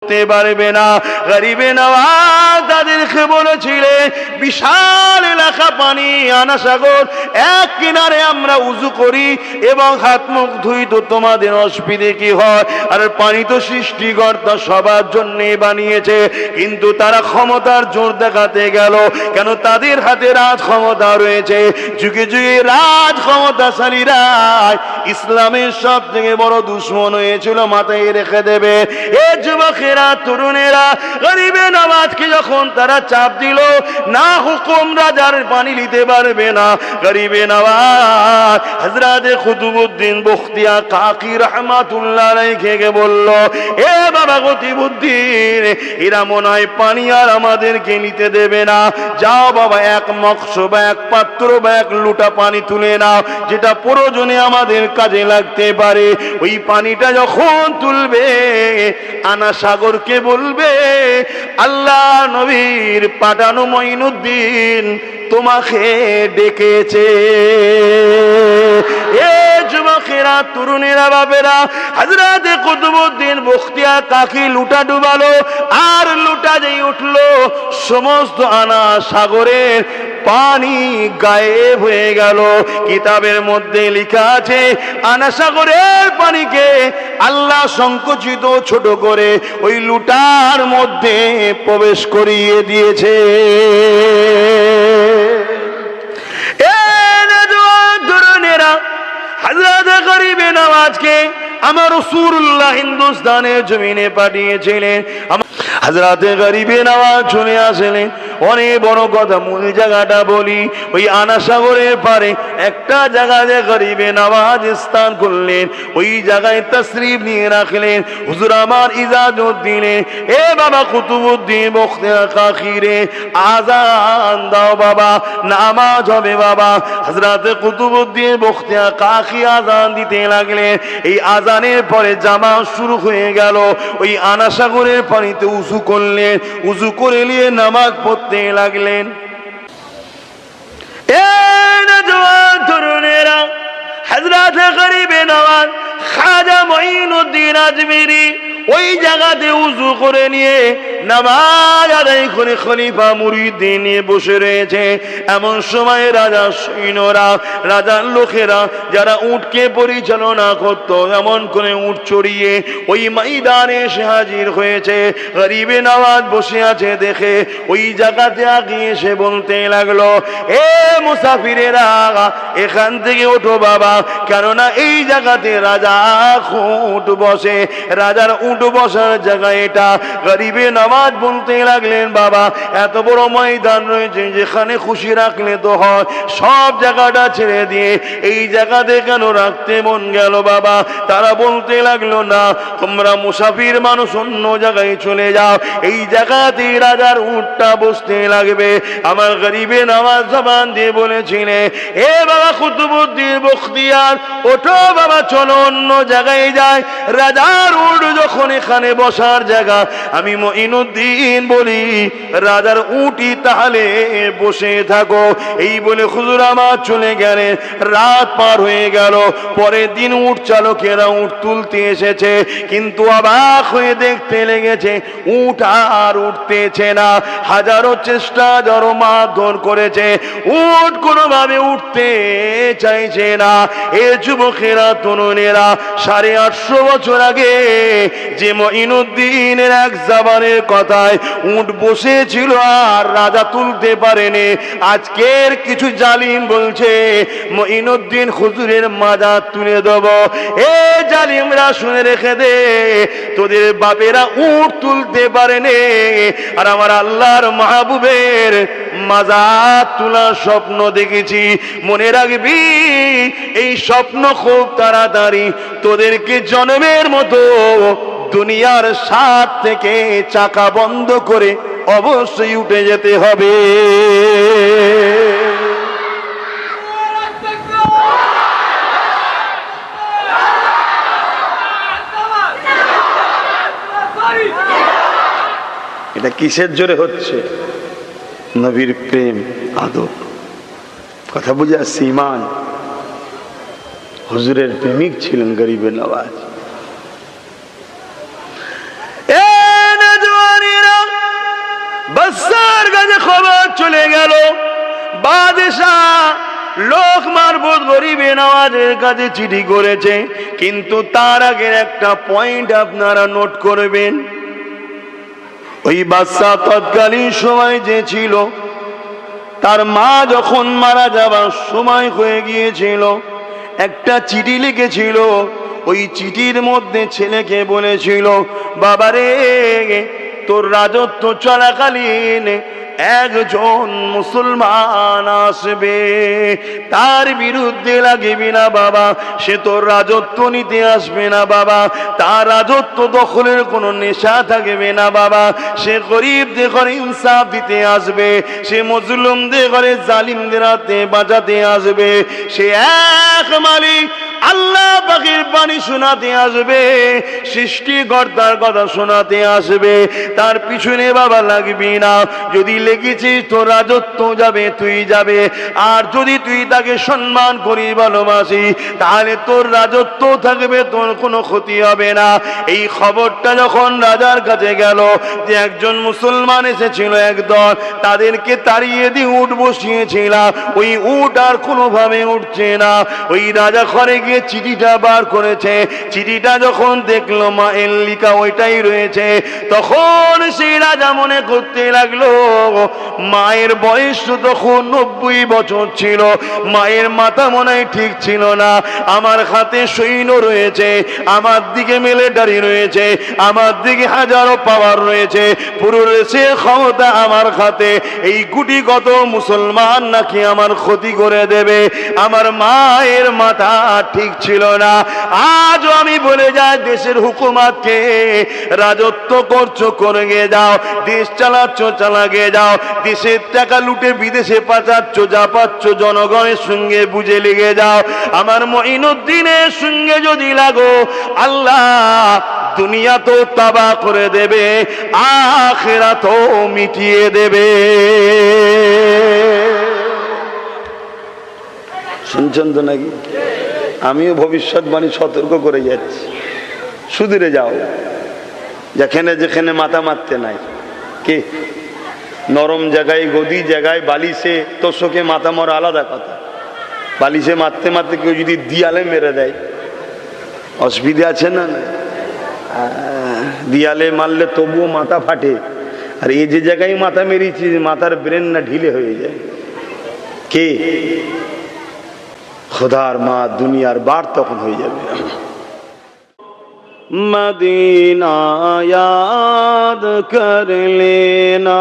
পারবে না। গরিবে নওয়াজ তাদেরকে বলেছিলেন বিশাল এলাকা পানি আনা সাগর, এক কিনারে আমরা উজু করি এবং হাত মুখ ধুই তো তোমাদের অসুবিধে কি হয়? আর পানি তো সৃষ্টিকর্তা সবার জন্য বানিয়েছে। কিন্তু তারা ক্ষমতার জোর দেখাতে গেল, কেন তাদের হাতে রাজ ক্ষমতা রয়েছে। যুগে যুগে রাজ ক্ষমতাশালীরা ইসলামের সব থেকে বড় দুশ্মন হয়েছিল, মাথায় রেখে দেবে। এ যুবকেরা, তরুণেরা, গরিবে নওয়াজকে যখন তারা চাপ দিল না হুকুম রাজার পানি নিতে পারবে না, গরিবে নওয়াজ হযরত কুতুবউদ্দিন বখতিয়ার কাকি রহমাতুল্লাহ আলাইহি বলল, এ বাবা কুতুবউদ্দিন, এরা মনে হয় পানি আর আমাদেরকে নিতে দেবে না। যাও বাবা, এক মগস বা এক পাত্র বা এক লোটা পানি তুলে নাও, যেটা প্রয়োজনে আমাদের কাজে লাগতে পারে। ওই পানিটা যখন তুলবে আনা সাগরকে বলবে, আল্লাহ নবীর পাঠানো মঈনুদ্দিন তোমাকে ডেকেছে। এ যুবকেরা, তরুণেরা, বাবেরা, হযরত কুতুবউদ্দিন বখতিয়ার কাকি লুটা ডুবালো, আর লুটা যেই উঠলো সমস্ত আনা সাগরের পানি গায়েব হয়ে গেল। কিতাবের মধ্যে লেখা আছে আনা সাগরের পানিকে আল্লাহ সংকুচিত ছোট করে ওই লুটার মধ্যে প্রবেশ করিয়ে দিয়েছে। হযরত গরিবে নওয়াজকে আমার রাসূলুল্লাহ হিন্দুস্তানের জমিনে পাঠিয়েছিলেন। হযরত গরিবে নওয়াজ চলে আসলেন। অনেক বড় কথা, মূল জায়গাটা বলি। ওই আনা সাগরের পারে একটা জায়গায় গরিবে নওয়াজ স্থান করলেন। ওই জায়গায় তাশরীফ নিয়ে রাখলেন। হুজুর আমার ইজাজত দিলেন, এ বাবা কুতুবউদ্দিন বখতিয়ার কাকি রে, আযান দাও বাবা, নামাজ হবে বাবা। হযরত কুতুবউদ্দিন বখতিয়ার কাকি আযান দিতে লাগলেন। এই আযানের পরে জামাত শুরু হয়ে গেল। ওই আনা সাগরের পানিতে উযু করলেন, উযু করে নিয়ে নামাজ পড়তে লাগলেন। এ নওজওয়ান তরুণেরা, হযরত গরিবে নওয়াজ খাজা মঈনুদ্দিন আজমিরি ওই জায়গাতে উযু করে নিয়ে নামাজ আদায় করে খলিফা মুরিদ নিয়ে বসে রয়েছে। এমন সময় রাজা সৈন্যরা, রাজার লোকেরা যারা উটকে পরিচালনা করত, এমন করে উট চড়িয়ে ওই ময়দানে এসে হাজির হয়েছে। গরিবে নওয়াজ বসে আছে দেখে ওই জায়গাতে আগিয়ে এসে বলতে লাগলো, এ মুসাফিরেরা, এখান থেকে ওঠো বাবা, কেননা এই জায়গাতে রাজা উট বসে, রাজার উট বসার জায়গা এটা। গরিবে নওয়াজ বলতে লাগলেন, বাবা এত বড় ময়দান রয়েছে, যেখানে খুশি রাখলে তো হয়, সব জায়গাটা ছেড়ে দিয়ে এই জায়গাতে কেন রাখতে মন গেল বাবা? তারা বলতে লাগলো, না, তোমরা মুসাফির মানুষ, অন্য জায়গায় চলে যাও, এই জায়গাতে রাজার উটটা বসতে লাগবে। আমার গরিবে নওয়াজ জবান দিয়ে বলেছিলেন, এ বাবা কুতুবউদ্দিন বখতিয়ার, ওঠো বাবা, চলো অন্য জায়গায় যায়। রাজার উট যখন এখানে বসার জায়গা, আমি মঈনুদ্দিন বলি রাজার উটি তাহলে বসে থাকো। এই বলে হুজুর আমার চলে গেলেন। রাত পার হয়ে গেল। পরের দিন উট চালকেরা উট তুলতে এসেছে, কিন্তু অবাক হয়ে দেখতে লেগেছে উট আর উঠতেছে না। হাজারো চেষ্টা, হাজারো মারধর করেছে, উট কোনোভাবে উঠতে চাইছে না। এ যুবকেরা, তরুণেরা, 850 বছর আগে যে মঈনুদ্দিনের এক জবানের কথায় উট বসেছিল আর রাজা তুলতে পারেনি, আজকের কিছু জালিম বলছে মঈনুদ্দিন হুজুরের মাজার তুলে দেব। এ জালিমরা, শুনে রেখে দে, তোদের বাপেরা উট তুলতে পারেনি, আর আমার আল্লাহর মাহবুবের মাজার তোলার স্বপ্ন দেখেছি। মনে রাখবি, এই স্বপ্ন খুব তাড়াতাড়ি তোদেরকে জন্মের মতো দুনিয়ার স্বাদ থেকে চাকা বন্ধ করে অবশ্যই উঠে যেতে হবে। এটা কিসের জোরে হচ্ছে? নবীর প্রেম, আদব। কথা বুঝে আসছে? ঈমান। হুজুরের প্রেমিক ছিলেন গরিবে নওয়াজ। রাজার কাছে খবর চলে গেল, বাদশাহ লোক মারফত গরিবে নওয়াজের কাছে চিঠি করেছে। কিন্তু তার আগের একটা পয়েন্ট আপনারা নোট করবেন। ওই বাদশা তৎকালীন সময় যে ছিল, তার মা যখন মারা যাবার সময় হয়ে গিয়েছিল, একটা চিঠি লিখেছিল। ওই চিঠির মধ্যে ছেলেকে বলেছিল, বাবারে, তোর রাজত্ব চলাকালীন একজন মুসলমান আসবে, তার বিরুদ্ধে লাগবি না বাবা, সে তোর রাজত্ব নিতে আসবে না বাবা, তার রাজত্ব দখলের কোনো নেশা থাকবে না বাবা, সে গরিবদের ঘরে ইনসাফ দিতে আসবে, সে মজলুমদের ঘরে জালিমদের হাতে বাঁচাতে আসবে, সে এক মালিক আল্লাহ পাকের বাণী শোনাতে আসবে, সৃষ্টিকর্তার কথা শোনাতে আসবে। তার পিছনে বাবা লাগবি না, যদি লেগেছিস তোর রাজত্ব যাবে, তুই যাবে। আর যদি তুই তাকে সম্মান করি, ভালোবাসি, তাহলে তোর রাজত্ব থাকবে, তোর কোনো ক্ষতি হবে না। এই খবরটা যখন রাজার কাছে গেল যে একজন মুসলমান এসেছিল একদল, তাদেরকে তাড়িয়ে দিয়ে উট বসিয়েছিলাম, ওই উট আর কোনোভাবে উঠছে না। ওই রাজা ঘরে গিয়ে চিঠিটা বার করেছে। চিঠিটা যখন দেখলো মায়ের লিখা ওইটাই রয়েছে, তখন সেই রাজা মনে করতে লাগলো, মায়ের বয়স তখন 90 বছর ছিল, মায়ের মাথা মনে হয় ঠিক ছিল না। আমার হাতে সৈন্য রয়েছে, আমার দিকে মিলিটারি রয়েছে, আমার দিকে হাজারো পাওয়ার রয়েছে, পুরো দেশের ক্ষমতা আমার হাতে। এই গুটি কত মুসলমান নাকি আমার ক্ষতি করে দেবে। আমার মায়ের মাথা ঠিক ছিল না। আজও আমি বলে যাই, দেশের হুকুমাতকে রাজত্ব করছো করে যাও, দেশ চালাচ্ছ চালাগে যাও, দেশের টাকা লুটে বিদেশে পাচাচ্ছ, যা পাচ্ছ জনগণের সঙ্গে বুঝে লেগে যাও। আমার মঈনুদ্দিনের সঙ্গে যদি লাগো, আল্লাহ দুনিয়া তো তাবা করে দেবে, আখিরাত তো মিটিয়ে দেবে। শুনছেন তো নাকি? আমিও ভবিষ্যৎবাণী সতর্ক করে যাচ্ছি, সুধীরে যাও, যেখানে যেখানে মাথা মারতে নাই। কে নরম জায়গায়, গদি জায়গায়, বালিশে তোষকে মাথা মারা আলাদা কথা। বালিশে মারতে মারতে কেউ যদি দিয়ালে মেরে দেয়, অসুবিধা আছে না? দিয়ালে মারলে তবুও মাথা ফাটে, আর এই যে জায়গায় মাথা মেরেছি, মাথার ব্রেন না ঢিলে হয়ে যায়। কে? খোদার মা দুনিয়ার বার তখন হয়ে যাবে। মদিনা याद कर लेना,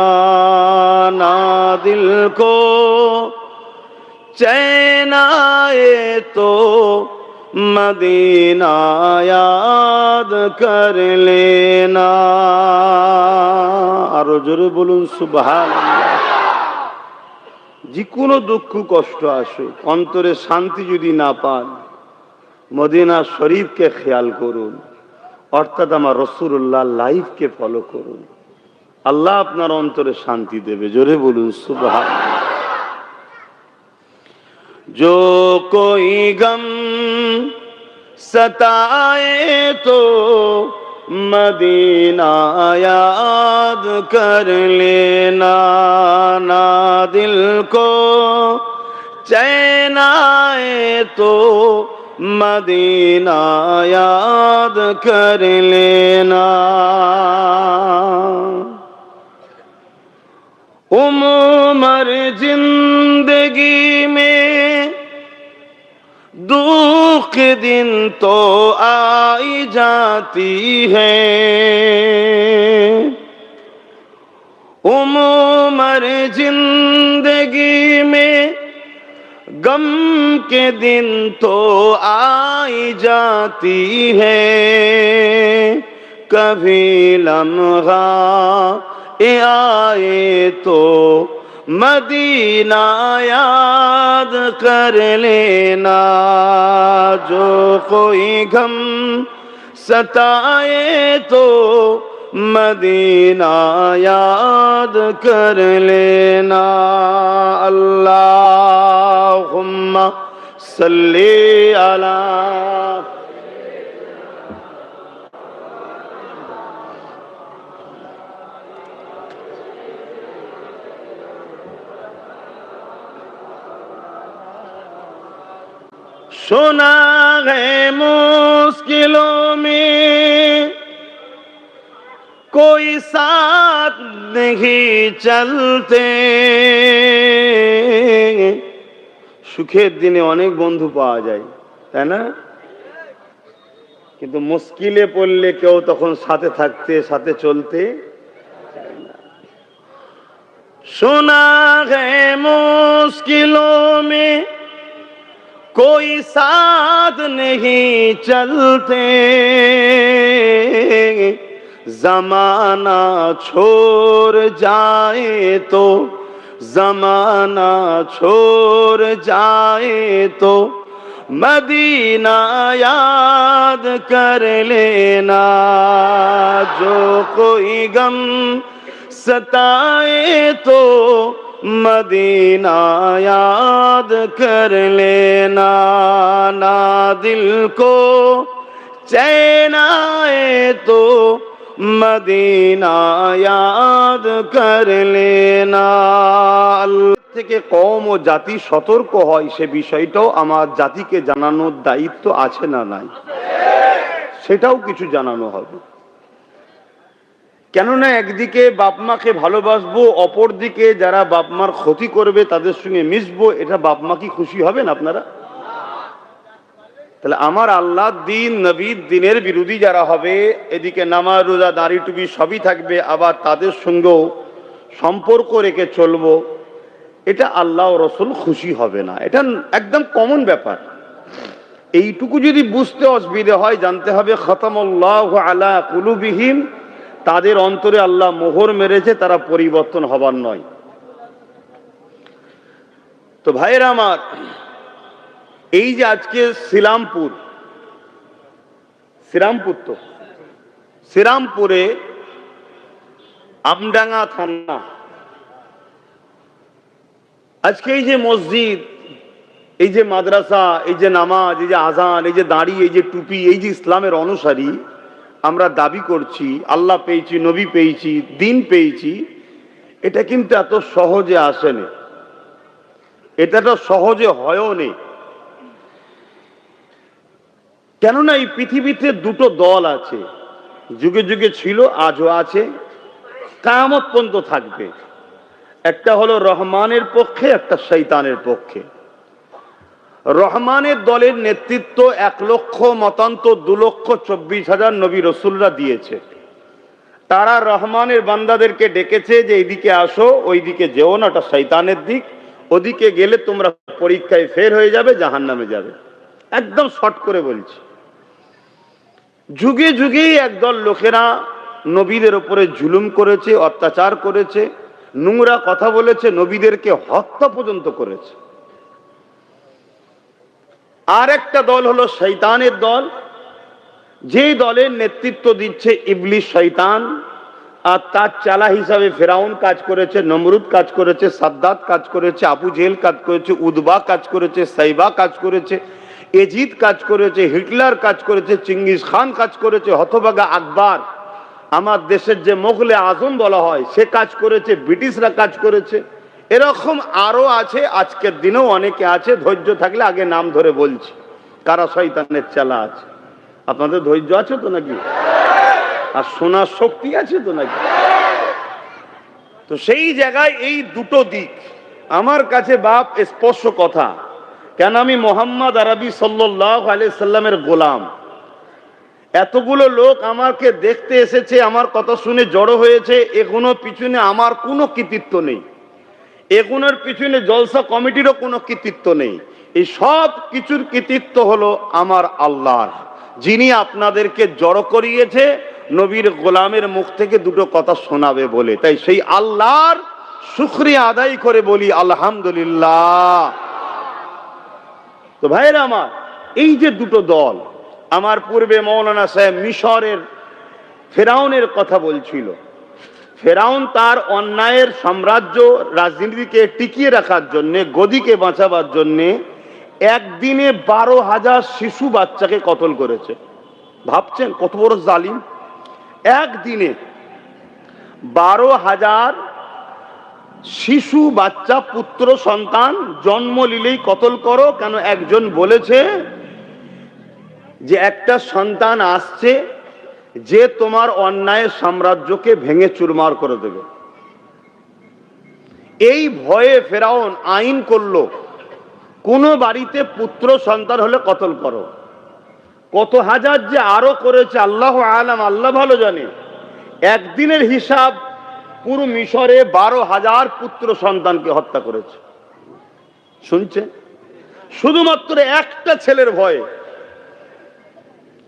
ना दिल को चैन आए तो मदीना याद कर लेना। আরো জোরে বলুন সুবহানাল্লাহ। যে কোনো দুঃখ কষ্ট আসুক, অন্তরে শান্তি যদি না পান, মদিনা শরীফকে খেয়াল করুন, অর্থাৎ আমার রাসূলুল্লাহ লাইফকে ফলো করুন, আল্লাহ আপনার অন্তরে শান্তি দেবে। জোরে বলুন সুবহানাল্লাহ। जो कोई गम सताए तो मदीना याद कर लेना, ना दिल को चैन आए तो मदीना याद कर लेना। उम्र जिंदगी में दुख दिन तो आई जाती है, उम्र जिंदगी में गम के दिन तो आई जाती है, कभी लम्हा आए तो मदीना याद कर लेना। जो कोई गम सताए तो मदीना याद कर लेना। अल्लाहुम्मा सल्ली अला। सुना है मुश्किलों में कोई साथ नहीं चलते। সুখের দিনে অনেক বন্ধু পাওয়া যায়, তাই না? কিন্তু মুশকিলে পড়লে কেউ তখন সাথে থাকতে সাথে চলতে চায় না। सुना है मुश्किलों में कोई साथ नहीं चलते। जमाना छोड़ जाए तो जमाना छोड़ जाए तो मदीना याद कर लेना। जो कोई गम सताए तो मदीना याद कर लेना। ना दिल को चैन आए तो मदीना याद कर लेना। থেকে কওম ও জাতি সতর্ক হয় সে বিষয়টাও আমার জাতিকে জানানোর দায়িত্ব আছে না নাই? সেটাও কিছু জানানো হবে। কেননা একদিকে বাপ মাকে ভালোবাসবো, অপর দিকে যারা বাপ মার ক্ষতি করবে তাদের সঙ্গে মিশবো, এটা বাপ মা কি খুশি হবেন আপনারা? তাহলে আমার আল্লাহর দিন নবীর দিনের বিরোধী যারা হবে, এদিকে নামাজ রোজা দাড়ি টুপি সবই থাকবে, আবার তাদের সঙ্গেও সম্পর্ক রেখে চলবো, এটা আল্লাহ ও রসুল খুশি হবে না। এটা একদম কমন ব্যাপার। এইটুকু যদি বুঝতে অসুবিধা হয়, জানতে হবে খতামাল্লাহু আলা কুলুবিহিম, তাদের অন্তরে আল্লাহ মোহর মেরেছে, তারা পরিবর্তন হবার নয়। তো ভাইরা আমার, এই যে আজকে শ্রীরামপুর তো শ্রীরামপুরে আমডাঙ্গা থানা, আজকে এই যে মসজিদ, এই যে মাদ্রাসা, এই যে নামাজ, এই যে আজান, এই যে দাড়ি, এই যে টুপি, এই যে ইসলামের অনুসারী আমরা দাবি করছি, আল্লাহ পেয়েছি, নবী পেয়েছি, দিন পেয়েছি, এটা কিন্তু এত সহজে আসেনি, এটা তো সহজে হয়ও নেই। কেননা এই পৃথিবীতে দুটো দল আছে, যুগে যুগে ছিল, আজও আছে, কিয়ামত পর্যন্ত থাকবে। একটা হলো রহমানের পক্ষে, একটা শয়তানের পক্ষে। রহমানের দলের নেতৃত্ব 1 লক্ষ মতান্তর 2,24,000 নবী রসুলরা দিয়েছে। তারা রহমানের বান্দাদেরকে ডেকেছে যে এইদিকে আসো, ওইদিকে যেও না, ওটা শয়তানের দিক, ওদিকে গেলে তোমরা পরীক্ষায় ফেল হয়ে যাবে, জাহান্নামে যাবে। একদম শর্ট করে বলছি। যুগে যুগেই একদল লোকেরা নবীদের উপরে জুলুম করেছে, অত্যাচার করেছে, নোংরা কথা বলেছে, নবীদেরকে হত্যা পর্যন্ত করেছে। আর একটা দল হলো শয়তানের দল, যেই দলের নেতৃত্ব দিচ্ছে ইবলিস শয়তান, আর তার চালা হিসাবে ফেরাউন কাজ করেছে, নমরুদ কাজ করেছে, সাদ্দাত কাজ করেছে, আবু জেহেল কাজ করেছে, উদবা কাজ করেছে, সাইবা কাজ করেছে, এজিদ কাজ করেছে, হিটলার কাজ করেছে, চিঙ্গিস খান কাজ করেছে, হতভাগা আকবর, আমার দেশের যে মোগলে আজম বলা হয়, সে কাজ করেছে, ব্রিটিশরা কাজ করেছে, এরকম আরো আছে। আজকের দিনেও অনেকে আছে, ধৈর্য থাকলে আগে নাম ধরে বলছি কারা শয়তানের চালা আছে। আপনাদের ধৈর্য আছে তো নাকি? আর শোনার শক্তি আছে তো নাকি? তো সেই জায়গায় এই দুটো দিক আমার কাছে বাপ স্পষ্ট কথা। কেন আমি মোহাম্মদ আরবি সাল্লাল্লাহু আলাইহি সাল্লামের গোলাম। এতগুলো লোক আমাকে দেখতে এসেছে, আমার কথা শুনে জড়ো হয়েছে, এগুলোর পিছনে আমার কোনো কৃতিত্ব নেই, এগুলোর পিছনে জলসা কমিটিরও কোনো কৃতিত্ব নেই। এই সব কিছুর কৃতিত্ব হলো আমার আল্লাহর, যিনি আপনাদেরকে জড়ো করিয়েছে নবীর গোলামের মুখ থেকে দুটো কথা শোনাবে বলে। তাই সেই আল্লাহর শুকরিয়া আদায় করে বলি আলহামদুলিল্লাহ। তো ভাইরা আমার, এই যে দুটো দল, আমার পূর্বে মৌলানা সাহেব মিশরের ফেরাউনের কথা বলছিল। ফেরাউন তার অন্যায়ের সাম্রাজ্য রাজনীতিকে টিকিয়ে রাখার জন্য, গদিকে বাঁচাবার জন্য একদিনে 12,000 শিশু বাচ্চাকে কতল করেছে। ভাবছেন কত বড় জালিম? একদিনে 12,000 শিশু বাচ্চা পুত্র সন্তান জন্ম নিলেই কতল করো। কেন? একজন বলেছে যে একটা সন্তান আসছে যে তোমার অন্যায়ের সাম্রাজ্যকে ভেঙে চুরমার করে দেবে। এই ভয়ে ফেরাউন আইন করলো, কোন বাড়িতে পুত্র সন্তান হলে কতল করো। কত হাজার যে আরো করেছে আল্লাহ আলাম, আল্লাহ ভালো জানে। একদিনের হিসাব পুরো মিশরে 12,000 পুত্র সন্তানকে হত্যা করেছে। শুনছে, শুধুমাত্র একটা ছেলের ভয়ে।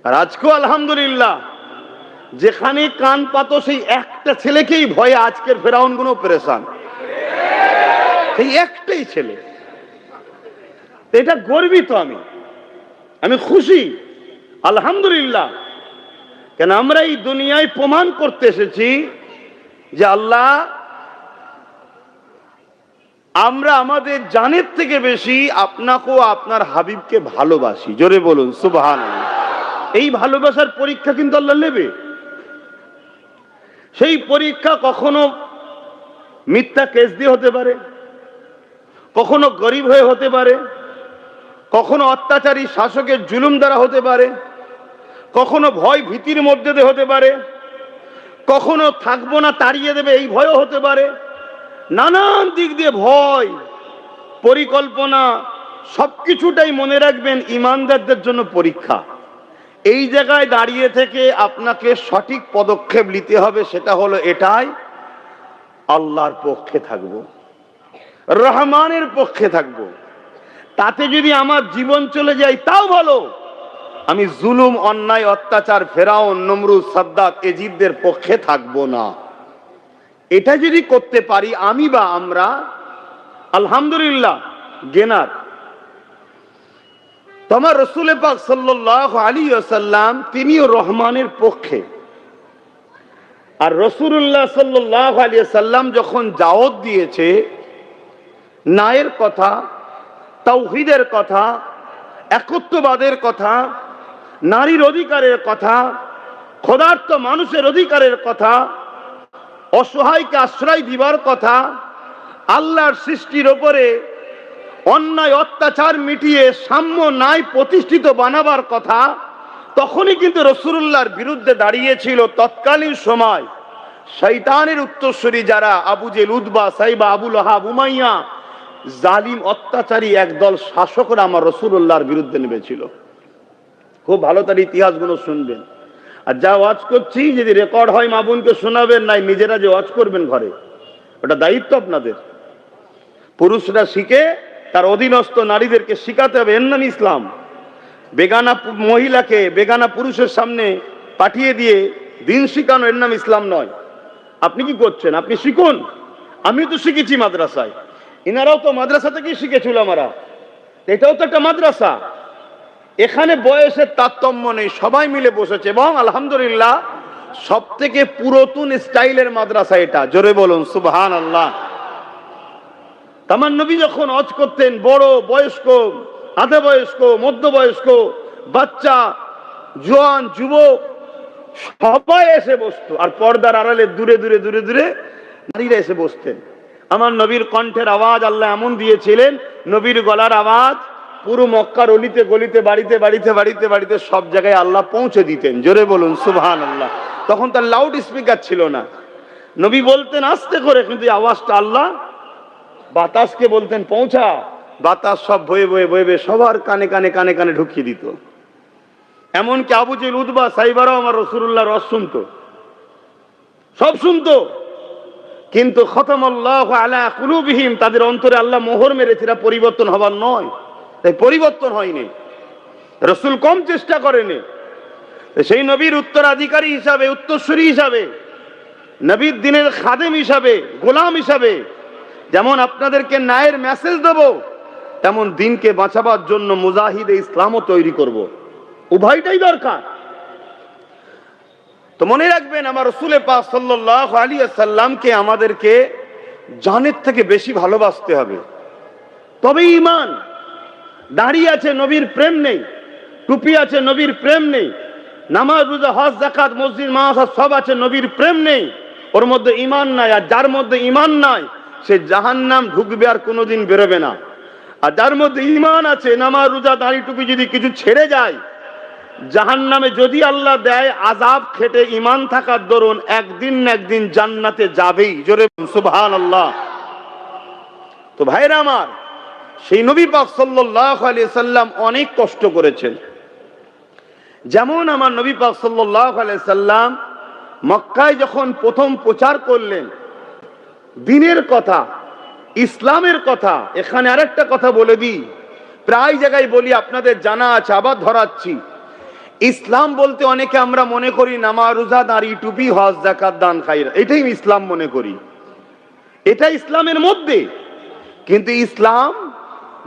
আর আজকেও আলহামদুলিল্লাহ যেখানে কান পাতো সেই একটা ছেলেকেই ভয়ে আজকের ফেরাউন গুলো পেরেশান, সেই একটাই ছেলে। এটা গর্বিত, আমি খুশি আলহামদুলিল্লাহ। কেন আমরা এই দুনিয়ায় প্রমাণ করতে এসেছি যে আল্লাহ, আমরা আমাদের জানের থেকে বেশি আপনাকেও আপনার হাবিবকে ভালোবাসি। জোরে বলুন সুবহানাল্লাহ। এই ভালোবাসার পরীক্ষা কিন্তু আল্লাহ নেবে। সেই পরীক্ষা কখনো মিথ্যা কেস দিয়ে হতে পারে, কখনো গরিব হয়ে হতে পারে, কখনো অত্যাচারী শাসকের জুলুম দ্বারা হতে পারে, কখনো ভয় ভীতির মধ্যে দিয়ে হতে পারে, কখনো থাকবো না তাড়িয়ে দেবে এই ভয়ও হতে পারে। নানান দিক দিয়ে ভয়, পরিকল্পনা, সবকিছুটাই মনে রাখবেন ইমানদারদের জন্য পরীক্ষা। এই জায়গায় দাঁড়িয়ে থেকে আপনাকে সঠিক পদক্ষেপ নিতে হবে, সেটা হলো এটাই, আল্লাহর পক্ষে থাকবো, রহমানের পক্ষে থাকবো। তাতে যদি আমার জীবন চলে যায় তাও ভালো, আমি জুলুম, অন্যায়, অত্যাচার, ফেরাউন, নমরুদ, সাদ্দাত, এজিদদের পক্ষে থাকবো না। এটা যদি করতে পারি আমি বা আমরা, আলহামদুলিল্লাহ গেনার। তোমার রাসূল পাক সাল্লাল্লাহু আলাইহি ওয়াসাল্লাম তিনিও রহমানের পক্ষে। আর রাসূলুল্লাহ সাল্লাল্লাহু আলাইহি ওয়াসাল্লাম যখন দাওয়াত দিয়েছে ন্যায়ের কথা, তাওহীদের কথা, একত্ববাদের কথা, নারীর অধিকারের কথা, ক্ষুধার্ত মানুষের অধিকারের কথা, অসহায়কে আশ্রয় দিবার কথা, আল্লাহর সৃষ্টির ওপরে অন্যায় অত্যাচার মিটিয়ে সাম্য ন্যায় প্রতিষ্ঠিত বানাবার কথা, তখনই কিন্তু রাসূলুল্লাহর বিরুদ্ধে দাঁড়িয়েছিল তৎকালীন সময় শয়তানের উত্তরসূরি যারা, Abu jail, Utba, Saiba, Abu Lahab, Umayya, জালিম অত্যাচারী একদল শাসকরা আমার রাসূলুল্লাহর বিরুদ্ধে নেমেছিল। খুব ভালো তার ইতিহাসগুলো শুনবেন। আর যা ওয়াজ করছি যদি রেকর্ড হয় মা বোনকে শোনাবেন, নাই নিজেরা যে ওয়াজ করবেন ঘরে, ওটা দায়িত্ব আপনাদের। পুরুষরা শিখে তার অধীনস্থ নারীদেরকে শিখাতে হবে, এর নাম ইসলাম। বেগানা মহিলাকে বেগানা পুরুষের সামনে পাঠিয়ে দিয়ে দিন শিখানো, এর নাম ইসলাম নয়। আপনি কি করছেন? আপনি শিখুন। আমি তো শিখেছি মাদ্রাসায়, ইনারাও তো মাদ্রাসা থেকেই শিখেছিল। আমরা এটাও তো একটা মাদ্রাসা। এখানে বয়সের তারতম্য নেই, সবাই মিলে বসেছে। এবং আলহামদুলিল্লাহ সব থেকে পুরাতন স্টাইলের মাদ্রাসা এটা। জোরে বলুন সুবহানাল্লাহ। আমার নবী যখন হজ করতেন, বড়, বয়স্ক, আধা বয়স্ক, মধ্যবয়স্ক, বাচ্চা, জোয়ান, যুবক সবাই এসে বসতো। আর পর্দার আড়ালে দূরে দূরে দূরে দূরে নারীরা এসে বসতেন। আমার নবীর কণ্ঠের আওয়াজ আল্লাহ এমন দিয়েছিলেন, নবীর গলার আওয়াজ পুরো মক্কার অলিতে গলিতে, বাড়িতে বাড়িতে বাড়িতে বাড়িতে সব জায়গায় আল্লাহ পৌঁছে দিতেন। জোরে বলুন সুবহানাল্লাহ। তখন তার লাউড স্পিকার ছিল না, নবী বলতেন আস্তে করে, কিন্তু আওয়াজটা আল্লাহ বাতাসকে বলতেন পৌঁছা। বাতাস সব বয়ে বয়ে বয়ে বয়ে সবার কানে কানে কানে কানে ঢুকিয়ে দিত। এমনকি আবু জেল, উতবা, সাইবারাও আমার রাসূলুল্লাহর ওয়াজ শুনতো, সব শুনতো। কিন্তু খতমাল্লাহু আলা কুলুবিহিম, তাদের অন্তরে আল্লাহ মোহর মেরেছে, এরা পরিবর্তন হবার নয়। তাই পরিবর্তন হয়নি, রাসূল কম চেষ্টা করেনি। সেই নবীর উত্তরাধিকারী হিসাবে, উত্তরসূরি হিসাবে, নবীর দিনের খাদেম হিসাবে, গোলাম হিসাবে যেমন আপনাদেরকে ন্যায়ের মেসেজ দেব, তেমন দিনকে বাঁচাবার জন্য মুজাহিদে ইসলামও তৈরি করব। উভয়টাই দরকার। তো মনে রাখবেন, আমার রাসূল পাক সাল্লাল্লাহু আলাইহি ওয়াসাল্লামকে আমাদেরকে জানের থেকে বেশি ভালোবাসতে হবে, তবে ঈমান। দাড়ি আছে, নবীর প্রেম নেই। টুপি আছে, নবীর প্রেম নেই। নামাজ, রোজা, হজ, যাকাত, মসজিদ, মাদ্রাসা সব আছে, নবীর প্রেম নেই। ওর মধ্যে ঈমান নাই। আর যার মধ্যে ঈমান নাই সে জাহান্নাম ঢুকবে, আর কোনোদিন বেরোবে না। আর যার মধ্যে ঈমান আছে, নামাজ, রোজা, দাড়ি, টুপি যদি কিছু ছেড়ে যায়, জাহান্নামে যদি আল্লাহ দেয় আযাব খেটে ঈমান থাকার দরুন একদিন না একদিন জান্নাতে যাবেই। জোরে সুবহানাল্লাহ। তো ভাইরা আমার, সেই নবী পাক সাল্লাল্লাহু আলাইহি সাল্লাম অনেক কষ্ট করেছেন। যেমন আমার নবী পাক সাল্লাল্লাহু আলাইহি সাল্লাম মক্কায় যখন প্রথম প্রচার করলেন দ্বীনের কথা, ইসলামের কথা, এখানে আরেকটা কথা বলে দিই, প্রায় জায়গায় বলি, আপনাদের জানা আছে, আবার ধরাচ্ছি। ইসলাম বলতে অনেকে আমরা মনে করি নামাজ রোজা দাঁড়ি টুপি হজ যাকাত দান খায়রাত, এটাই ইসলাম মনে করি, এটা ইসলামের মধ্যে। কিন্তু ইসলাম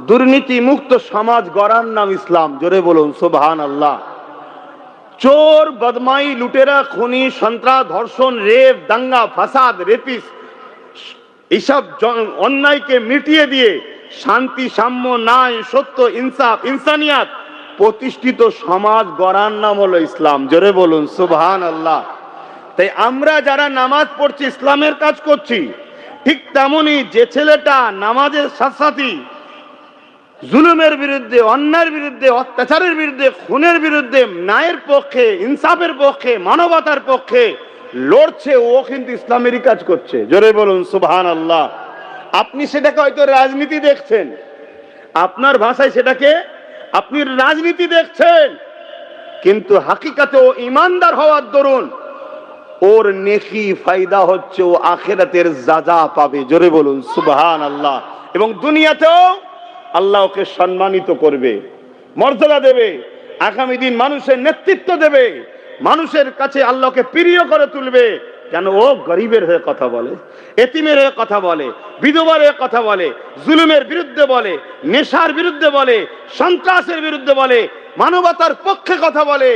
দুর্নীতি মুক্ত সমাজ গড়ার নাম ইসলাম। জোরে বলুন সুবহানাল্লাহ। চোর, বদমাই, লুটেরা, খুনি, সন্ত্রাস, ধর্ষণ, রেপ, দাঙ্গা, ফাসাদ, রেপিস, এইসব অন্যায়কে মিটিয়ে দিয়ে শান্তি, সাম্য, ন্যায়, সত্য, ইনসাফ, ইনসানিয়াত প্রতিষ্ঠিত সমাজ গড়ার নাম হলো ইসলাম। জোরে বলুন সুবহানাল্লাহ। তাই আমরা যারা নামাজ পড়ছি, ইসলামের কাজ করছি, ঠিক তেমনি যে ছেলেটা নামাজের সাথে সাথে জুলুমের বিরুদ্ধে, অন্যায়ের বিরুদ্ধে, অত্যাচারের বিরুদ্ধে, খুনের বিরুদ্ধে, ন্যায়ের পক্ষে, ইনসাফের পক্ষে, মানবতার পক্ষে লড়ছে, ও কিন্তু ইসলামেরই কাজ করছে। জোরে বলুন সুবহানাল্লাহ। আপনি সেটাকে হয়তো রাজনীতি দেখছেন, আপনার ভাষায় সেটাকে আপনি রাজনীতি দেখছেন, কিন্তু হাকিকাতে ও ইমানদার হওয়ার দরুন ওর নেকি ফায়দা হচ্ছে, ও আখিরাতের যাজা পাবে। জোরে বলুন সুবহানাল্লাহ। এবং দুনিয়াতেও আল্লাহ ওকে সম্মানিত করবে, মর্যাদা দেবে, আগামী দিন মানুষের নেতৃত্ব দেবে, মানুষের কাছে আল্লাহকে প্রিয় করে তুলবে। কেন? ও গরিবের হয়ে কথা বলে, এতিমের হয়ে কথা বলে, বিধবার হয়ে কথা বলে, জুলুমের বিরুদ্ধে বলে, নেশার বিরুদ্ধে বলে, সন্ত্রাসের বিরুদ্ধে বলে, মানবতার পক্ষে কথা বলে।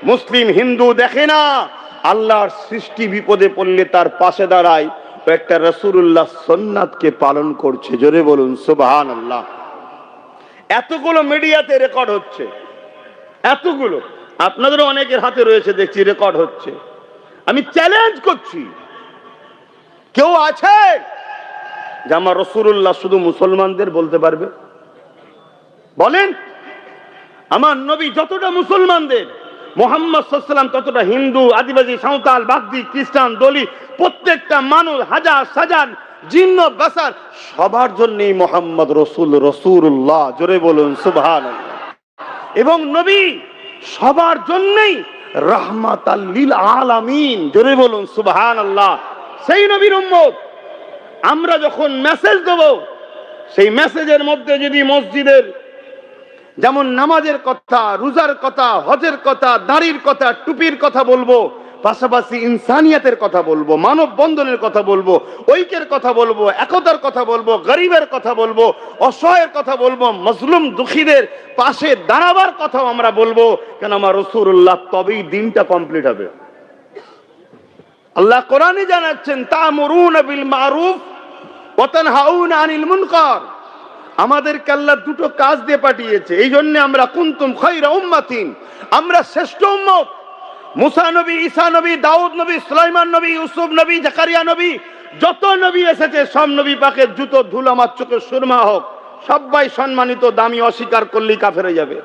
মুসলিম হিন্দু দেখে না, আল্লাহর সৃষ্টি বিপদে পড়লে তার পাশে দাঁড়ায়, ও একটা রাসূলুল্লাহ সুন্নাতকে পালন করছে। জোরে বলুন সুবহানাল্লাহ। এতগুলো মিডিয়াতে রেকর্ড হচ্ছে, এতগুলো, আপনাদেরও অনেকের হাতে রয়েছে দেখছি, রেকর্ড হচ্ছে। আমি চ্যালেঞ্জ করছি, কেউ আছে যে আমার রাসূলুল্লাহ শুধু মুসলমানদের বলতে পারবে? বলেন। আমার নবী যতটা মুসলমানদের, মুহাম্মদ সাল্লাল্লাহু আলাইহি ওয়াসাল্লাম ততটা হিন্দু, আদিবাসী, সাঁওতাল, বাগদি, খ্রিস্টান, দলিত, প্রত্যেকটা মানুষ, হাজার সাজার জিন্ন, বাশার, সবার জন্যই মুহাম্মদ রাসূলুল্লাহ। জোরে বলুন সুবহানাল্লাহ। এবং নবী সবার জন্যই রাহমাতাল লিল আলামিন। জোরে বলুন সুবহানাল্লাহ। সেই নবীর উম্মত আমরা যখন মেসেজ দেব, সেই মেসেজের মধ্যে যদি মসজিদের যেমন নামাজের কথা, রোজার কথা, হজের কথা, দাড়ির কথা, টুপির কথা বলবো, পাশাপাশি ইনসানিয়াতের কথা বলবো, মানব বন্ধনের কথা বলবো, ঐক্যের কথা বলবো, একতার কথা বলবো, গরিবের কথা বলবো, অসহায়ের কথা বলবো, মজলুম দুঃখীদের পাশে দাঁড়াবার কথাও আমরা বলবো। কেন? আমার রাসূলুল্লাহ, তবেই দিনটা কমপ্লিট হবে। আল্লাহ কোরআনে জানাচ্ছেন, তা'মুরুনা বিল মারুফ ওয়া তানহাউনা আনিল মুনকার। আমাদেরকে আল্লাহ দুটো কাজ দিয়ে পাঠিয়েছে, এই জন্য আমরা কুনতুম খায়রা উম্মাতিন, আমরা শ্রেষ্ঠ উম্মত। মুসা নবী, ঈসা নবী, দাউদ নবী, সুলাইমান নবী, ইউসুফ নবী, জাকারিয়া নবী, যত নবী এসেছে সব নবী পাকের জুতো ধুলো আমার চোখের সুরমা হোক, সবাই সম্মানিত, দামি, অস্বীকার করলেই কাফের হয়ে যাবে।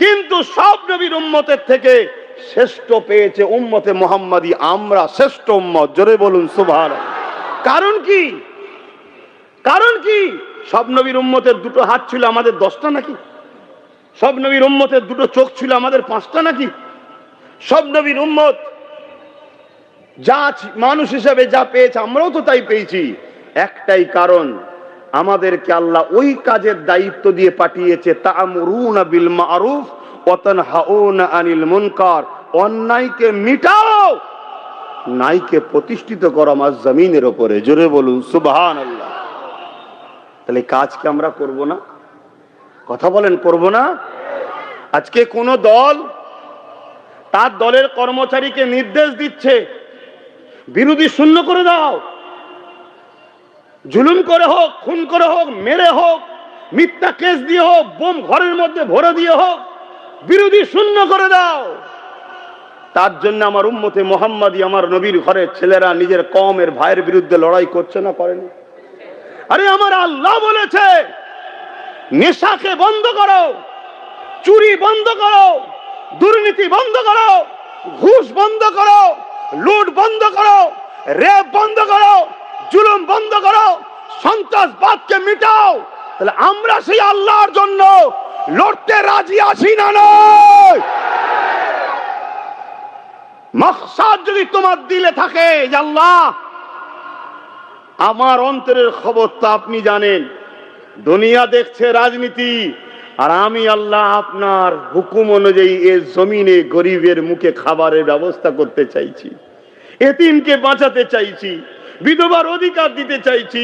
কিন্তু সব নবীর উম্মতের থেকে শ্রেষ্ঠ পেয়েছে উম্মতে মুহাম্মাদি, আমরা শ্রেষ্ঠ উম্মত। জোরে বলুন সুবহানাল্লাহ। কারণ কি? কারণ কি? সব নবীর উম্মতের দুটো হাত ছিল, আমাদের 10টা নাকি? সব নবীর উম্মতের দুটো চোখ ছিল, আমাদের 5টা নাকি? সব নবীর উম্মত যা মানুষ হিসেবে যা পেয়েছে, আমরাও তো তাই পেয়েছি। একটাই কারণ, আমাদেরকে আল্লাহ ওই কাজের দায়িত্ব দিয়ে পাঠিয়েছে, তা'মুরুনা বিল মারুফ ওয়া তানহাউনা আনিল মুনকার। অন্যায়কে মিটাও, ন্যায়কে প্রতিষ্ঠিত করো আমার জমিনের উপরে। জোরে বলুন সুবহানাল্লাহ। তাহলে কাজকে আমরা করব না? কথা বলেন, করব না? আজকে কোন দল তার দলের কর্মচারীকে নির্দেশ দিচ্ছে, বিরোধী শূন্য করে দাও, জুলুম করে হোক, খুন করে হোক, মেরে হোক, মিথ্যা কেস দিয়ে হোক, বোম ঘরের মধ্যে ভরে দিয়ে হোক, বিরোধী শূন্য করে দাও। তার জন্য আমার উম্মতে মুহাম্মাদি, আমার নবীর ঘরের ছেলেরা নিজের কওমের ভাইয়ের বিরুদ্ধে লড়াই করছে না, করেনি? আরে আমার আল্লাহ বলেছে, নেশাকে বন্ধ করো, চুরি বন্ধ করো, দুর্নীতি বন্ধ করো, ঘুষ বন্ধ করো, লুট বন্ধ করো, রেপ বন্ধ করো, জুলুম বন্ধ করো, সন্ত্রাসবাদকে মিটাও, তাহলে আমরা সেই আল্লাহর জন্য লড়তে রাজি আছি না নয়? মাকসাদ যদি তোমার দিলে থাকে যে আল্লাহ আমার অন্তরের খবর তো আপনি জানেন, দুনিয়া দেখছে রাজনীতি, আর আমি আল্লাহ আপনার হুকুম অনুযায়ী এই জমিনে গরিবের মুখে খাবারের ব্যবস্থা করতে চাইছি, এতিমকে বাঁচাতে চাইছি, বিধবার অধিকার দিতে চাইছি,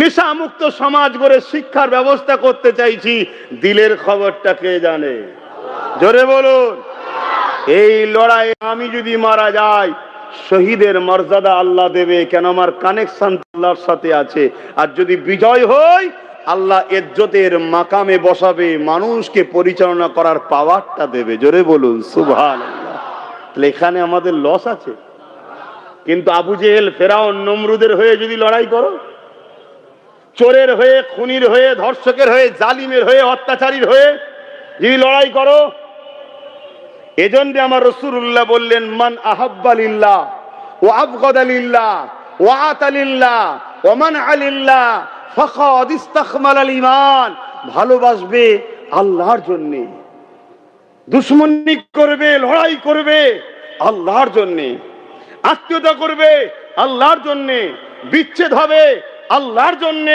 নেশা মুক্ত সমাজ গড়ে শিক্ষার ব্যবস্থা করতে চাইছি। দিলের খবরটা কে জানে? জোরে বলুন। এই লড়াইয়ে আমি যদি মারা যাই, শহীদের মর্যাদা আল্লাহ দেবে, কেন আমার কানেকশন আল্লাহর সাথে আছে। আর যদি বিজয় হই, আল্লাহ ইজ্জতের মাকামে বসাবে, মানুষকে পরিচালনা করার পাওয়ারটা দেবে। জোরে বলুন সুবহানাল্লাহ। তাহলে এখানে আমাদের লস আছে। কিন্তু আবু জেহেল, ফেরাউন, নমরুদের হয়ে যদি লড়াই করো, চোরের হয়ে, খুনির হয়ে, ধর্ষকের হয়ে, জালিমের হয়ে, অত্যাচারীর হয়ে যদি লড়াই করো, এজন্য আমার রাসূলুল্লাহ বললেন, মান আহাব্বা লিল্লাহ ওয়া আবগাদা লিল্লাহ ওয়া আতা লিল্লাহ ওয়া মানআ লিল্লাহ ফাকাদ ইস্তাকমালাল ঈমান। ভালোবাসবে আল্লাহর জন্য, দুশমনি করবে, লড়াই করবে আল্লাহর জন্য, আত্মীয়তা করবে আল্লাহর জন্য, বিচ্ছেদ হবে আল্লাহর জন্য।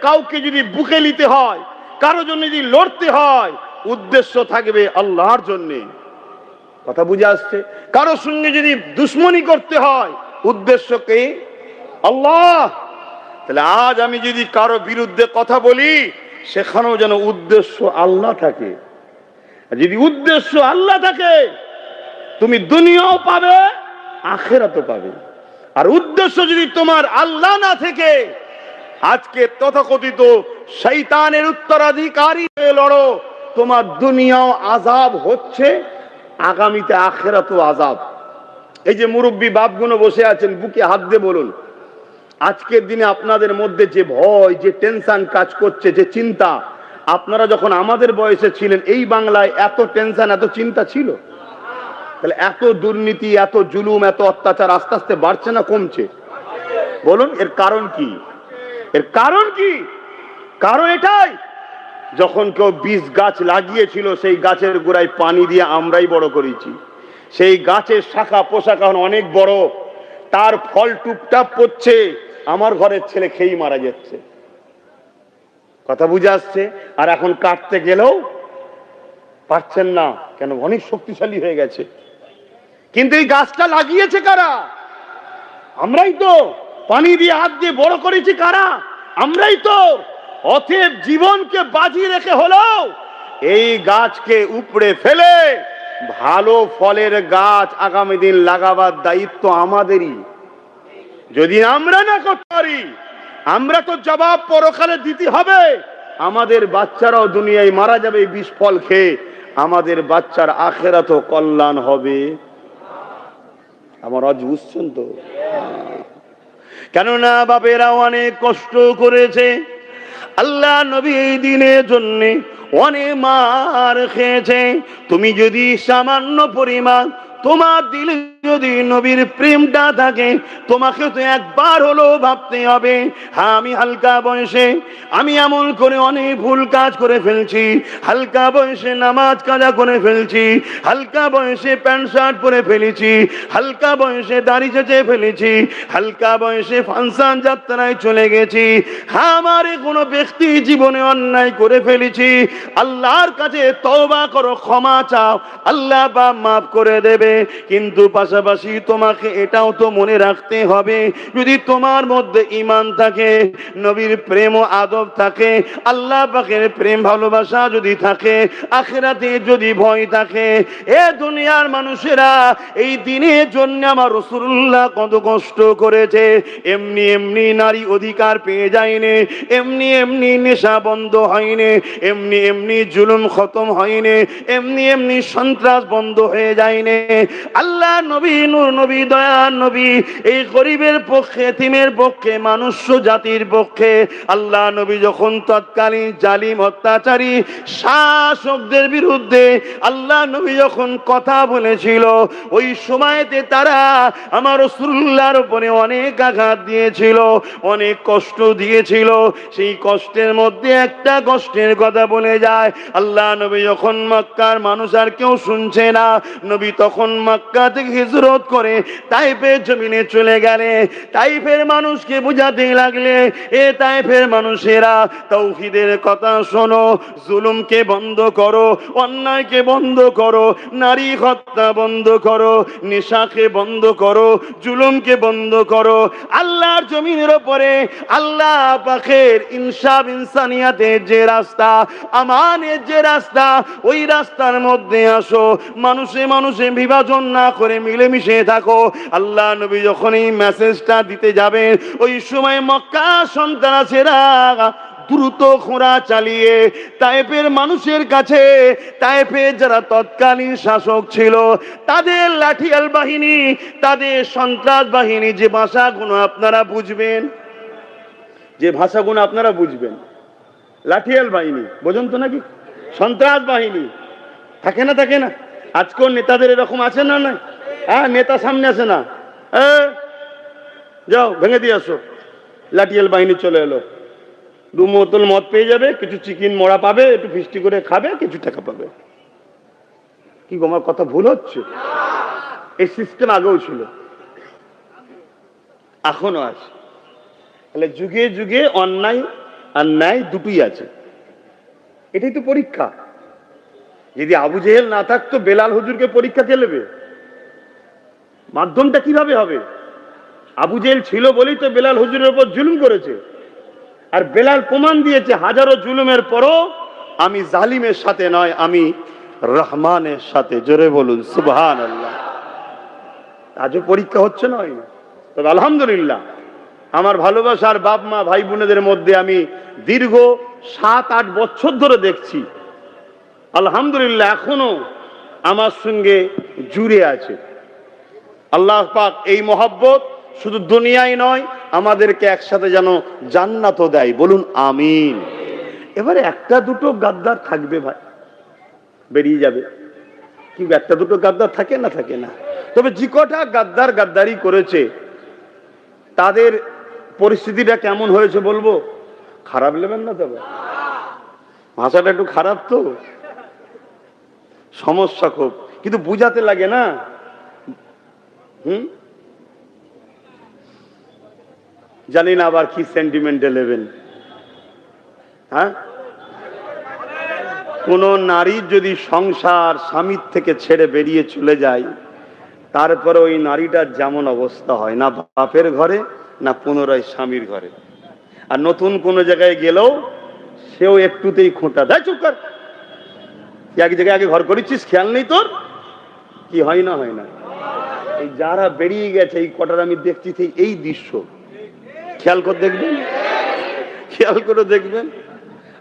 কাউকে যদি বুকে নিতে হয়, কারো জন্য যদি লড়তে হয়, উদ্দেশ্য থাকবে আল্লাহর জন্য। কথা বুঝে আসছে? কারো সঙ্গে যদি দুশ্মনী করতে হয়, উদ্দেশ্য কে? আল্লাহ। তাহলে আজ আমি যদি কারো বিরুদ্ধে কথা বলি, সেখানেও যেন উদ্দেশ্য আল্লাহ থাকে। যদি উদ্দেশ্য আল্লাহ থাকে, তুমি দুনিয়াও পাবে, আখিরাতও পাবে। আর উদ্দেশ্য যদি তোমার আল্লাহ না থেকে, আজকে তথাকথিত শয়তানের উত্তরাধিকারী হয়ে লড়ো, তোমার দুনিয়াও আযাব হচ্ছে, আগামীতে আখিরাতও আযাব। এই যে মুরব্বী বাপগুলো বসে আছেন, বুকে হাত দিয়ে বলুন, আজকের দিনে আপনাদের মধ্যে যে ভয়, যে টেনশন কাজ করছে, যে চিন্তা, আপনারা যখন আমাদের বয়সে ছিলেন, এই বাংলায় এত টেনশন, এত চিন্তা ছিল? তাহলে এত দুর্নীতি, এত জুলুম, এত অত্যাচার আস্তে আস্তে বাড়ছে না কমছে? বলুন, এর কারণ কি? এর কারণ কি? কারণ এটাই, যখন কেউ বীজ গাছ লাগিয়েছিল, সেই গাছের গোড়ায় পানি দিয়ে আমরাই বড় করেছি। সেই গাছের শাখা পোশাখা অনেক বড়, তার ফল টুপটাপ পড়ছে, আমার ঘরের ছেলে খেয়েই মারা যাচ্ছে। কথা বুঝে আসছে? আর এখন কাটতে গেলেও পারছেন না, কেন? অনেক শক্তিশালী হয়ে গেছে। কিন্তু এই গাছটা লাগিয়েছে কারা? আমরাই তো। পানি দিয়ে, হাত দিয়ে বড় করেছি কারা? আমরাই তো। অতএব জীবনকে বাজি রেখে হলেও এই গাছকে উপড়ে ফেলে ভালো ফলের গাছ আগামী দিন লাগাবার দায়িত্ব আমাদেরই। যদি আমরা না করতে পারি, আমরা তো জবাব পরকালে দিতে হবে। আমাদের বাচ্চারাও দুনিয়ায় মারা যাবে এই বিষ ফল খেয়ে, আমাদের বাচ্চার আখিরাতও কল্যাণ হবে। আমার আজ বুঝছেন তো? কেননা বাপেরা অনেক কষ্ট করেছে, আল্লাহ নবী এই দিনের জন্য অনেক মার খেয়েছে। তুমি যদি সামান্য পরিমাণ তোমার দিলে যদি নবীর প্রেমটা থাকে, তোমাকে তো একবার হলো ভাবতে হবে, হ্যাঁ আমি হালকা বয়সে আমি এমন করে অনেক ভুল কাজ করে ফেলছি, হালকা বয়সে নামাজ কাজা করে ফেলছি, হালকা বয়সে প্যান্ট শার্ট পরে ফেলেছি, হালকা বয়সে দাড়ি চেঁচে ফেলেছি, হালকা বয়সে ফাংশন যাত্রায় চলে গেছি, হ্যাঁ আমার কোনো ব্যক্তি জীবনে অন্যায় করে ফেলেছি, আল্লাহর কাছে তওবা করো, ক্ষমা চাও, আল্লাহ পাক মাফ করে দেবে। কিন্তু পাশাপাশি তোমাকে এটাও তো মনে রাখতে হবে, যদি তোমার মধ্যে ঈমান থাকে, নবীর প্রেম ও আদব থাকে, আল্লাহ পাকের প্রেম ভালোবাসা যদি থাকে, আখিরাতে যদি ভয় থাকে, এ দুনিয়ার মানুষেরা এই দিনের জন্য আমার রাসূলুল্লাহ কত কষ্ট করেছে। এমনি এমনি নারী অধিকার পেয়ে যায়নি, এমনি এমনি নেশা বন্ধ হয়নি, এমনি এমনি জুলুম খতম হয়নি, এমনি এমনি সন্ত্রাস বন্ধ হয়ে যায়নি। আল্লাহ নবী নবী, নূর নবী, দয়ার নবী, এই গরিবের পক্ষে, এতিমের পক্ষে, মানুষ্য জাতির পক্ষে আল্লাহ নবী যখন তৎকালীন জালিম অত্যাচারী শাসকদের বিরুদ্ধে আল্লাহ নবী যখন কথা বলেছিল, ওই সময়তে তারা আমার রাসূলুল্লাহর উপরে অনেক আঘাত দিয়েছিল, অনেক কষ্ট দিয়েছিল। সেই কষ্টের মধ্যে একটা কষ্টের কথা বলে যায়, আল্লাহ নবী যখন মক্কার মানুষ আর কেউ শুনছে না, নবী তখন মক্কা থেকে হিজরত করে তাইফের জমিনে চলে গেলে, তাইফের মানুষকে বুঝাতে লাগলে, এ তাইফের মানুষেরা তাওহীদের কথা শোনো, জুলুমকে বন্ধ করো, অন্যায়কে বন্ধ করো, নারী হত্যা বন্ধ করো, নেশাকে বন্ধ করো, জুলুমকে বন্ধ করো। আল্লাহর জমিনের উপরে আল্লাহ পাকের ইনসাফ ইনসানিয়াতের যে রাস্তা, আমানের যে রাস্তা, ওই রাস্তার মধ্যে আসো, মানুষে মানুষে বিভাজন না করে মিলেমিশে থাকো। আল্লাহ নবী যখন এই মেসেজটা দিতে যাবেন, ওই সময় মক্কা সন্ত্রাসীরা দ্রুত খোঁড়া চালিয়ে তায়েফের মানুষের কাছে, তায়েফের যারা তৎকালীন শাসক ছিল তাদের লাঠিয়াল বাহিনী, তাদের সন্ত্রাস বাহিনী, যে ভাষাগুলো আপনারা বুঝবেন, যে ভাষাগুলো আপনারা বুঝবেন, লাঠিয়াল বাহিনী বোঝেন তো নাকি? সন্ত্রাস বাহিনী থাকে না, থাকে না? আজকের নেতাদের এরকম আছে না? না, হ্যাঁ, নেতা সামনে আসে না, যাও ভেঙে দিয়ে আসো, লাঠিয়াল বাহিনী চলে এলো, 2 বোতল মদ পেয়ে যাবে, কিছু চিকেন মোড়া পাবে, একটু ফিস্টি করে খাবে, কিছু টাকা পাবে। কি গো, আমার কথা ভুল হচ্ছে? এই সিস্টেম আগেও ছিল, এখনো আছে। তাহলে যুগে যুগে অন্যায় আর ন্যায় দুটোই আছে, এটাই তো পরীক্ষা। যদি আবু জেহেল না থাকতো, বেলাল হুজুরকে পরীক্ষা কে নেবে? মাধ্যমটা কিভাবে হবে? আবু জেহেল ছিল বলেই তো বেলাল হুজুরের উপর জুলুম করেছে, আর বেলাল প্রমাণ দিয়েছে হাজারো জুলুমের পরও আমি জালিমের সাথে নয়, আমি রহমানের সাথে। জোরে বলুন সুবহানাল্লাহ। আজও পরীক্ষা হচ্ছে না, হয় না? তবে আলহামদুলিল্লাহ, আমার ভালোবাসার বাপ মা ভাই বোনেদের মধ্যে আমি দীর্ঘ 7-8 বছর ধরে দেখছি, আলহামদুলিল্লাহ এখনো আমার সঙ্গে জুড়ে আছে। আল্লাহ পাক এই মহব্বত শুধু দুনিয়ায় নয়, আমাদেরকে একসাথে যেন জান্নাতও দেয়। বলুন আমিন। এবারে একটা দুটো গাদ্দার থাকবে ভাই, বেরিয়ে যাবে, কিন্তু একটা দুটো গাদ্দার থাকে না? থাকে না? তবে যে কটা গাদ্দার গাদ্দারি করেছে তাদের পরিস্থিতিটা কেমন হয়েছে বলবো? খারাপ নেবেন না? তবে ভাষাটা একটু খারাপ তো, সমস্যা খুব, কিন্তু বুঝাতে লাগে না। জানি না আবার কি সেন্টিমেন্টে নেবেন। হ্যাঁ, কোন নারী যদি সংসার স্বামীর থেকে ছেড়ে বেরিয়ে চলে যায়, তারপরে ওই নারীটার যেমন অবস্থা হয়, না বাপের ঘরে না পুনরায় স্বামীর ঘরে, আর নতুন কোন জায়গায় গেলেও সেও একটুতেই খোঁটা দেয়, চুপ কর, এক জায়গায় আগে ঘর করেছিস, খেয়াল নেই তোর? কি হয় না? হয় না? এই যারা বেরিয়ে গেছে এই কটার আমি দেখছি এই দৃশ্য, খেয়াল করে দেখবেন, খেয়াল করে দেখবেন।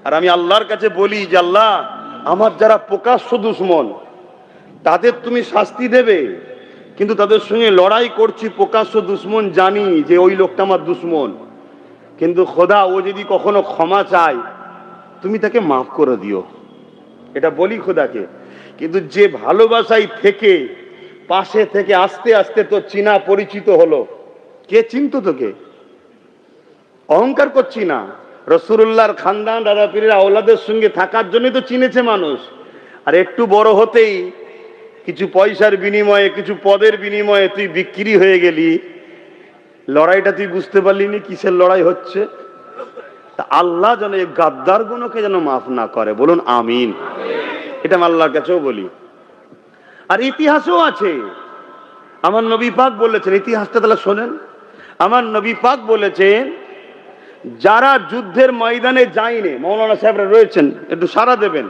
আর আমি আল্লাহর কাছে বলি যে আল্লাহ, আমার যারা প্রকাশ্য দুশমন তাদের তুমি শাস্তি দেবে, কিন্তু তাদের সঙ্গে লড়াই করছি, প্রকাশ্য দুশমন জানি যে ওই লোকটা আমার দুশমন, কিন্তু খোদা ও যদি কখনো ক্ষমা চায় তুমি তাকে মাফ করে দিও, এটা বলি খোদাকে। কিন্তু যে ভালোবাসায় থেকে পাশে থেকে আস্তে আস্তে তো চিনা পরিচিত হলো, কে চিনতো তোকে? অহংকার করছি না, রাসূলুল্লাহর খানদান দাদা পীরের আওলাদের সঙ্গে থাকার জন্যই তো চিনেছে মানুষ। আর একটু বড় হতেই কিছু পয়সার বিনিময়ে, কিছু পদের বিনিময়ে তুই বিক্রি হয়ে গেলি, লড়াইটা তুই বুঝতে পারলি নি কিসের লড়াই হচ্ছে। তা আল্লাহ যেন এই গাদ্দার গুলোকে যেন মাফ না করে। বলুন আমিন। এটা আমি আল্লাহর কাছেও বলি। আর ইতিহাসও আছে, আমার নবী পাক বলেছেন, ইতিহাসটা তাহলে শোনেন। আমার নবী পাক বলেছেন, যারা যুদ্ধের ময়দানে যায়নি, মৌলানা সাহেবরা রয়েছেন, একটু সাড়া দেবেন,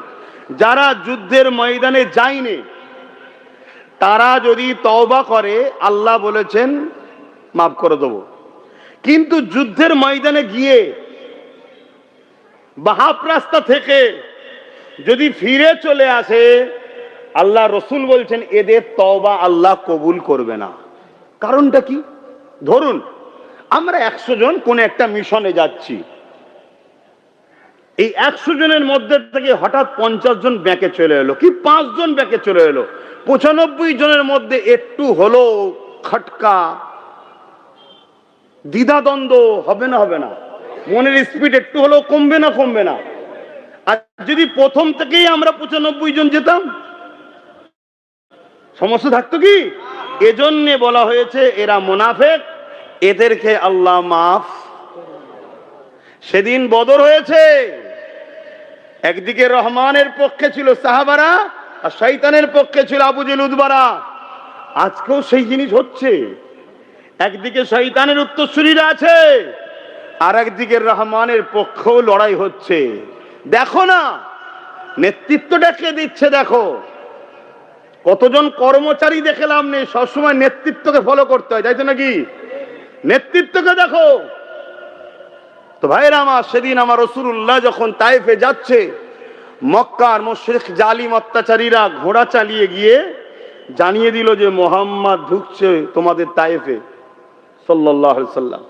যারা যুদ্ধের ময়দানে যায়নি তারা যদি তওবা করে আল্লাহ বলেছেন মাফ করে দেব। কিন্তু যুদ্ধের ময়দানে গিয়ে বাহাপ রাস্তা থেকে যদি ফিরে চলে আসে আল্লাহ রসুল বলছেন এদের তওবা আল্লাহ কবুল করবে না। কারণটা কি? ধরুন আমরা 100 জন কোন একটা মিশনে যাচ্ছি, এই 100 জনের মধ্যে থেকে হঠাৎ 50 জন ব্যাকে চলে এলো, কি 5 জন ব্যাকে চলে এলো, 95 জনের মধ্যে একটু হলো খটকা, দ্বিধাদ্বন্দ্ব হবে না? হবে না? মনের স্পিড একটু হলো কমবে না? কমবে না? আর যদি প্রথম থেকেই আমরা 95 জন যেতাম, সমস্যা থাকতো কি? এজন্য বলা হয়েছে এরা মুনাফিক, এদেরকে আল্লাহ মাফ। সেদিন বদর হয়েছে, একদিকে রহমানের পক্ষে ছিল সাহাবারা আর শয়তানের পক্ষে ছিল আবু জেহেল উতবারা। আজকেও সেই জিনিস হচ্ছে, একদিকে শয়তানের উত্তরসূরিরা আছে আর একদিকে রহমানের পক্ষেও লড়াই হচ্ছে। দেখো না নেতৃত্বটা কে দিচ্ছে, দেখো কতজন কর্মচারী দেখে লাভ নেই, সবসময় নেতৃত্বকে ফলো করতে হয়, তাই তো নাকি? নেতৃত্বকে দেখো। তো ভাইরা আমার, সেদিন আমার রাসূলুল্লাহ যখন তায়েফে যাচ্ছে, মক্কার মুশরিক জালিম অত্যাচারীরা ঘোড়া চালিয়ে গিয়ে জানিয়ে দিল যে মুহাম্মদ ঢুকছে তোমাদের তায়েফে সাল্লাল্লাহু আলাইহি সাল্লাম।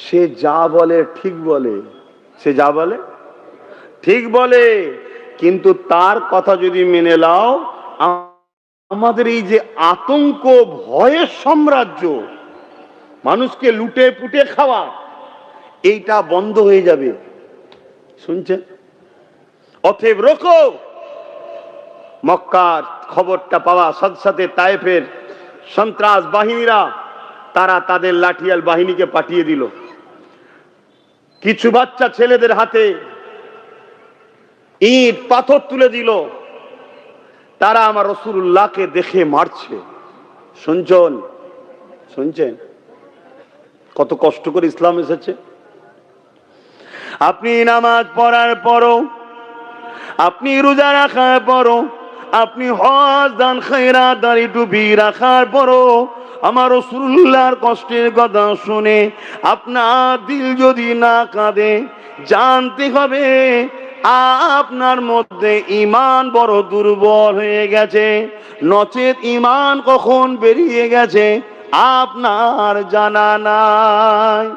সে যা বলে ঠিক বলে, সে যা বলে ঠিক বলে, কিন্তু তার কথা যদি মেনে নাও, আমাদের এই যে আতঙ্ক ভয়ের সাম্রাজ্য, মানুষকে লুটে পুটে খাওয়া, এইটা বন্ধ হয়ে যাবে। শুনছেন? অতএব রোকো। মক্কার খবরটা পাওয়া সাথে সাথে তায়েফের সন্ত্রাস বাহিনীরা তারা তাদের লাঠিয়াল বাহিনীকে পাঠিয়ে দিল। কিছু বাচ্চা ছেলেদের হাতে ইট পাথর তুলে দিল, তারা আমার রাসূলুল্লাহকে দেখে মারছে। শুনছেন? শুনছেন কত কষ্ট করে ইসলাম এসেছে? আপনি নামাজ পড়ার পরও, আপনি রোজা রাখার পরও, আপনি হজ দান খয়রাত দাড়ি টুপি রাখার পরও আমার রাসূলুল্লাহর কষ্টের কথা শুনে আপনার দিল যদি না কাঁদে, জানতে হবে আপনার মধ্যে ঈমান বড় দুর্বল হয়ে গেছে, নচেত ঈমান কখন বেরিয়ে গেছে আপনার জানা নাই।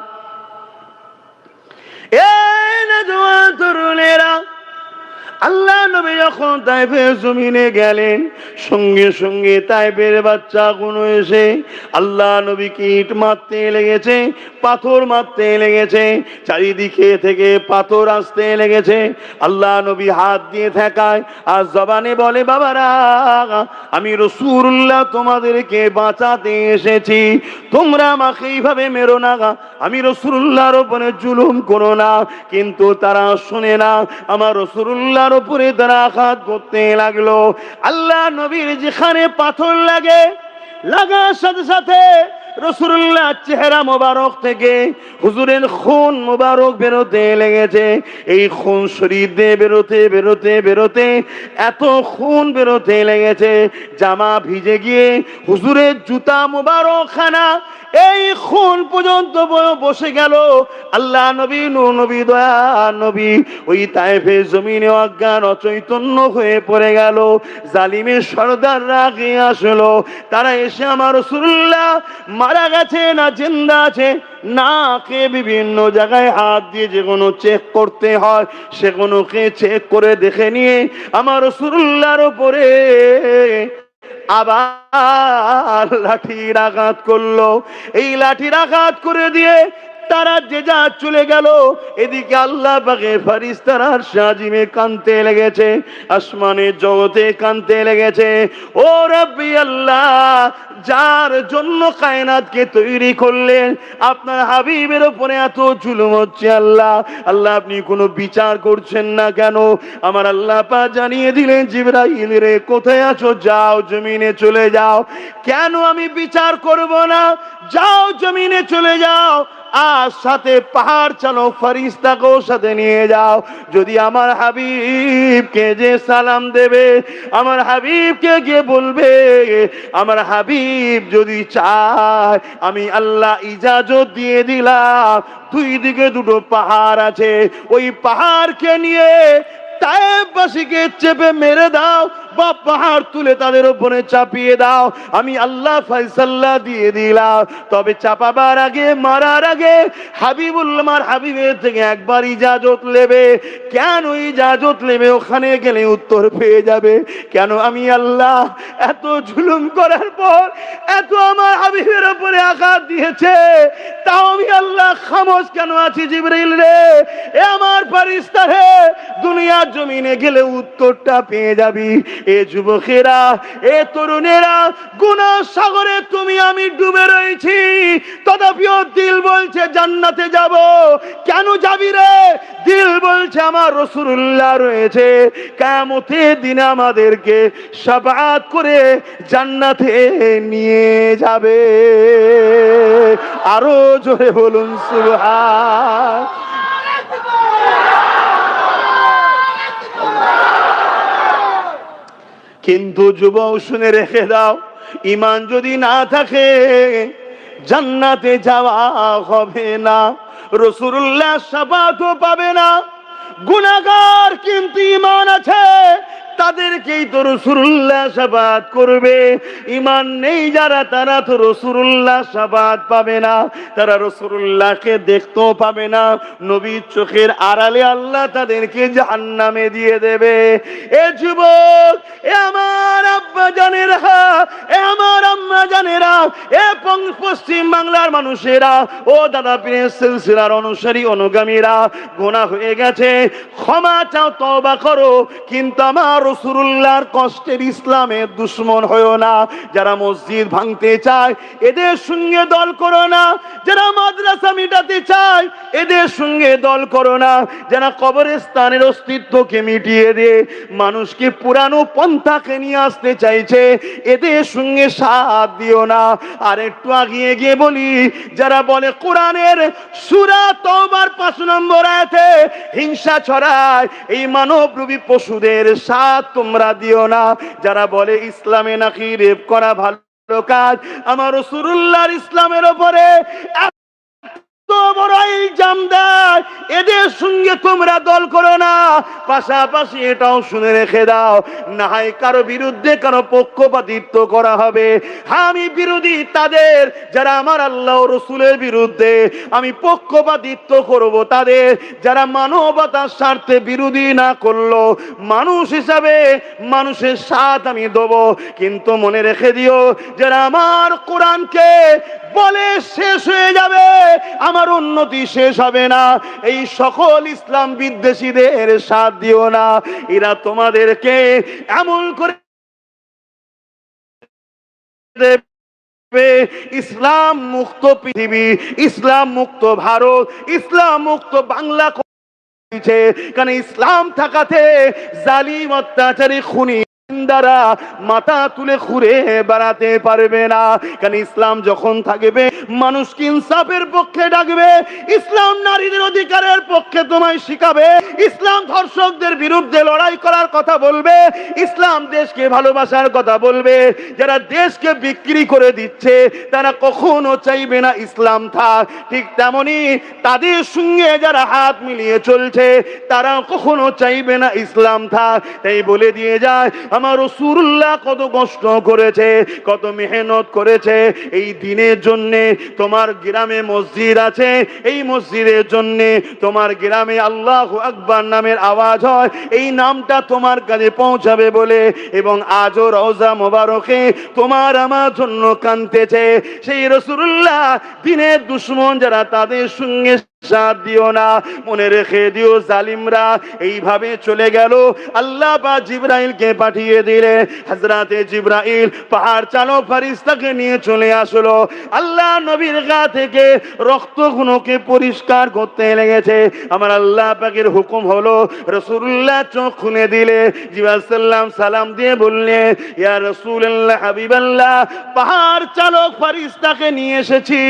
এই নওজোয়ান তরুণেরা, আল্লাহ নবী যখন তায়েফের জমিনে গেলেন, সঙ্গে সঙ্গে তায়েফের বাচ্চাগুলো এসে আল্লাহ নবীকে ইট মারতে লেগেছে, পাথর মারতে লেগেছে, চারিদিকে থেকে পাথর আসতে লেগেছে। আল্লাহ নবী হাত দিয়ে ঠেকায় আর জবানে বলে, বাবারা আমি রাসূলুল্লাহ তোমাদেরকে বাঁচাতে এসেছি, তোমরা আমাকে এইভাবে মেরো না, আমি রাসূলুল্লাহর উপরে জুলুম করো না। কিন্তু তারা শুনে না, আমার রাসূলুল্লাহর উপরে তারা আঘাত করতে লাগলো। আল্লাহ নবীর যেখানে পাথর লাগে, লাগার সাথে সাথে রাসূলুল্লাহ চেহারা মোবারক থেকে হুজুরের খুন মোবারক বেরোতে লেগেছে। এই খুন শরীর দিয়ে বেরোতে বেরোতে বেরোতে এত খুন বেরোতে লেগেছে, জামা ভিজে গিয়ে হুজুরের জুতা মোবারক খানা এই খুন পর্যন্ত বসে গেল। আল্লাহ নবী, নূর নবী, দয়া নবী ওই তায়েফের জমিনে অজ্ঞান অচৈতন্য হয়ে পড়ে গেল। জালিমের সর্দাররা আগে আসলো, তারা এসে আমার রাসূলুল্লাহ মারা গেছে না জিন্দা আছে না কে বিভিন্ন জায়গায় হাত দিয়ে যে কোনো চেক করতে হয় সেগুলোকে চেক করে দেখে নিয়ে আমার রাসূলুল্লাহর উপরে আবার লাঠির আঘাত করলো। এই লাঠির আঘাত করে দিয়ে তারা যে যা চলে গেল। এদিকে আল্লাহ পাকের ফেরেশতারা আরশে আজিমে কাঁদতে লেগেছে, আসমানের জগতে কাঁদতে লেগেছে। ও রব্বি আল্লাহ, যার জন্য কায়নাতকে তৈরি করলেন, আপনার হাবিবের উপরে এত জুলুম হচ্ছে আল্লাহ, আল্লাহ আপনি কোনো বিচার করছেন না কেন? আমার আল্লাহ পাক জানিয়ে দিলেন, জিবরাইল রে কোথায় আছো, যাও জমিনে চলে যাও। কেন আমি বিচার করব না? যাও জমিনে চলে যাও, আর সাথে পাহাড় চালো, ফেরেশতাকেও সাথে নিয়ে যাও। যদি আমার হাবিবকে যে সালাম দেবে, আমার হাবিবকে গিয়ে বলবে, আমার হাবিব যদি চায় আমি আল্লাহ ইজাজত দিয়ে দিলাম, দুই দিকে দুটো পাহাড় আছে, ওই পাহাড়কে নিয়ে তায়েফবাসীকে চেপে মেরে দাও বা পাহাড় তুলে তাদের উপরে চাপিয়ে দাও, আমি আল্লাহ ফয়সালা দিয়ে দিলাম। তবে চাপাবার আগে, মারার আগে হাবিবুল্লাহ হাবিবের থেকে একবার ইজাজত নেবে। কেন ইজাজত নেবে? ওখানে গেলে উত্তর পেয়ে যাবে। কেন আমি আল্লাহ এত জুলুম করার পর এত আমার হাবিবের উপরে আঘাত দিয়েছে, তাও আমি আল্লাহ খামোশ কেন আছি? জিবরাইল রে, এ আমার ফেরেশতা রে, দুনিয়ার জমিনে গেলে উত্তরটা পেয়ে যাবি। এ যুবকেরা, এ তরুণেরা, গুনাহ সাগরে তুমি আমি ডুবে রয়েছি, তথাপিও দিল বলছে জান্নাতে যাব। কেন যাবি রে? দিল বলছে আমার রাসূলুল্লাহ রয়েছে, কিয়ামতের দিনে আমাদেরকে শাফাআত করে জান্নাতে নিয়ে যাবে। আরো জোরে বলুন সুবহান। কিন্তু যুবক শুনে রেখে দাও, ঈমান যদি না থাকে জান্নাতে যাওয়া হবে না, রাসূলুল্লাহ শাফাআতও পাবে না। গুনাহগার কিন্তু ঈমান আছে, তাদেরকেই তো রাসূলুল্লাহ শাফাআত করবে। ঈমান নেই যারা, তারা তো রাসূলুল্লাহ শাফাআত পাবে না, তারা রাসূলুল্লাহকে দেখতেও পাবে না। নবীর চোখের আড়ালে আল্লাহ তাদেরকে জাহান্নামে দিয়ে দেবে। এ যুবক, এ আমার আব্বা জানেরা, এ আমার আম্মা জানেরা, এ পশ্চিম বাংলার মানুষেরা, ও দাদা পীরের সিলসিলার অনুসারী অনুগামীরা, গুনাহ হয়ে গেছে, ক্ষমা চাও, তওবা করো। কিন্তু আমার রাসূলুল্লাহর কষ্টের ইসলামের দুশমন হয়ো না। যারা মসজিদ ভাঙতে চায় এদের সঙ্গে দল করো না, যারা মাদ্রাসা মিটাতে চায় এদের সঙ্গে দল করো না, যারা কবরস্থানের অস্তিত্বকে মিটিয়ে দিয়ে মানুষকে পুরানো পন্থাকে নিয়ে আসতে চাইছে এদের সঙ্গে সাথ দিও না। আর একটু আগিয়ে গিয়ে বলি, যারা বলে কোরআনের সূরা তওবার 5 নম্বর আয়াতে হিংসা ছড়ায়, এই মানবরূপী পশুদের সাথ তোমরা দিও না। যারা বলে ইসলামে নাকি রেপ করা ভালো কাজ, আমার রাসূলুল্লাহর ইসলামের উপরে তো বড় ইলজাম দেয়, এদের সঙ্গে তোমরা দল করো না। পাশাপাশি এটাও শুনে রেখে দাও, না হয় কারো বিরুদ্ধে কারো পক্ষপাতিত্ব করা হবে। আমি বিরোধী তাদের, যারা আমার আল্লাহ ও রাসূলের বিরুদ্ধে, আমি পক্ষপাতিত্ব করব তাদের। যারা মানবতার স্বার্থে বিরোধী না করলো, মানুষ হিসাবে মানুষের সাথ আমি দেব। কিন্তু মনে রেখে দিও, যারা আমার কোরআনকে বলে শেষ হয়ে যাবে, আমার উন্নতি শেষ হবে না, এই সকল ইসলাম বিদ্বেষীদের সাথ দিও না। এরা তোমাদেরকে এমন করে ইসলাম মুক্ত পৃথিবী, ইসলাম মুক্ত ভারত, ইসলাম মুক্ত বাংলা দিচ্ছে। কারণ ইসলাম থাকাতে জালিম, অত্যাচারী, খুনি দ্বারা মাথা তুলে ঘুরে বেড়াতে পারবে না। কারণ ইসলাম যখন থাকবে মানুষকে ইনসাফের পক্ষে ডাকবে, ইসলাম নারীদের অধিকারের পক্ষে তোমায় শিখাবে, ইসলাম ধর্ষকদের বিরুদ্ধে লড়াই করার কথা বলবে, ইসলাম দেশকে ভালোবাসার কথা বলবে। যারা দেশকে বিক্রি করে দিচ্ছে তারা কখনো চাইবে না ইসলাম থাক। ঠিক তেমনি তাদের সঙ্গে যারা হাত মিলিয়ে চলছে তারা কখনো চাইবে না ইসলাম থাক। তাই বলে দিয়ে যায়, আমার রাসূলুল্লাহ কত কষ্ট করেছে, কত মেহনত করেছে এই দিনের জন্য। তোমার গ্রামে মসজিদ আছে, এই মসজিদের জন্য তোমার গ্রামে আল্লাহু আকবার নামের আওয়াজ হয়, এই নামটা তোমার কাছে পৌঁছাবে বলে। এবং আজও রওজা মোবারকে তোমার আমার জন্য কাঁদতেছে। সেই রাসূলুল্লাহ দিনের দুশমন যারা, তাদের সঙ্গে সাথ দিও না। মনে রেখে দিও, জালিমরা এইভাবে চলে গেল। আল্লাহ পাক জিবরাইলকে পাঠিয়ে দিলে, হযরতে জিবরাইল পাহাড় চালক ফেরেশতাকে নিয়ে চলে আসলো। আল্লাহ নবীর গা থেকে রক্তগুলোকে পরিষ্কার করতে লেগেছে। আমার আল্লাহ পাকের হুকুম হলো, রাসূলুল্লাহ চোখ খুলে দিলে, জিবরাইল সাল্লাম সালাম দিয়ে বললেন, ইয়া রাসূলুল্লাহ, হাবিবাল্লাহ, পাহাড় চালক ফেরেশতাকে নিয়ে এসেছি,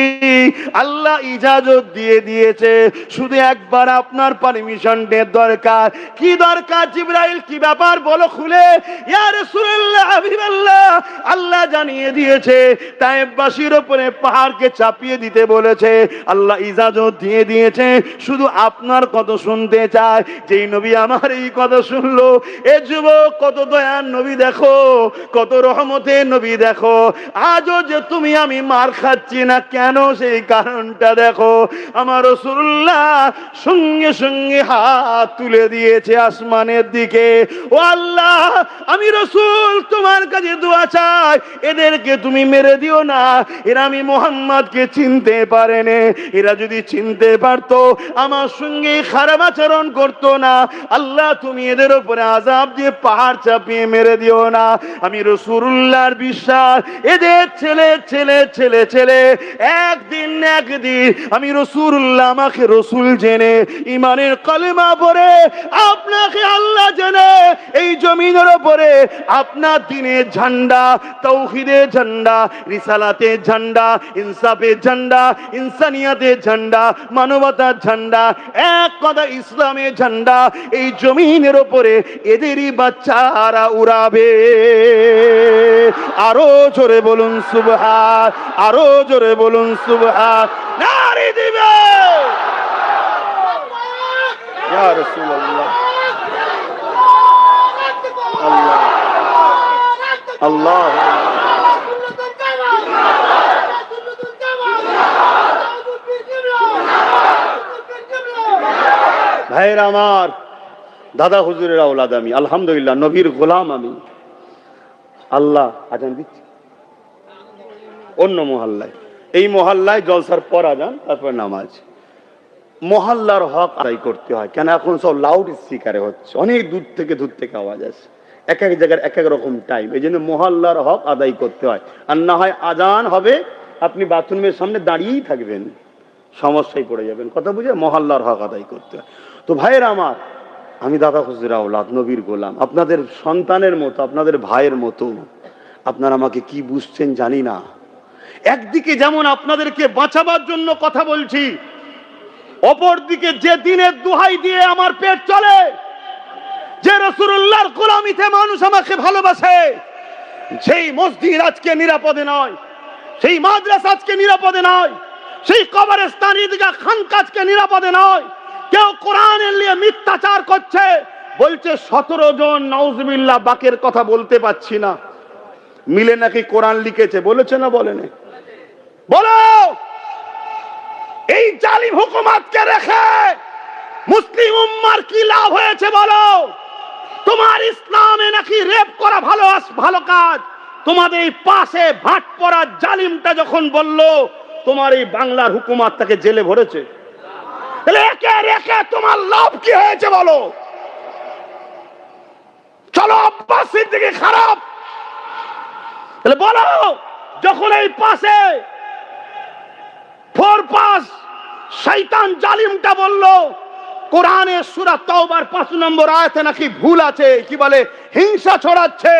আল্লাহ ইজাজত দিয়ে দিয়েছে দিয়েছে, শুধু একবার আপনার পারমিশনের দরকার। কি দরকার জিবরাইল, কি ব্যাপার বলো খুলে। ইয়া রাসূলুল্লাহ, হাবিবাল্লাহ, আল্লাহ জানিয়ে দিয়েছে তায়েফবাসীর উপরে পাহাড়কে চাপিয়ে দিতে বলেছে, আল্লাহ ইজাজত দিয়ে দিয়েছে। শুধু আপনার কথা শুনতে চায়। যেই নবী আমার এই কথা শুনলো, এ যুবক কত দয়ার নবী দেখো, কত রহমতের নবী দেখো। আজও যে তুমি আমি মার খাচ্ছি না কেন, সেই কারণটা দেখো। আমার রাসূলুল্লাহ সঙ্গে সঙ্গে হাত তুলে দিয়েছে আসমানের দিকে। ও আল্লাহ, আমি রাসূল তোমার কাছে দোয়া চাই, এদেরকে তুমি মেরে দিও না। এরা আমি মুহাম্মদকে চিনতে পারেনি, এরা যদি চিনতে পারতো আমার সঙ্গে খারাপ আচরণ করতো না। আল্লাহ তুমি এদের উপরে আযাব দিয়ে পাহাড় চাপিয়ে মেরে দিও না। আমি রাসূলুল্লাহর বিশ্বাস, এদের ছেলে ছেলে ছেলে ছেলে একদিন আমি রাসূলুল্লাহ আমাকে রাসূল জেনে ঈমানের কালেমা পড়ে আপনাকে আল্লাহ জেনে এই জমিনের উপরে আপনার দ্বীনের ঝান্ডা, তাওহীদের ঝান্ডা, রিসালাতের ঝান্ডা, ইনসাফের ঝান্ডা, ইনসানিয়াতের ঝান্ডা, মানবতার ঝান্ডা, এক কথা ইসলামের ঝান্ডা এই জমিনের উপরে এদেরই বাচ্চারা উড়াবে। আরো জোরে বলুন সুবহান, আরো জোরে বলুন সুবহান, নারে দিবে। ইয়া রাসূলুল্লাহ, আল্লাহ আল্লাহ। ভাইরা আমার, দাদা হুজুরের আওলাদ আমি, আলহামদুলিল্লাহ নবীর গোলাম আমি। আল্লাহ আজান দিচ্ছি অন্য মহল্লায়, এই মহল্লায় জলসার পর আজান, তারপর নামাজ। মহল্লার হক আদায় করতে হয়। কেন এখন সব লাউড স্পিকারে হচ্ছে, অনেক দূর থেকে আওয়াজ আসে, এক এক জায়গার এক এক রকম টাইম। এই জন্য মহল্লার হক আদায় করতে হয়। আর না হয় আজান হবে, আপনি বাথরুমের সামনে দাঁড়িয়েই থাকবেন, সমস্যায় পড়ে যাবেন। কথা বুঝে মহল্লার হক আদায় করতে হয়। তো ভাইয়ের আমার, আমি দাদা হুজুর আওলাদ, নবীর গোলাম, আপনাদের সন্তানের মতো, আপনাদের ভাইয়ের মতো। আপনারা আমাকে কি বুঝছেন জানি না। একদিকে যেমন আপনাদেরকে বাঁচাবার জন্য কথা বলছি, অপরদিকে যে দিনের দোহাই দিয়ে আমার পেট চলে, যে রাসূলুল্লাহর গোলামিতে মানুষ আমাকে ভালোবাসে, সেই মসজিদ আজকে নিরাপদে নয়, সেই মাদ্রাসা আজকে নিরাপদে নয়, সেই কবরস্থান, ঈদগাহ, খানকা আজকে নিরাপদে নয়। কেউ কোরআনের নিয়ে মিথ্যাচার করছে, বলছে 17 জন নাউজুবিল্লাহ বাকের কথা বলতে পাচ্ছি না, মিলে নাকি কোরআন লিখেছে। বলেছে না বলেনি? বলো, এই জালিম হুকুমতকে রেখে মুসলিম উম্মার কি লাভ হয়েছে বলো? তোমার ইসলামে নাকি রেপ করা ভালো কাজ, তোমাদের এই পাশে ভাট পড়া জালিমটা যখন বলল তোমার এই বাংলার হুকুমত তাকে জেলে ভরেছে, তাহলে একে রেখে তোমার লাভ কি হয়েছে বলো? চলো আব্বাস সিদ্দিকী খারাপ, তাহলে বলো, যখন এই পাশে শয়তান জালিমটা বলল কোরআনের সূরা তাওবার 5 নম্বর আয়াতে নাকি ভুল আছে, কি বলে হিংসা ছড়াচ্ছে,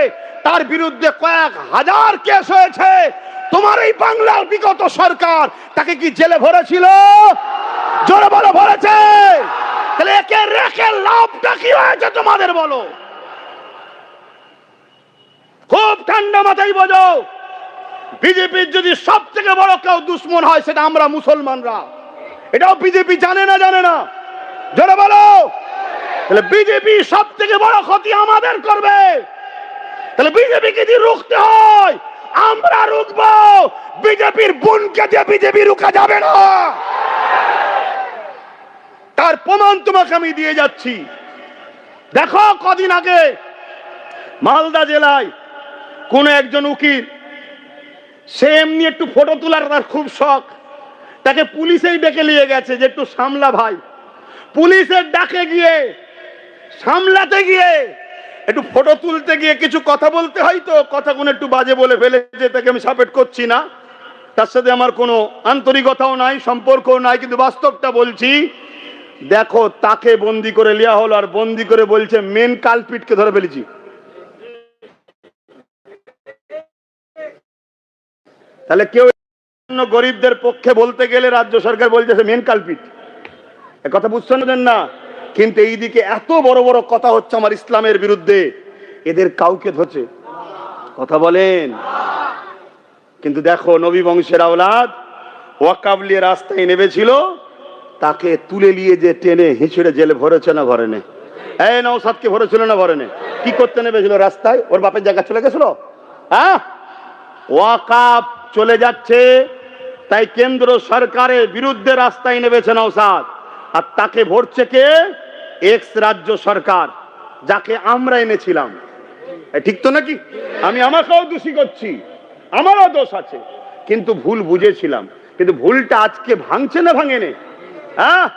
তার বিরুদ্ধে কয়েক হাজার কেস হয়েছে, তোমার এই বাংলার বিগত সরকার তাকে কি জেলে ভরেছিল? জোরে বলো, ভরেছে। তাহলে একে রেখে লাভটা কি হয়েছে তোমাদের বলো? খুব ঠান্ডা মাথায় বোঝো, বিজেপির যদি সব থেকে বড় কেউ দুশ্মন হয় সেটা আমরা মুসলমানরা। এটাও বিজেপি জানে না? জানে না? জোরে বলো। তাহলে বিজেপি সব থেকে বড় ক্ষতি আমাদের করবে। তাহলে বিজেপিকে যদি রুখতে হয় আমরা রুখবো, বিজেপির বোনকে দিয়ে বিজেপি রুখা যাবে না। তার প্রমাণ তোমাকে আমি দিয়ে যাচ্ছি। দেখো, কদিন আগে মালদা জেলায় কোন একজন উকিল, সে এমনি একটু ফটো তোলার তার খুব শখ, তাকে পুলিশেই ডেকে নিয়ে গেছে যে একটু সামলা ভাই। পুলিশের ডাকে গিয়ে সামলাতে গিয়ে একটু ফটো তুলতে গিয়ে কিছু কথা বলতে হয়, তো কথাগুলো একটু বাজে বলে ফেলেছে। তাকে আমি সাপোর্ট করছি না, তার সাথে আমার কোনো আন্তরিকতাও নাই, সম্পর্কও নাই, কিন্তু বাস্তবটা বলছি। দেখো, তাকে বন্দি করে লিয়া হলো, আর বন্দি করে বলছে মেন কালপিটকে ধরে ফেলেছি। তাহলে কেউ গরিবদের পক্ষে বলতে গেলে রাজ্য সরকার বলছে মেন কালপিট। এ কথা বুঝছেন না? কিন্তু এইদিকে এত বড় বড় কথা হচ্ছে আমার ইসলামের বিরুদ্ধে, এদের কাউকে ধরছে? কথা বলেন। কিন্তু দেখো, নবী বংশের আওলাদ ওয়াকাবলিয়ে রাস্তায় নেমেছিল, তাকে তুলে নিয়ে যে টেনে হিঁচড়ে জেলে ভরেছে না ভরেনে? এই নওশাদকে ভরেছিল না ভরেনে? কি করতে নেমেছিল রাস্তায়? ওর বাপের জায়গা চলে গেছিল? হ্যাঁ, ওয়াকাব চলে যাচ্ছে, তাই কেন্দ্র সরকারের বিরুদ্ধে রাস্তায় নেমেছে নওশাদ। আর তাকে ভরছে কে? এক্স রাজ্য সরকার, যাকে আমরা এনেছিলাম। ঠিক তো নাকি? আমি আমাকেও দোষী করছি, আমারও দোষ আছে, কিন্তু ভুল বুঝেছিলাম। কিন্তু ভুলটা আজকে ভাঙছে না ভাঙেনে? হ্যাঁ,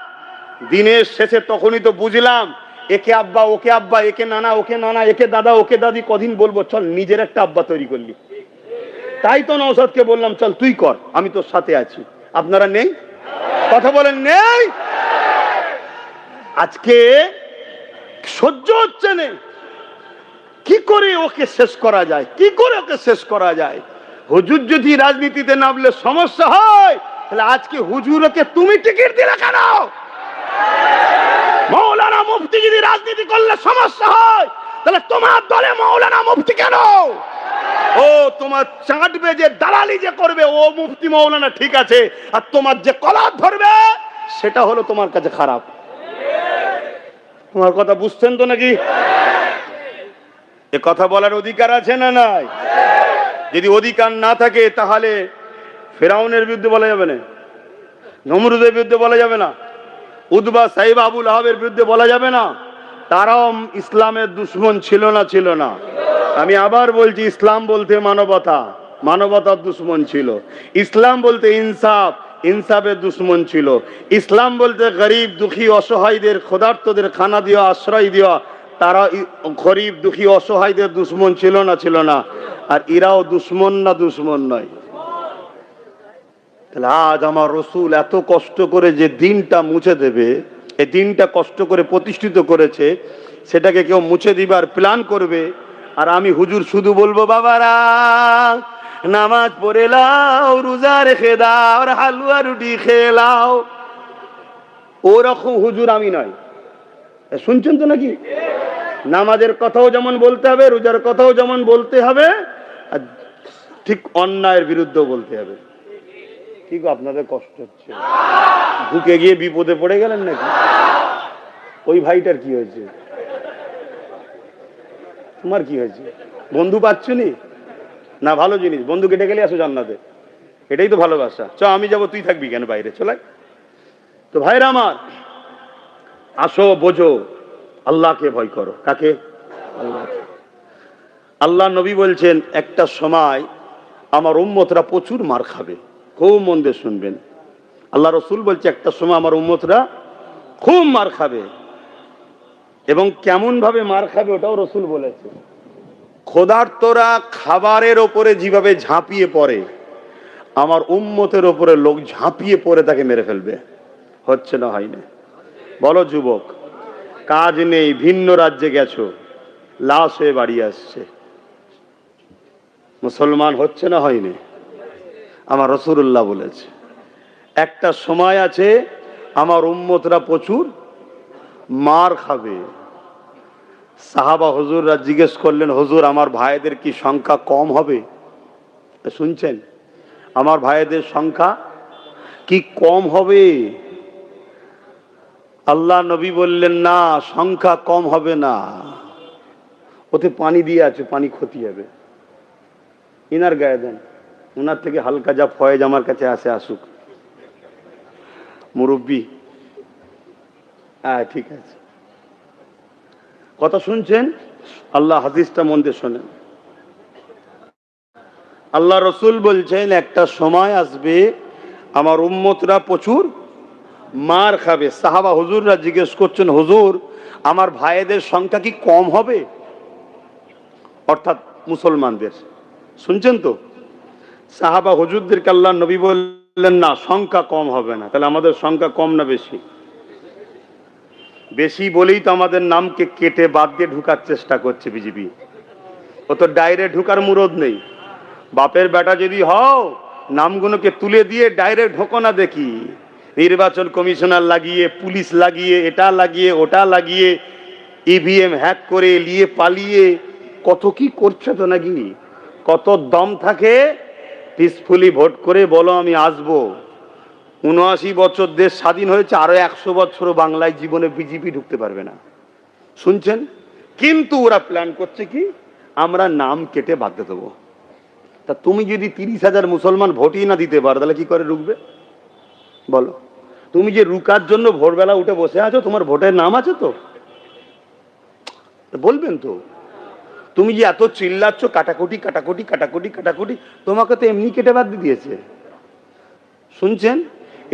দিনের শেষে তখনই তো বুঝলাম, একে আব্বা ওকে আব্বা, একে নানা ওকে নানা, একে দাদা ওকে দাদি, কদিন বলবো? চল নিজের একটা আব্বা তৈরি করলি। তাই তো নওশাদকে বললাম, চল তুই কর, আমি তোর সাথে আছি। আপনারা নেই? কথা বলেন নেই? আজকে সহ্য হচ্ছে না। কি করে ওকে শেষ করা যায়? কি করে ওকে শেষ করা যায়? হুজুর যদি রাজনীতিতে নামলে সমস্যা হয়, তাহলে আজকে হুজুরকে তুমি টিকিট দিলে কেন? মৌলানা মুফতি যদি রাজনীতি করলে সমস্যা হয়, তাহলে তোমার দলে মৌলানা মুফতি কেন? ও তোমার চাটবে যে, দালালি যে করবে, ও মুফতি মৌলানা ঠিক আছে, আর তোমার যে কলার ধরবে সেটা হলো তোমার কাছে খারাপ। তোমার কথা বুঝছেন তো নাকি? এ কথা বলার অধিকার আছে না নাই? যদি অধিকার না থাকে, তাহলে ফেরাউনের বিরুদ্ধে বলা যাবে না, নমরুদের বিরুদ্ধে বলা যাবে না, উতবা সাইবা আবুল আহাবের বিরুদ্ধে বলা যাবে না? তারাও ইসলামের দুশ্মন ছিল না? ছিল না? আমি আবার বলছি, ইসলাম বলতে মানবতা, মানবতার দুশ্মন ছিল। ইসলাম বলতে ইনসাফ, ইনসাফের দুশ্মন ছিল। ইসলাম বলতে গরিব দুঃখী অসহায়দের, ক্ষুধার্তদের খানা দেওয়া, আশ্রয় দেওয়া, তারা গরিব দুঃখী অসহায়দের দুশ্মন ছিল না? ছিল না? আর এরাও দুশ্মন না? দুশ্মন নয়? তাহলে আজ আমার রসুল এত কষ্ট করে যে দিনটা মুছে দেবে, এই দিনটা কষ্ট করে প্রতিষ্ঠিত করেছে, সেটাকে কেউ মুছে দিবার প্ল্যান করবে, আর আমি হুজুর শুধু বলবো, বাবারা নামাজ পড়ে লাও, রোজা রেখে দাও, আর হালুয়া রুটি খেয়ে লাও। ওরকম হুজুর আমি নয়। শুনছেন তো নাকি? নামাজের কথাও যেমন বলতে হবে, রোজার কথাও যেমন বলতে হবে, আর ঠিক অন্যায়ের বিরুদ্ধেও বলতে হবে। কি গো, আপনাদের কষ্ট হচ্ছে? ঢুকে গিয়ে বিপদে পড়ে গেলেন নাকি? ওই ভাইটার কি হয়েছে? তোমার কি হয়েছে? বন্ধু পাচ্ছনি না? ভালো জিনিস, বন্ধু কেটে গেলে আসো জান্নাতে, এটাই তো ভালোবাসা। চ আমি যাবো, তুই থাকবি কেন বাইরে? চলে। তো ভাইরা আমার, আসো, বোঝো, আল্লাহকে ভয় করো। কাকে? আল্লাহ নবী বলছেন, একটা সময় আমার উম্মতরা প্রচুর মার খাবে। খুব মন দিয়ে শুনবেন, আল্লাহ রসুল বলছে, একটা সময় আমার উম্মতরা খুব মার খাবে। এবং কেমন ভাবে মার খাবে ওটাও রসুল বলেছে। ক্ষুধার্তরা খাবারের ওপরে যেভাবে ঝাঁপিয়ে পড়ে, আমার উম্মতের ওপরে লোক ঝাঁপিয়ে পড়ে তাকে মেরে ফেলবে। হচ্ছে না? হয় না? বলো যুবক, কাজ নেই, ভিন্ন রাজ্যে গেছো, লাশ হয়ে বাড়ি আসছে, মুসলমান হচ্ছে না? হয়নি? আমার রাসূলুল্লাহ বলেছে, একটা সময় আছে আমার উম্মতরা প্রচুর মার খাবে। সাহাবা হুজুররা জিজ্ঞেস করলেন, হুজুর আমার ভাইদের কি সংখ্যা কম হবে? শুনছেন? আমার ভাইদের সংখ্যা কি কম হবে? আল্লাহ নবী বললেন, না, সংখ্যা কম হবে না, ওতে পানি দিয়ে আছে, পানি ক্ষতি হবে, ইনার গায়ে দেন, ওনার থেকে হালকা যা ফয়েজ আমার কাছে আসে আসুক। মুরব্বী, ঠিক আছে, কথা শুনছেন? আল্লাহ হাদিসটা মন দিয়ে শোনেন। আল্লাহ রসুল বলছেন, একটা সময় আসবে আমার উম্মতরা প্রচুর মার খাবে। সাহাবা হুজুররা জিজ্ঞেস করছেন, হুজুর আমার ভাইদের সংখ্যা কি কম হবে? অর্থাৎ মুসলমানদের। শুনছেন তো? সাহাবা হুজুরদেরকে আল্লাহ নবী বললেন, না, সংখ্যা কম হবে না। তাহলে আমাদের সংখ্যা কম না বেশি? বেশি বলেই তো আমাদের নামকে কেটে বাদ দিয়ে ঢুকার চেষ্টা করছে বিজেপি। ও তো ডাইরেক্ট ঢুকার মুরদ নেই। বাপের বেটা যদি হও, নামগুলোকে তুলে দিয়ে ডাইরেক্ট ঢোকো না দেখি। নির্বাচন কমিশনার লাগিয়ে, পুলিশ লাগিয়ে, এটা লাগিয়ে ওটা লাগিয়ে, ইভিএম হ্যাক করে নিয়ে পালিয়ে কত কি করছে তো নাকি। কত দম থাকে পিসফুলি ভোট করে বলো আমি আসবো। ৭৯ বছর দেশ স্বাধীন হয়েছে, আরো ১০০ বছরও বাংলায় জীবনে বিজেপি ঢুকতে পারবে না, শুনছেন? কিন্তু ওরা প্ল্যান করছে কি, আমরা নাম কেটে বাদ দেবো। তা তুমি যদি ৩০,০০০ মুসলমান ভোটই না দিতে পারো তাহলে কি করে রুখবে বলো? তুমি যে রুকার জন্য ভোরবেলা উঠে বসে আছো, তোমার ভোটের নাম আছে তো? বলবেন তো। তুমি যে এত চিল্লাচ্ছ কাটাকুটি কাটাকুটি কাটাকুটি কাটাকুটি, তোমাকে তো এমনি কেটে বাদ দিয়ে দিয়েছে, শুনছেন?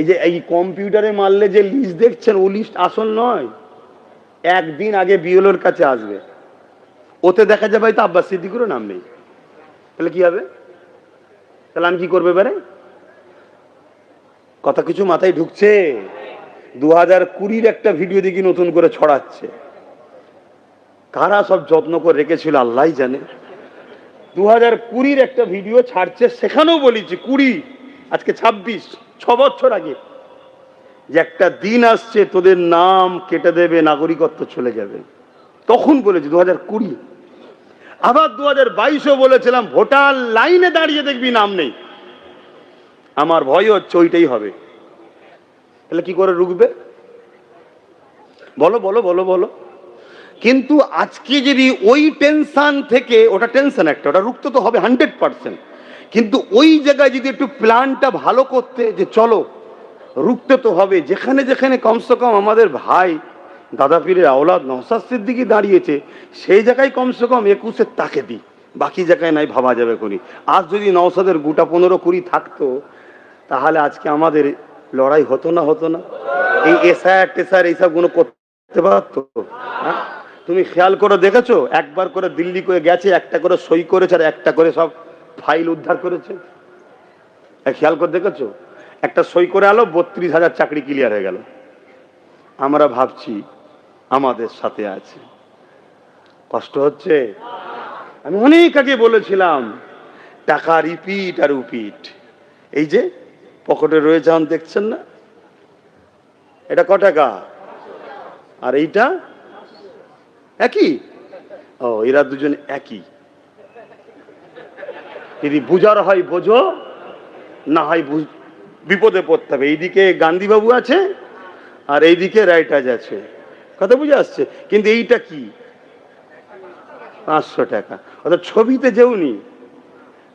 এই যে এই কম্পিউটারে মারলে যে লিস্ট দেখছেন, ও লিস্ট আসল নয়। একদিন আগে বিএলওর কাছে আসবে, ওতে দেখা যাবে হয়তো আব্বাস সিদ্দিকুরও নাম নেই। তাহলে কি হবে? তাহলে আমি কি করবো এবারে? কথা কিছু মাথায় ঢুকছে? 2020 একটা ভিডিও দেখি নতুন করে ছড়াচ্ছে, কারা সব যত্ন করে রেখেছিল আল্লাহ জানে। 2020 একটা ভিডিও ছাড়ছে, সেখানেও বলেছি 20, আজকে 26, 6 বছর আগে, যে একটা দিন আসছে তোদের নাম কেটে দেবে, নাগরিকত্ব চলে যাবে। তখন বলেছি 2020। আবার 2022-ও বলেছিলাম ভোটার লাইনে দাঁড়িয়ে দেখবি নাম নেই। আমার ভয় হচ্ছে ওইটাই হবে। তাহলে কি করে রুখবে বলো বলো বলো বলো? কিন্তু আজকে যদি ওই টেনশন থেকে, ওটা টেনশন একটা, ওটা রুখতে তো হবে 100%, কিন্তু ওই জায়গায় যদি একটু প্ল্যানটা ভালো করতে, যে চলো রুখতে তো হবে, যেখানে যেখানে কমসে কম আমাদের ভাই দাদা পীরের আওলাদ নওশাদ সিদ্দিকী দাঁড়িয়েছে, সেই জায়গায় কমসে কম 21-এর তাকে দিই, বাকি জায়গায় নাই ভাবা যাবে কোনি। আজ যদি নওশাদের গোটা 15-20 থাকতো, তাহলে আজকে আমাদের লড়াই হতো না? হতো না? এই এসআর টেসার এইসবগুলো করতে পারতো? তুমি খেয়াল করে দেখেছো, একবার করে দিল্লি করে গেছে, একটা করে সই করেছে, আর একটা করে সব ফাইল উদ্ধার করেছে। খেয়াল করে দেখেছো? একটা সই করে আলো, 32,000 চাকরি ক্লিয়ার হয়ে গেল। আমরা ভাবছি আমাদের সাথে আছে, কষ্ট হচ্ছে। আমি অনেক আগে বলেছিলাম টাকা রিপিট আর রিপিট। এই যে পকেটে রয়ে যান, দেখছেন না? এটা ক টাকা? আর এইটা একই। ও, এরা দুজন একই। যদি বুঝার হয় বোঝো, না হয় বিপদে পড়তে হবে। এইদিকে গান্ধীবাবু আছে আর এইদিকে রাইটাজ আছে, কথা বুঝে আসছে? কিন্তু এইটা কি? 500 টাকা। অর্থাৎ ছবিতে যেউনি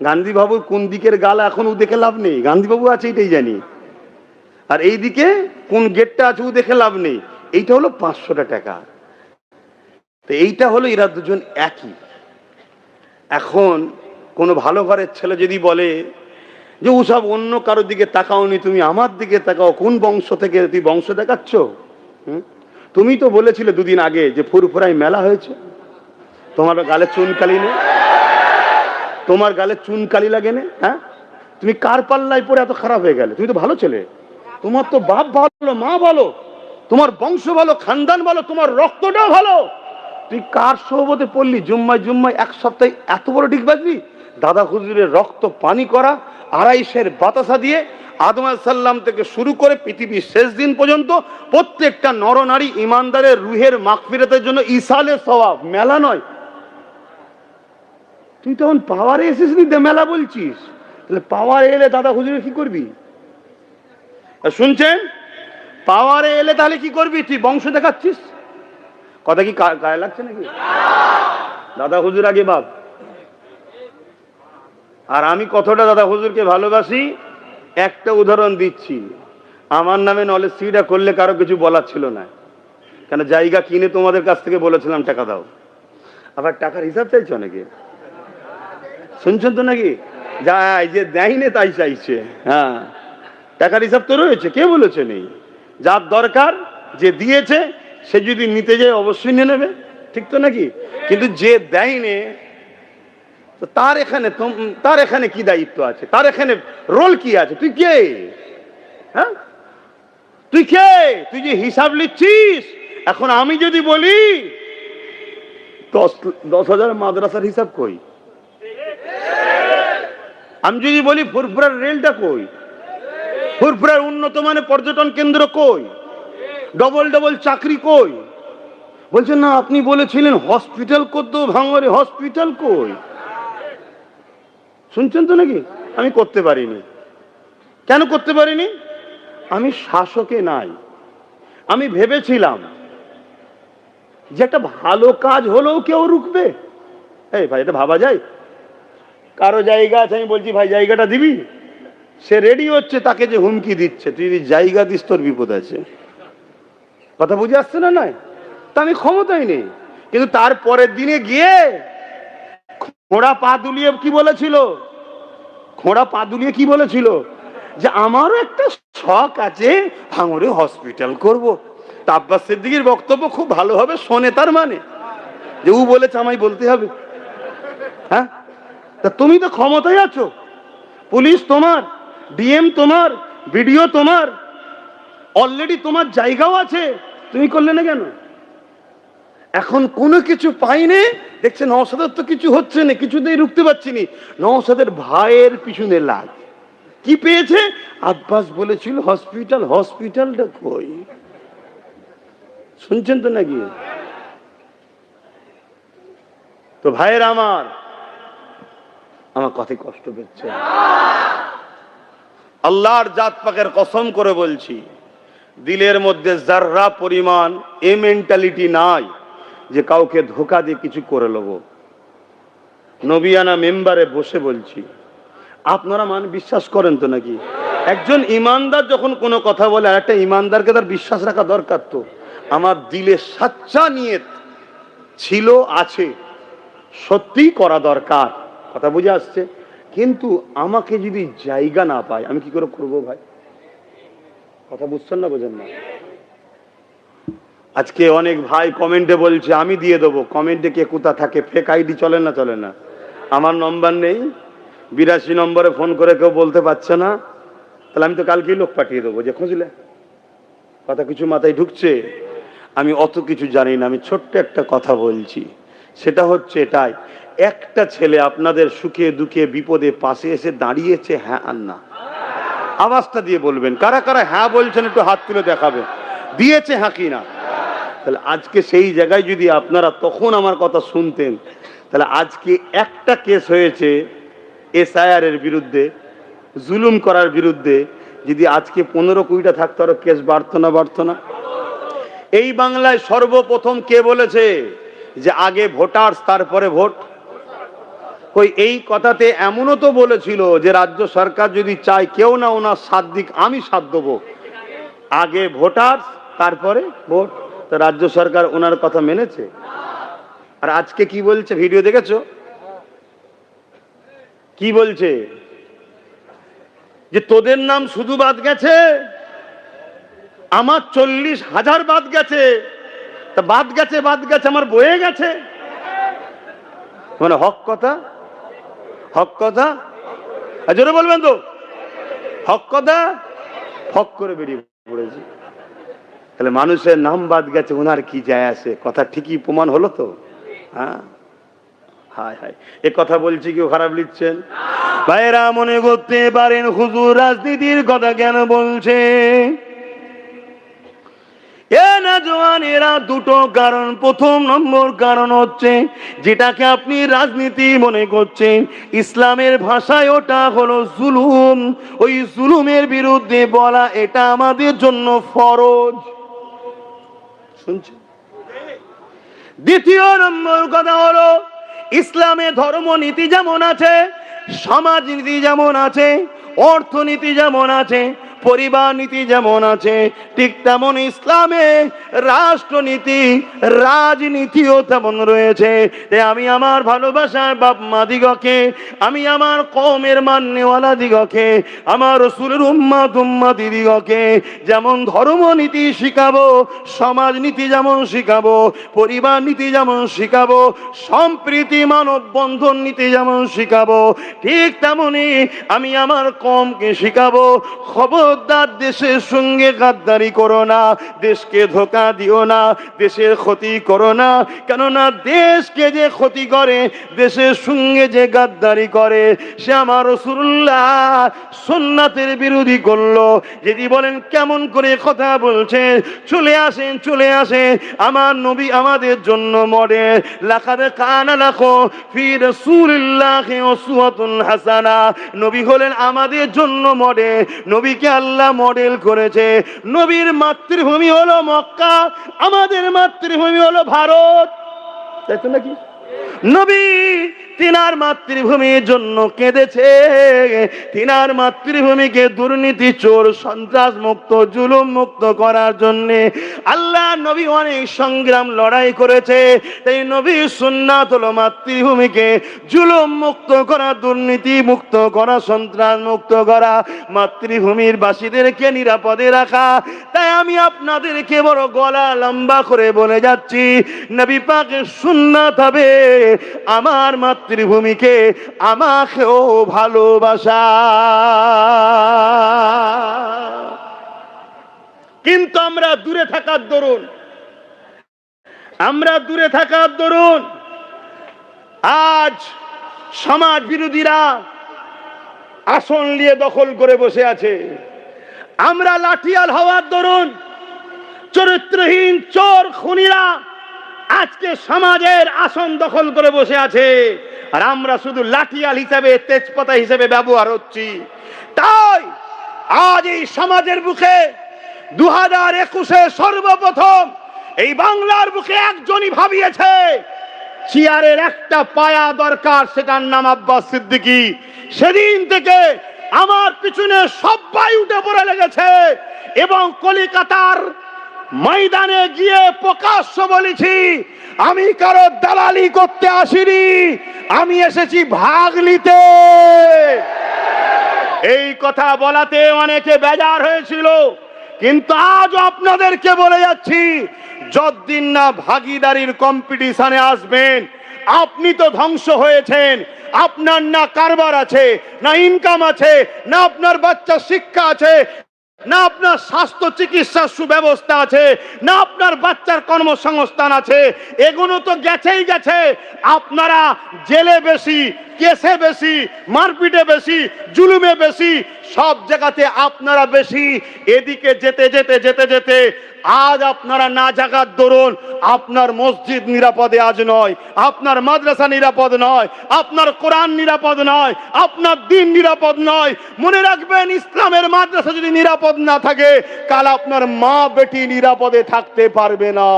গান্ধীবাবুর কোন দিকের গাল এখন ও দেখে লাভ নেই, গান্ধীবাবু আছে এইটাই জানি। আর এইদিকে কোন গেটটা আছে ও দেখে লাভ নেই, এইটা হলো 500 টাকা। তো এইটা হলো এরা দুজন একই। এখন কোনো ভালো ঘরের ছেলে যদি বলে যে ওসব অন্য কারোর দিকে তাকাওনি, তুমি আমার দিকে তাকাও, কোন বংশ থেকে তুই বংশ দেখাচ্ছ? তুমি তো বলেছিলে দুদিন আগে যে ফুরফুরাই মেলা হয়েছে, তোমার গালে চুনকালি নেই, তোমার গালে চুনকালি লাগে না? হ্যাঁ, তুমি কার পাল্লায় পড়ে এত খারাপ হয়ে গেলে? তুমি তো ভালো ছেলে, তোমার তো বাপ ভালো, মা ভালো, তোমার বংশ ভালো, খানদান ভালো, তোমার রক্তটাও ভালো। তুই কার সোহবতে পড়লি? জুম্মায় জুম্মায় এক সপ্তাহে এত বড় ডিগ বাজবি? দাদা হুজুরের রক্ত পানি করা, 250 বাতাসা দিয়ে আদম আলাইহিস সালাম থেকে শুরু করে পৃথিবীর শেষ দিন পর্যন্ত প্রত্যেকটা নরনারী ইমানদারের রুহের মাগফিরাতের জন্য ইসালে সওয়াব, মেলা নয়। তুই তখন পাওয়ারে এসেছিস, মেলা বলছিস? তাহলে পাওয়ারে এলে দাদা হুজুরে কি করবি? শুনছেন? পাওয়ারে এলে তাহলে কি করবি? তুই বংশ দেখাচ্ছিস। কথা কি গায়ে লাগছে নাকি? দাদা হুজুর আগে বাপ। আর আমি কতটা দাদা হুজুরকে ভালোবাসি একটা উদাহরণ দিচ্ছি। আমার নামে নলেজ সিটা করলে কারো কিছু বলার ছিল না, কেন জায়গা কিনে তোমাদের কাছ থেকে বলেছিলাম টাকা দাও, আবার টাকার হিসাব চাইছো অনেকে, শুনছেন তো নাকি? যা যে দেয়নি তাই চাইছে। হ্যাঁ, টাকার হিসাব তো রয়েছে, কে বলেছে নেই? যার দরকার, যে দিয়েছে, সে যদি নিতে যায় অবশ্যই নিয়ে নেবে, ঠিক তো নাকি? কিন্তু যে দেয়নি, তার এখানে কি দায়িত্ব আছে? তার এখানে রোল কি আছে? তুই কে? হ্যাঁ, তুই কে? তুই যে হিসাব লিখছিস। এখন আমি যদি বলি 10,000 মাদ্রাসার হিসাব কই, আমি যদি বলি ফুরফুরার রেলটা কই, ফুরফুরার উন্নত মানের পর্যটন কেন্দ্র কই? ডবল ডবল চাকরি কই? বলছেন না আপনি বলেছিলেন হসপিটাল করতে ভাঙরে, হসপিটাল কই? শুনছেন তো নাকি? আমি করতে পারিনি। কেন করতে পারিনি? আমি শাসকে নাই। আমি ভেবেছিলাম যে একটা ভালো কাজ হলেও কেউ রুখবে। এই ভাই, এটা ভাবা যায়? কারো জায়গা আছে, আমি বলছি ভাই জায়গাটা দিবি, সে রেডি হচ্ছে, তাকে যে হুমকি দিচ্ছে তুই যদি জায়গা দিস তোর বিপদ আছে। কথা বুঝে আসছে না? নয় তা আমি ক্ষমতাই নেই, কিন্তু তার পরের দিনে গিয়ে খোঁড়া পা দুলিয়ে কি বলেছিল? খোঁড়া পা দুলিয়ে কি বলেছিল? যে আমারও একটা শখ আছে, ভাঙরে হসপিটাল করব। তা আব্বাস সিদ্দিকীর বক্তব্য খুব ভালোভাবে শোনে, তার মানে যে ও বলেছে আমায় বলতে হবে। হ্যাঁ, তা তুমি তো ক্ষমতায় আছো, পুলিশ তোমার, ডিএম তোমার, বিডিও তোমার, অলরেডি তোমার জায়গাও আছে, তুমি করলে না কেন? এখন কোনো কিছু পাইনি, দেখছে নওশাদের তো কিছু হচ্ছে না, কিছুতেই রুখতে পারছি নি। নওশাদের ভাইয়ের পিছনে লাগ। কি পেয়েছে? আব্বাস বলেছিল হসপিটাল, হসপিটালটা কই? শুনছেন তো নাকি? তো ভাইয়ের আমার কথায় কষ্ট পেয়েছে। আল্লাহর জাত পাকের কসম করে বলছি, দিলের মধ্যে যাররা পরিমাণ এ মেন্টালিটি নাই যে কাউকে ধোকা দিয়ে কিছু করে নেব। নবিয়ানা মেম্বারে বসে বলছি, আপনারা বিশ্বাস করেন তো নাকি? একজন ইমানদার যখন কোনো কথা বলে, আর একটা ইমানদারকে তার বিশ্বাস রাখা দরকার। তো আমার দিলে সাচ্চা নিয়ত ছিল, আছে, সত্যি করা দরকার। কথা বুঝে আসছে? কিন্তু আমাকে যদি জায়গা না পায় আমি কি করে করবো ভাই? কথা বুঝছেন না? বোঝেন না? আজকে অনেক ভাই কমেন্টে বলছে আমি দিয়ে দেবো। কমেন্টে কে কোথা থাকে? ফেক আইডি চলে না? চলে না? আমার নম্বর নেই, 82 নম্বরে ফোন করে কেউ বলতে পারছে না, তাহলে আমি তো কালকেই লোক পাঠিয়ে দেবো যে খুঁজলে। কথা কিছু মাথায় ঢুকছে? আমি অত কিছু জানি না, আমি ছোট্ট একটা কথা বলছি, সেটা হচ্ছে এটাই, একটা ছেলে আপনাদের সুখে দুঃখে বিপদে পাশে এসে দাঁড়িয়েছে, হ্যাঁ আর না? আওয়াজটা দিয়ে বলবেন কারা কারা হ্যাঁ বলছেন, একটু হাত তুলে দেখাবে। দিয়েছে হ্যাঁ কি না? তাহলে আজকে সেই জায়গায় যদি আপনারা তখন আমার কথা শুনতেন, তাহলে আজকে একটা কেস হয়েছে এসআইআর এর বিরুদ্ধে, জুলুম করার বিরুদ্ধে, যদি আজকে 15-20টা থাকতো আরো কেস বাড়তো না? বাড়তো না? এই বাংলায় সর্বপ্রথম কে বলেছে যে আগে ভোটার তারপরে ভোট? কই এই কথাতে এমনও তো বলেছিল যে রাজ্য সরকার যদি চায় কেউ না ওনার সাথ দিক, আমি সাথ দেবো, আগে ভোটার তারপরে ভোট। তো রাজ্য সরকার ওনার কথা মেনেছে। আর আজকে কি বলছে? ভিডিও দেখেছো? কি বলছে? যে তোদের নাম শুধু বাদ গেছে, আমার 40,000 বাদ গেছে। তা বাদ গেছে বাদ গেছে, আমার বয়ে গেছে। মানে হক কথা, হক কথা, জোরে বলবেন তো? হক কথা হক করে বেরিয়ে পড়েছে। তাহলে মানুষের নাম বাদ গেছে, ওনার কি যায় আসে? কথা ঠিকই প্রমাণ হলো তো? হ্যাঁ, হায় হায়, এ কথা বলছি কেউ খারাপ লিখছেন? ভাইরা মনে করতে পারেন হুজুর রাজনীতির কথা কেন বলছে? দুটো কারণ। প্রথম নম্বর কারণ হচ্ছে, যেটাকে আপনি রাজনীতি মনে করছেন, ইসলামের ভাষায় ওটা হলো জুলুম। ওই জুলুমের বিরুদ্ধে বলা এটা আমাদের জন্য ফরজ। শুনছেন? দ্বিতীয় নম্বর কথা হলো, ইসলামে ধর্মনীতি যেমন আছে, সমাজনীতি যেমন আছে, অর্থনীতি যেমন আছে, পরিবার নীতি যেমন আছে, ঠিক তেমন ইসলামে রাষ্ট্রনীতি, রাজনীতিও তেমন রয়েছে। আমি আমার ভালোবাসার বাপ মা দিগকে, আমি আমার কওমের মান্যওয়ালা দিগকে, আমার রাসূলের উম্মতি দিগকে যেমন ধর্মনীতি শিখাবো, সমাজনীতি যেমন শিখাবো, পরিবার নীতি যেমন শিখাবো, সম্প্রীতি মানব বন্ধন নীতি যেমন শিখাবো, ঠিক তেমনি আমি আমার কওমকে শিখাবো খবর খবরদার দেশের সঙ্গে গাদ্দারি করো না, দেশকে ধোঁকা দিও না, দেশের ক্ষতি করো না। কেননা দেশকে যে ক্ষতি করে, দেশের সঙ্গে যে গাদ্দারি করে, সে আমার রাসূলুল্লাহ সুন্নাতের বিরোধী করলো। যদি বলেন কেমন করে কথা বলছে, চলে আসেন চলে আসেন, আমার নবী আমাদের জন্য মডেল। লাকাদ কানা লাকুম ফি রাসূলিল্লাহি উসওয়াতুন হাসানা। নবী হলেন আমাদের জন্য মডেল, নবীকে আল্লাহ মডেল করেছে। নবীর মাতৃভূমি হলো মক্কা, আমাদের মাতৃভূমি হলো ভারত, তাই তো নাকি? নবী তিনার মাতৃভূমির জন্য কেঁদেছে, তিনার মাতৃভূমিকে দুর্নীতি, চোর, সন্ত্রাস মুক্ত, জুলুম মুক্ত করার জন্য আল্লাহ নবী অনেক সংগ্রাম লড়াই করেছে। তাই নবীর সুন্নাত হলো মাতৃভূমিকে জুলুম মুক্ত করা, দুর্নীতি মুক্ত করা, সন্ত্রাস মুক্ত করা, মাতৃভূমির বাসীদেরকে নিরাপদে রাখা। তাই আমি আপনাদেরকে বড় গলা লম্বা করে বলে যাচ্ছি, নবী পাকের সুন্নাত হবে আমার মাতৃভূমিকে, আমাকেও ভালোবাসা। কিন্তু আমরা দূরে থাকার দরুন, আজ সমাজ বিরোধীরা আসন নিয়ে দখল করে বসে আছে। আমরা লাঠিয়াল হওয়ার দরুন চরিত্রহীন চোর খুনিরা আজকে সমাজের আসন দখল করে বসে আছে, আর আমরা শুধু লাঠিয়াল হিসেবে, তেজপাতা হিসেবে ব্যবহার হচ্ছি। তাই আজ এই সমাজের বুকে 2021-এ সর্বপ্রথম এই বাংলার বুকে একজনই ভাবিয়েছে চেয়ারের একটা পায়া দরকার, সেটার নাম আব্বাস সিদ্দিকী। সেদিন থেকে আমার পিছনে সবাই উঠে পড়ে লেগেছে এবং কলিকাতার ময়দানে গিয়ে প্রকাশ্য বলেছি, আমি কারো দালালি করতে আসিনি, আমি এসেছি ভাগ নিতে। এই কথা বলাতে অনেকে বেজার হয়েছিল, কিন্তু আজ আপনাদেরকে বলে যাচ্ছি, যতদিন না ভাগিদারির কম্পিটিশনে আসবেন, আপনি তো ধ্বংস হয়েছেন। আপনার না কারবার আছে, না ইনকাম আছে, না আপনার বাচ্চার শিক্ষা আছে, না আপনার স্বাস্থ্য চিকিৎসার সুব্যবস্থা আছে, না আপনার বাচ্চার কর্মসংস্থান আছে। এগুলো তো গেছেই গেছে। আপনারা জেলে বেশি, কেসে বেশি, মারপিটে বেশি, জুলুমে বেশি, সব জায়গাতে আপনারা বেশি। এদিকে যেতে যেতে যেতে যেতে আজ আপনারা না জাগার দরুন আপনার মসজিদ নিরাপদে আজ নয়, আপনার মাদ্রাসা নিরাপদ নয়, আপনার কোরআন নিরাপদ নয়, আপনার দ্বীন নিরাপদ নয়। মনে রাখবেন, ইসলামের মাদ্রাসা যদি নিরাপদ না থাকে, কাল আপনার মা বেটি নিরাপদে থাকতে পারবে না।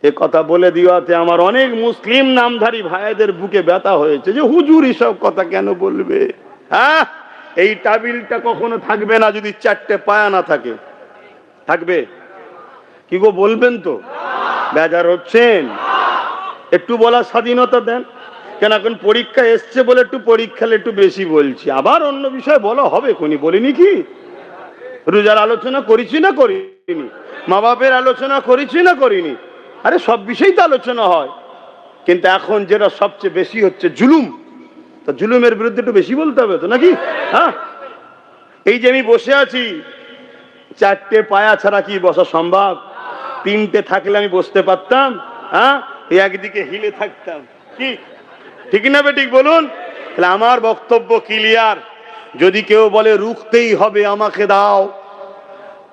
এ কথা বলে দিওয়াতে আমার অনেক মুসলিম নামধারী ভাইদের বুকে ব্যথা হয়েছে যে হুজুর এসব কথা কেন বলবে। হ্যাঁ, এই টাবিলটা কখনো থাকবে না যদি 4টে পায়া না থাকে। থাকবে কি গো, বলবেন তো? বেজার হচ্ছেন? একটু বলার স্বাধীনতা দেন। কেন এখন পরীক্ষা এসছে বলে একটু পরীক্ষালে একটু বেশি বলছি, আবার অন্য বিষয় বলা হবে কোনি। বলিনি কি রোজার আলোচনা করেছি না করিনি, মা বাপের আলোচনা করেছি না করিনি? আরে সব বিষয়ই তো আলোচনা হয়, কিন্তু এখন যেটা সবচেয়ে বেশি হচ্ছে জুলুম। তো জুলুমের বিরুদ্ধে একটু বেশি বলতে হবে তো নাকি? হ্যাঁ, এই যে আমি বসে আছি, 4টে পায়া ছাড়া কি বসা সম্ভব? 3টে থাকলে আমি বসতে পারতাম। হ্যাঁ, একদিকে হিলে থাকতাম। কি ঠিক না বেঠিক বলুন? তাহলে আমার বক্তব্য ক্লিয়ার। যদি কেউ বলে রুখতেই হবে, আমাকে দাও,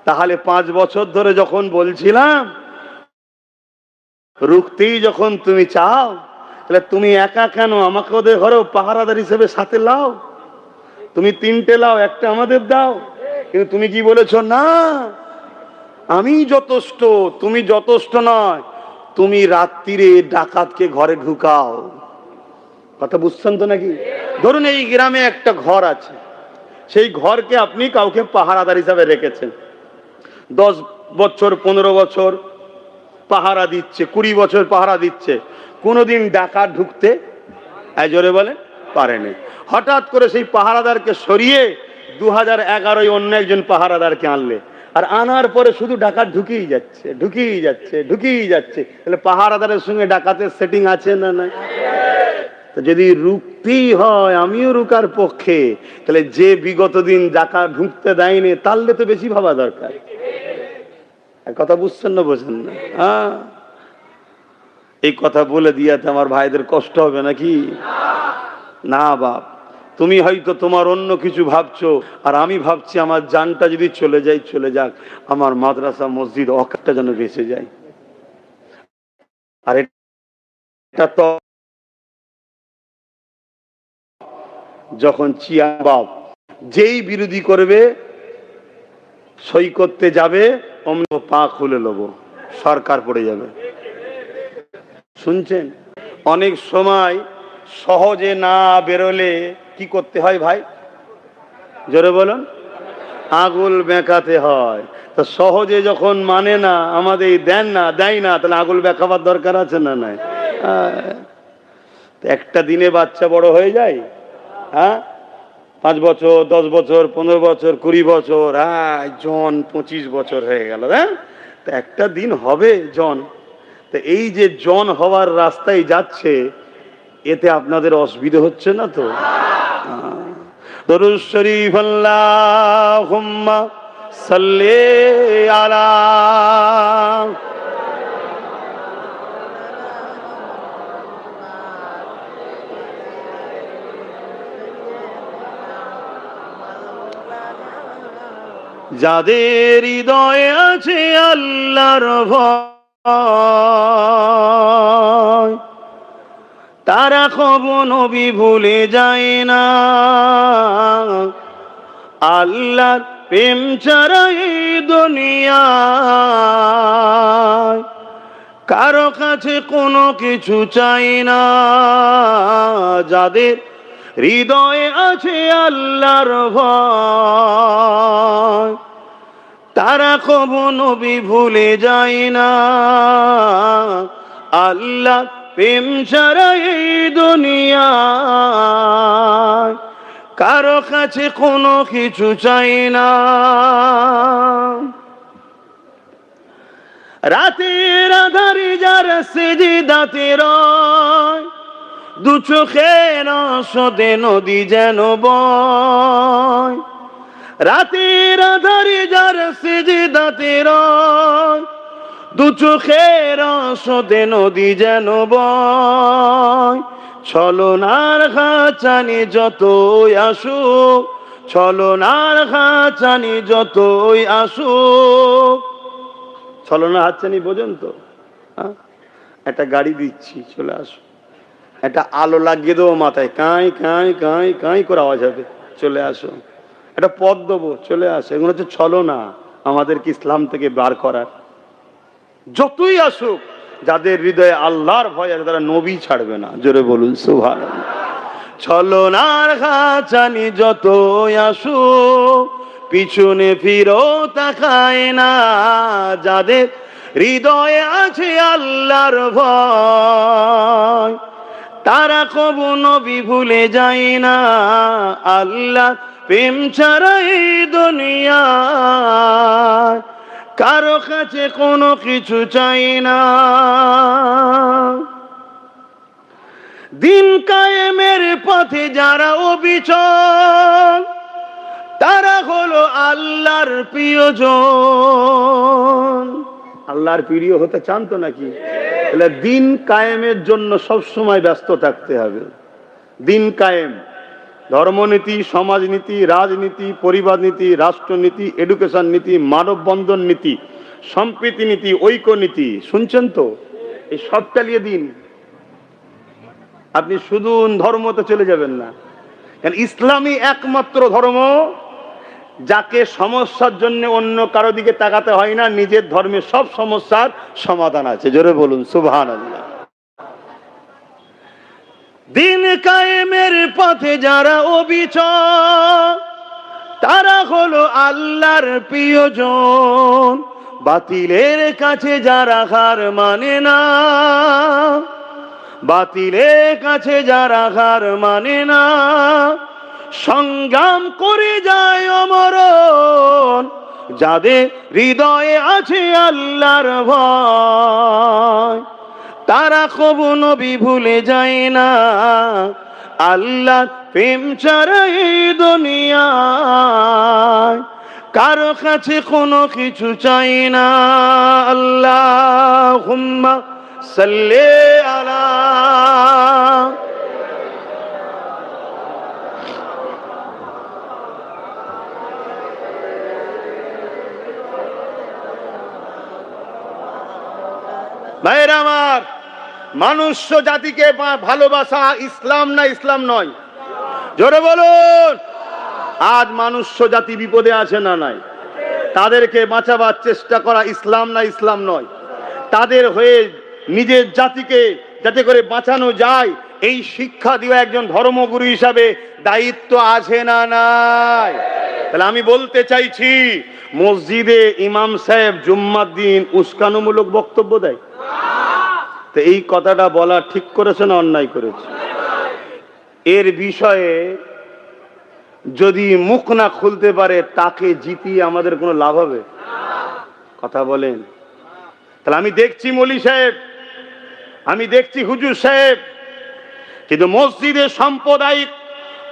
তাহলে 5 বছর ধরে যখন বলছিলাম রুখতেই যখন তুমি চাও, তাহলে তুমি একা কেন? আমাকে ওদের ঘরেও পাহারাদার হিসেবে সাথে লাও। তুমি 3টে লাও, একটা আমাদের দাও। কিন্তু তুমি কি বলেছো? না, আমি যথেষ্ট, তুমি যথেষ্ট নয়, তুমি রাত্রিরে ডাকাতকে ঘরে ঢুকাও। কথা বুঝছেন তো নাকি? ধরুন এই গ্রামে একটা ঘর আছে, সেই ঘরকে আপনি কাউকে পাহারাদার হিসাবে রেখেছেন। 10 বছর 15 বছর পাহারা দিচ্ছে, 20 বছর পাহারা দিচ্ছে, কোনোদিন ডাকাত ঢুকতে জোরে বলে পারেনি। হঠাৎ করে সেই পাহারাদারকে সরিয়ে 2011-য় অন্য একজন পাহারাদারকে আনলে, আর আনার পরে শুধু ডাকাত ঢুকেই যাচ্ছে, ঢুকেই যাচ্ছে, ঢুকেই যাচ্ছে। তাহলে পাহারাদারের সঙ্গে ডাকাতের সেটিং আছে না? নাই? যদি রুখতেই হয় আমিও রুকার পক্ষে, তাহলে যে বিগত দিন জাকাত ঢুকতে দেয়নি তাহলে তো বেশি ভাবা দরকার। কথা বুঝছেন না বোঝেন না? এই কথা বলে দিয়াতে আমার ভাইদের কষ্ট হবে নাকি? না বাপ, তুমি হয়তো তোমার অন্য কিছু ভাবছো, আর আমি ভাবছি আমার জানটা যদি চলে যায় চলে যাক, আমার মাদ্রাসা মসজিদ অকাতটা যেন বেঁচে যায়। আর এটা তো যখন চিয়া বাপ যেই বিরোধী করবে সই করতে যাবে অমনি পা খুলে নেবো, সরকার পড়ে যাবে। শুনছেন? অনেক সময় সহজে না বেরোলে কি করতে হয় ভাই? জোরে বলুন। আগুল বেঁকাতে হয়। তো সহজে যখন মানে না, আমাদের দেন না দেয় না, তাহলে আগুল বেঁকাবার দরকার আছে না নাই? একটা দিনে বাচ্চা বড় হয়ে যায়। 5 বছর 10 বছর 15 বছর 20 বছর, জন 25 বছর হয়ে গেল। তো একটা দিন হবে জন। তো এই যে জন হওয়ার রাস্তায় যাচ্ছে, এতে আপনাদের অসুবিধা হচ্ছে না তো? দরুদ শরীফ আল্লাহুম্মা সাল্লি আলা। যাদের হৃদয়ে আছে আল্লাহর ভয়, তারা কবু নবী ভুলে যায় না। আল্লাহর প্রেম ছাড়া এই দুনিয়ায় কারো কাছে কোনো কিছু চাই না। যাদের হৃদয়ে আছে আল্লাহর ভয়, তারা কবু নবী ভুলে যায় না। আল্লাহ প্রেম ছাড়া এই দুনিয়ায় কারো কাছে কোনো কিছু চাই না। রাতের আধারে যার সিজদাতে রয়, দু চোখের আঁসুতে নদী যেন বয়। রাতের আধারে যার সিজদাতে রয়, দু চোখের আঁসুতে নদী যেন বয়। ছলনার খাঁচানি যতই আসুক, ছলনার খাঁচানি যতই আসুক। ছলনার হাতছানি বোঝেন তো? একটা গাড়ি দিচ্ছি, চলে আসো। একটা আলো লাগিয়ে দেবো মাথায়, কাঁই কাঁই কাঁই কাঁই করে আওয়াজ হবে, চলে আসো। একটা পথ দেবো, চলে আসো। এগুলো হচ্ছে ছলনা, আমাদেরকে ইসলাম থেকে বার করার। যতই আসুক, যাদের হৃদয়ে আল্লাহর ভয় আছে তারা নবী ছাড়বে না। জোরে বলুন সুবহানাল্লাহ। ছলনার খাঁচানি যতই আসুক, পিছনে ফিরো তাকায় না। যাদের হৃদয়ে আছে আল্লাহর ভয়, তারা কবু নবী ভুলে যায় না। আল্লাহ প্রেম ছাড়া এই দুনিয়ায় কারো কাছে কোনো কিছু চাই না। দিন কায়েমের পথে যারা অবিচল, তারা হলো আল্লাহর প্রিয়জন। আল্লাহর প্রিয় হতে চান তো নাকি? তাহলে দিন কায়েমের জন্য সব সময় ব্যস্ত থাকতে হবে। দিন কায়েম, ধর্মনীতি, সমাজনীতি, রাজনীতি, পরিবার নীতি, রাষ্ট্রনীতি, এডুকেশন নীতি, মানববন্ধন নীতি, সম্প্রীতি নীতি, ঐক্য নীতি, শুনছেন তো? এই সব চালিয়ে দিন। আপনি শুধু ধর্মতে চলে যাবেন না, কারণ ইসলামই একমাত্র ধর্ম যাকে সমস্যার জন্য অন্য কারো দিকে তাকাতে হয় না, নিজের ধর্মের সব সমস্যার সমাধান আছে। জোরে বলুন সুবহানাল্লাহ। দিন কায়েমের পথে যারা অবিচল, তারা হলো আল্লাহর প্রিয়জন। বাতিলের কাছে যারা হার মানে না, বাতিলের কাছে যারা হার মানে না, সংগ্রাম করে যায় অমরণ। যাদের হৃদয়ে আছে আল্লাহর ভয়, তারা কবু নবী ভুলে যায় না, আল্লাহ প্রেম ছাড়া এই দুনিয়ায় কারো কাছে কোনো কিছু চাই না। আল্লাহুম্মা সাল্লি আলা। ভাইরা আমার, মনুষ্য জাতিকে ভালোবাসা ইসলাম না ইসলাম নয়? জোরে বলুন। আজ মনুষ্য জাতি বিপদে আছে না নাই? তাদেরকে বাঁচাবার চেষ্টা করা ইসলাম না ইসলাম নয়? তাদের হয়ে নিজের জাতিকে যাতে করে বাঁচানো যায় এই শিক্ষা দিয়ে একজন ধর্মগুরু হিসাবে দায়িত্ব আছে না নাই? তাহলে আমি বলতে চাইছি, মসজিদে ইমাম সাহেব জুম্মার দিন উস্কানোমূলক বক্তব্য দেয়, তো এই কথাটা বলা ঠিক করেছে না অন্যায় করেছে? এর বিষয়ে যদি মুখ না খুলতে পারে তাকে জিতিয়ে আমাদের কোনো লাভ হবে? কথা বলেন। তাহলে আমি দেখছি মৌলী সাহেব, আমি দেখছি হুজুর সাহেব, কিন্তু মসজিদে সাম্প্রদায়িক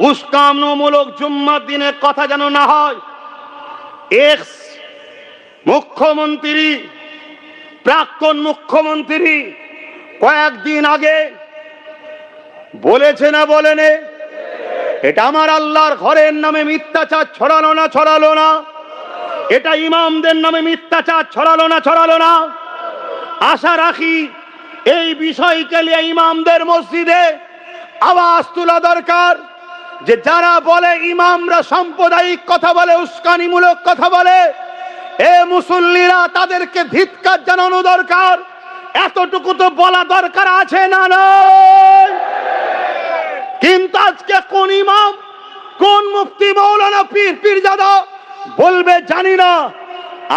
উস্কানোমূলক জুম্মার দিনের কথা যেন না হয়। এক্স মুখ্যমন্ত্রী, প্রাক্তন মুখ্যমন্ত্রী কয়েকদিন আগে বলেছে না বলেনে, এটা আমার আল্লাহর ঘরের নামে মিথ্যাচার ছড়ালো না ছড়ালো না? এটা ইমামদের নামে মিথ্যাচার ছড়ালো না ছড়ালো না? আশা রাখি এই বিষয়কে নিয়ে ইমামদের মসজিদে আওয়াজ তোলা দরকার, যে যারা বলে ইমামরা সাম্প্রদায়িক কথা বলে, উস্কানিমূলক কথা বলে, এ মুসল্লিরা তাদেরকে ধিক্কার জানানো দরকার। এতটুকু তো বলা দরকার আছে না নয়? কিন্তু আজকে কোন ইমাম, কোন মুফতি, মৌলানা, পীর, পীরজাদা বলবে জানি না,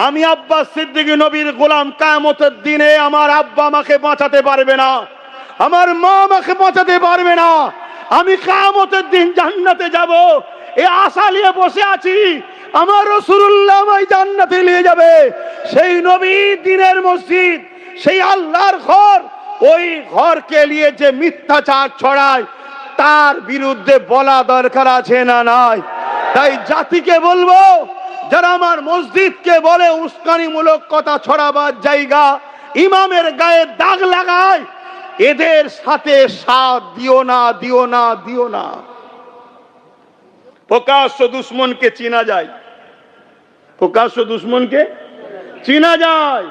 আমি আব্বাস সিদ্দিকী নবীর গোলাম, কিয়ামতের দিনে আমার আব্বা আমাকে বাঁচাতে পারবে না, আমার মা আমাকে বাঁচাতে পারবে না, আমি কিয়ামতের দিন জান্নাতে যাব, এই আশা নিয়ে বসে আছি, আমার রাসূলুল্লাহ আমায় জান্নাতে নিয়ে যাবে। সেই নবীর দিনের মসজিদ, সেই আল্লাহর ঘর, ওই ঘরকে নিয়ে যে মিথ্যাচার ছড়ায় তার বিরুদ্ধে বলা দরকার আছে না নাই? তাই জাতিকে বলবো, যারা আমার মসজিদকে বলে উস্কানিমূলক কথা ছড়াবার জায়গা, ইমামের গায়ে দাগ লাগায়, এদের সাথে সাথ দিও না, দিও না, দিও না। প্রকাশ্য দুশ্মনকে চিনা যায়, প্রকাশ্য দুশ্মনকে চিনা যায়,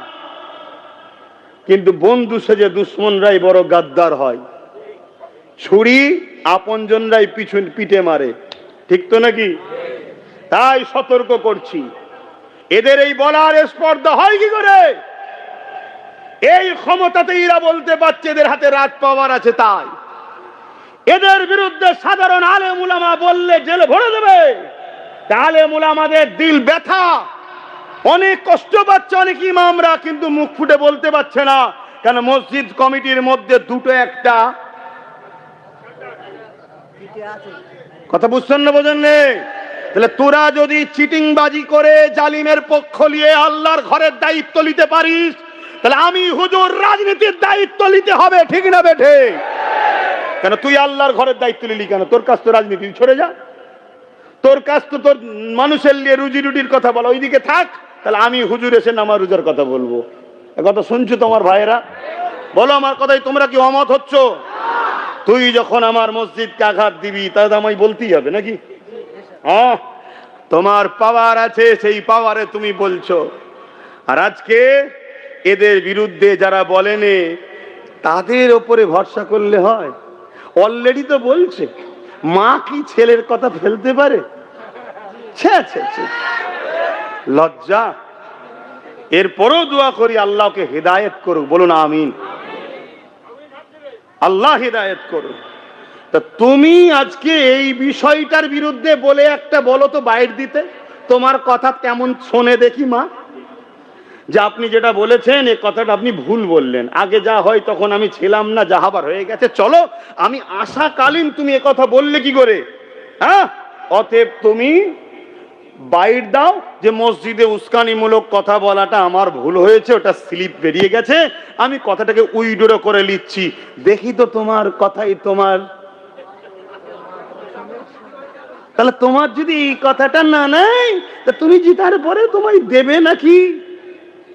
কিন্তু বন্ধু সেজে দুশ্মনরাই বড় গাদ্দার হয়। ছুরি আপনজনরাই পিঠে মারে, ঠিক তো নাকি? তাই সতর্ক করছি, এদের এই বলার স্পর্ধা হয় কি করে? এই ক্ষমতাতে এরা বলতে পারছে এদের হাতে রাজ পাওয়ার আছে, তাই এদের বিরুদ্ধে সাধারণ আলেম উলামা বললে জেলে ভরে দেবে। আলেম উলামাদের দিল ব্যথা, অনেক কষ্ট পাচ্ছে অনেক ইমামরা, কিন্তু মুখ ফুটে বলতে পারছে না, কেন মসজিদ কমিটির মধ্যে দুটো একটা কথা বুঝছেন না, বোঝেন নেই? তাহলে তোরা যদি চিটিংবাজি করে জালিমের পক্ষ নিয়ে আল্লাহর ঘরের দায়িত্ব নিতে পারিস, তাহলে আমি হুজুর রাজনীতির দায়িত্ব নিতে হবে, ঠিক না বেঠে? কেন তুই আল্লাহর ঘরের দায়িত্ব নিলি কেন? তোর কাজ তো রাজনীতি, সরে যা। তোর কাজ তো তোর মানুষের নিয়ে রুজি রুটির কথা বলা, ওইদিকে থাক। তাহলে আমি হুজুর এসে নামাজ রোজার কথা বলবো? কথা শুনছো তোমার ভাইয়েরা? বলো আমার কথাই তোমরা কি অমত হচ্ছ? তুই যখন আমার মসজিদকে আঘাত দিবি তাহলে আমায় বলতেই হবে নাকি? হ্যাঁ, তোমার পাওয়ার আছে, সেই পাওয়ারে তুমি বলছো। আর আজকে এদের বিরুদ্ধে যারা বলেনে তাদের ওপরে ভরসা করলে হয়? অলরেডি তো বলছে, মা কি ছেলের কথা ফেলতে পারে? লজ্জা। এরপরও দোয়া করি আল্লাহকে হেদায়েত করুক, বলুন আমিন। আল্লাহ হেদায়েত করুক। তা তুমি আজকে এই বিষয়টার বিরুদ্ধে বলে একটা বলো তো বাইর দিতে, তোমার কথা কেমন শোনে দেখি মা, যে আপনি যেটা বলেছেন এই কথাটা আপনি ভুল বললেন, আগে যা হয় তখন আমি ছিলাম না, যা হবার হয়ে গেছে, চলো আমি আশাকালীন তুমি এ কথা বললে কি করে? হ্যাঁ, অতএব তুমি বাইট দাও যে মসজিদে উস্কানিমূলক কথা বলাটা আমার ভুল হয়েছে, ওটা স্লিপ বেরিয়ে গেছে, আমি কথাটাকে উইড্রো করে নিচ্ছি। দেখি তো তোমার কথাই তোমার। তাহলে তোমার যদি এই কথাটা না নাই, তা তুমি জিতার পরে তোমায় দেবে নাকি?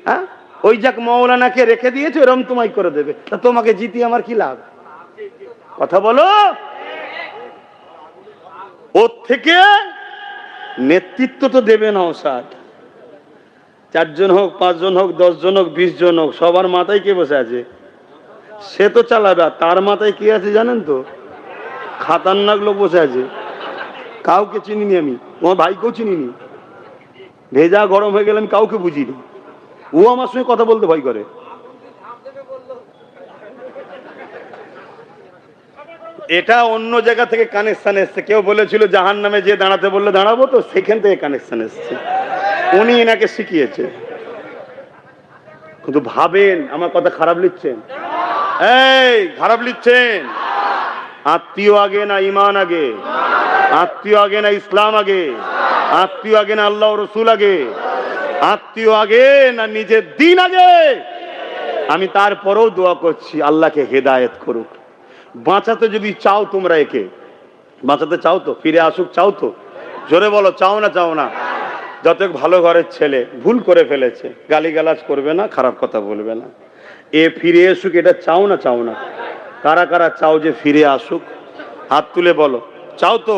হ্যাঁ, ওই যাক মৌলানাকে রেখে দিয়েছে এরকম তোমায় করে দেবে, তা তোমাকে জিতি আমার কি লাভ? কথা বলো। ওর থেকে নেতৃত্ব তো দেবে না ওসাদ। 4 জন হোক, 5 জন হোক, 10 জন হোক, 20 জন হোক, সবার মাথায় কে বসে আছে? সে তো চালাবে। আর তার মাথায় কি আছে জানেন তো? খাতারনাক লোক বসে আছে। কাউকে চিনিনি আমি, তোমার ভাইকেও চিনিনি। ভেজা গরম হয়ে গেলে আমি কাউকে বুঝিনি। ও আমার সঙ্গে কথা বলতে ভয় করে। এটা অন্য জায়গা থেকে কানেকশন এসছে। কেউ বলেছিল জাহান্নামে যে দাঁড়াতে বললে দাঁড়াবো, তো সেখান থেকে কানেকশন এসছে। উনি এনাকে শিখিয়েছে। কিন্তু ভাবেন আমার কথা খারাপ লিখছেন? এই খারাপ লিখছেন। আত্মীয় আগে না ইমান আগে? আত্মীয় আগে না ইসলাম আগে? আত্মীয় আগে না আল্লাহ রসুল আগে? আত্মীয় আগে না নিজের দিন আগে? আমি তারপরেও দোয়া করছি আল্লাহকে হেদায়েত করুক। বাঁচাতে যদি চাও, তোমরা একে বাঁচাতে চাও তো, ফিরে আসুক চাও তো? জোরে বলো, চাও না চাও না? যত ভালো ঘরের ছেলে, ভুল করে ফেলেছে, গালিগালাজ করবে না, খারাপ কথা বলবে না, এ ফিরে আসুক, এটা চাও না চাও না? কারা কারা চাও যে ফিরে আসুক? হাত তুলে বলো, চাও তো?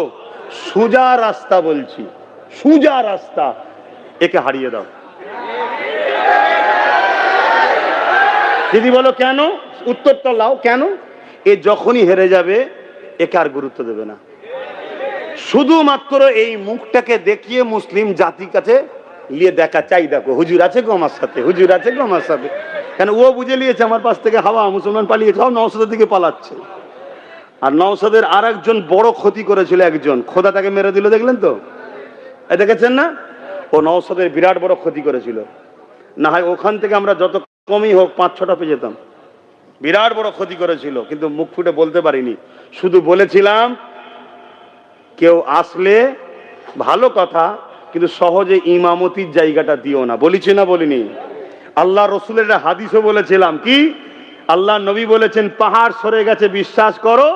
সোজা রাস্তা বলছি, সোজা রাস্তা। একে হারিয়ে দাও। দিদি বলো কেন? উত্তরটা লাও, কেন? এ যখনই হেরে যাবে একে আর গুরুত্ব দেবে না। শুধুমাত্র এই মুখটাকে দেখিয়ে মুসলিম জাতির কাছে নিয়ে দেখা চাই, দেখো হুজুর আছে গো আমার সাথে, হুজুর আছে গো আমার সাথে। কেন? ও বুঝে নিয়েছে আমার পাশ থেকে হাওয়া, মুসলমান পালিয়েছে, সব নওশাদের দিকে পালাচ্ছে। আর নওশাদের আর একজন বড় ক্ষতি করেছিল, একজন খোদা তাকে মেরে দিল, দেখলেন তো? দেখেছেন না? ও নওশাদের বিরাট বড় ক্ষতি করেছিল। না হয় ওখান থেকে আমরা যত কমই হোক 5-6টা পেয়ে যেতাম। বিরাট বড় ক্ষতি করেছিল, কিন্তু মুখ ফুটে বলতে পারিনি। শুধু বলেছিলাম কেউ আসলে ভালো কথা, কিন্তু সহজে ইমামতির জায়গাটা দিও না। বলেছি না বলিনি? আল্লাহ রসুলের হাদিসও বলেছিলাম কি? আল্লাহ নবী বলেছেন পাহাড় সরে গেছে বিশ্বাস করো,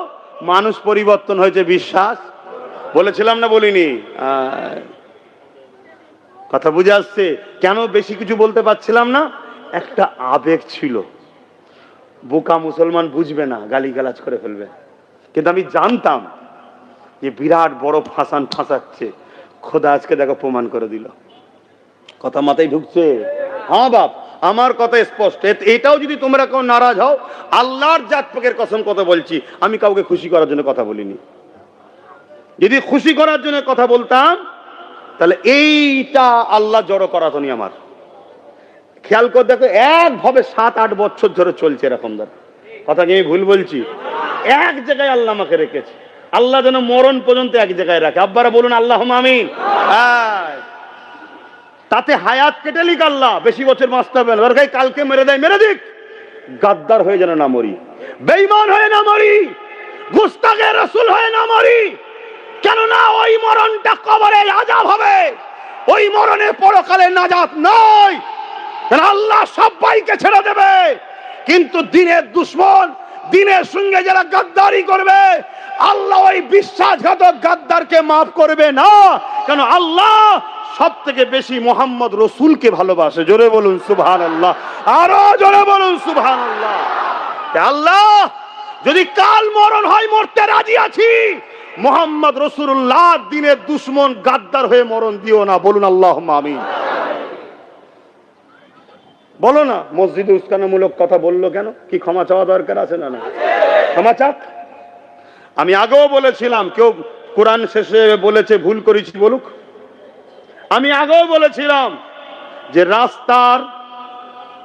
মানুষ পরিবর্তন হয়েছে বিশ্বাস। বলেছিলাম না বলিনি? কথা বুঝে আসছে? কেন বেশি কিছু বলতে পারছিলাম না? একটা আবেগ ছিল। বোকা মুসলমান বুঝবে না, গালিগালাজ করে ফেলবে। কিন্তু আমি জানতাম যে বিরাট বড় ফাঁসাচ্ছে। খোদা আজকে দেখো প্রমাণ করে দিল। কথা মাথায় ঢুকছে? হ্যাঁ বাপ, আমার কথা স্পষ্ট। এটাও যদি তোমরা কেউ নারাজ হও, আল্লাহর জাত পাকের কসম কথা বলছি, আমি কাউকে খুশি করার জন্য কথা বলিনি। যদি খুশি করার জন্য কথা বলতাম, তাহলে এইটা আল্লাহ জড়ো করাতনি আমার। খেয়াল করে দেখো, একভাবে 7-8 বছর ধরে চলছে এরকম ধর। কথা কি আমি ভুল বলছি? এক জায়গায় আল্লাহ আমাকে রেখেছে। আল্লাহ যেন মরণ পর্যন্ত এক জায়গায় রাখে। আব্বারা বলুন আল্লাহুম্মা আমিন। তাতে হায়াত কেটে লিক আল্লাহ, বেশি বছর বাঁচতে হবে না। কালকে মেরে দেয়, মেরে দিক। গাদ্দার হয়ে যেন না মরি, বেঈমান হয়ে না মরি, গুস্তাখে রাসূল হয়ে না মরি। কেননা ওই মরণটা কবরে আযাব হবে, ওই মরণে পরকালে নাজাত নয়। আল্লাহ সবাইকে ছেড়ে দেবে, কিন্তু দিনের দুশ্মন, দিনের সঙ্গে যারা গাদ্দারি করবে, আল্লাহ ওই বিশ্বাসঘাতক গাদ্দারকে মাফ করবে না। কেন? আল্লাহ সব থেকে বেশি মোহাম্মদ রসুলকে ভালোবাসে। জোরে বলুন সুবহানাল্লাহ, আরো জোরে বলুন সুবহানাল্লাহ। আল্লাহ যদি কাল মরণ হয়, মরতে রাজি আছি। মোহাম্মদ রসুল্লাহ দিনের দুশ্মন গাদ্দার হয়ে মরণ দিও না। বলুন আল্লাহুম্মা আমিন। বলো না, মসজিদে উস্কানিমূলক কথা বললো কেন? কি ক্ষমা চাওয়া দরকার আছে না? না, ক্ষমা চাক। আমি আগেও বলেছিলাম, কেউ কোরআন শেষে বলেছে ভুল করেছি বলুক। আমি আগেও বলেছিলাম যে রাস্তার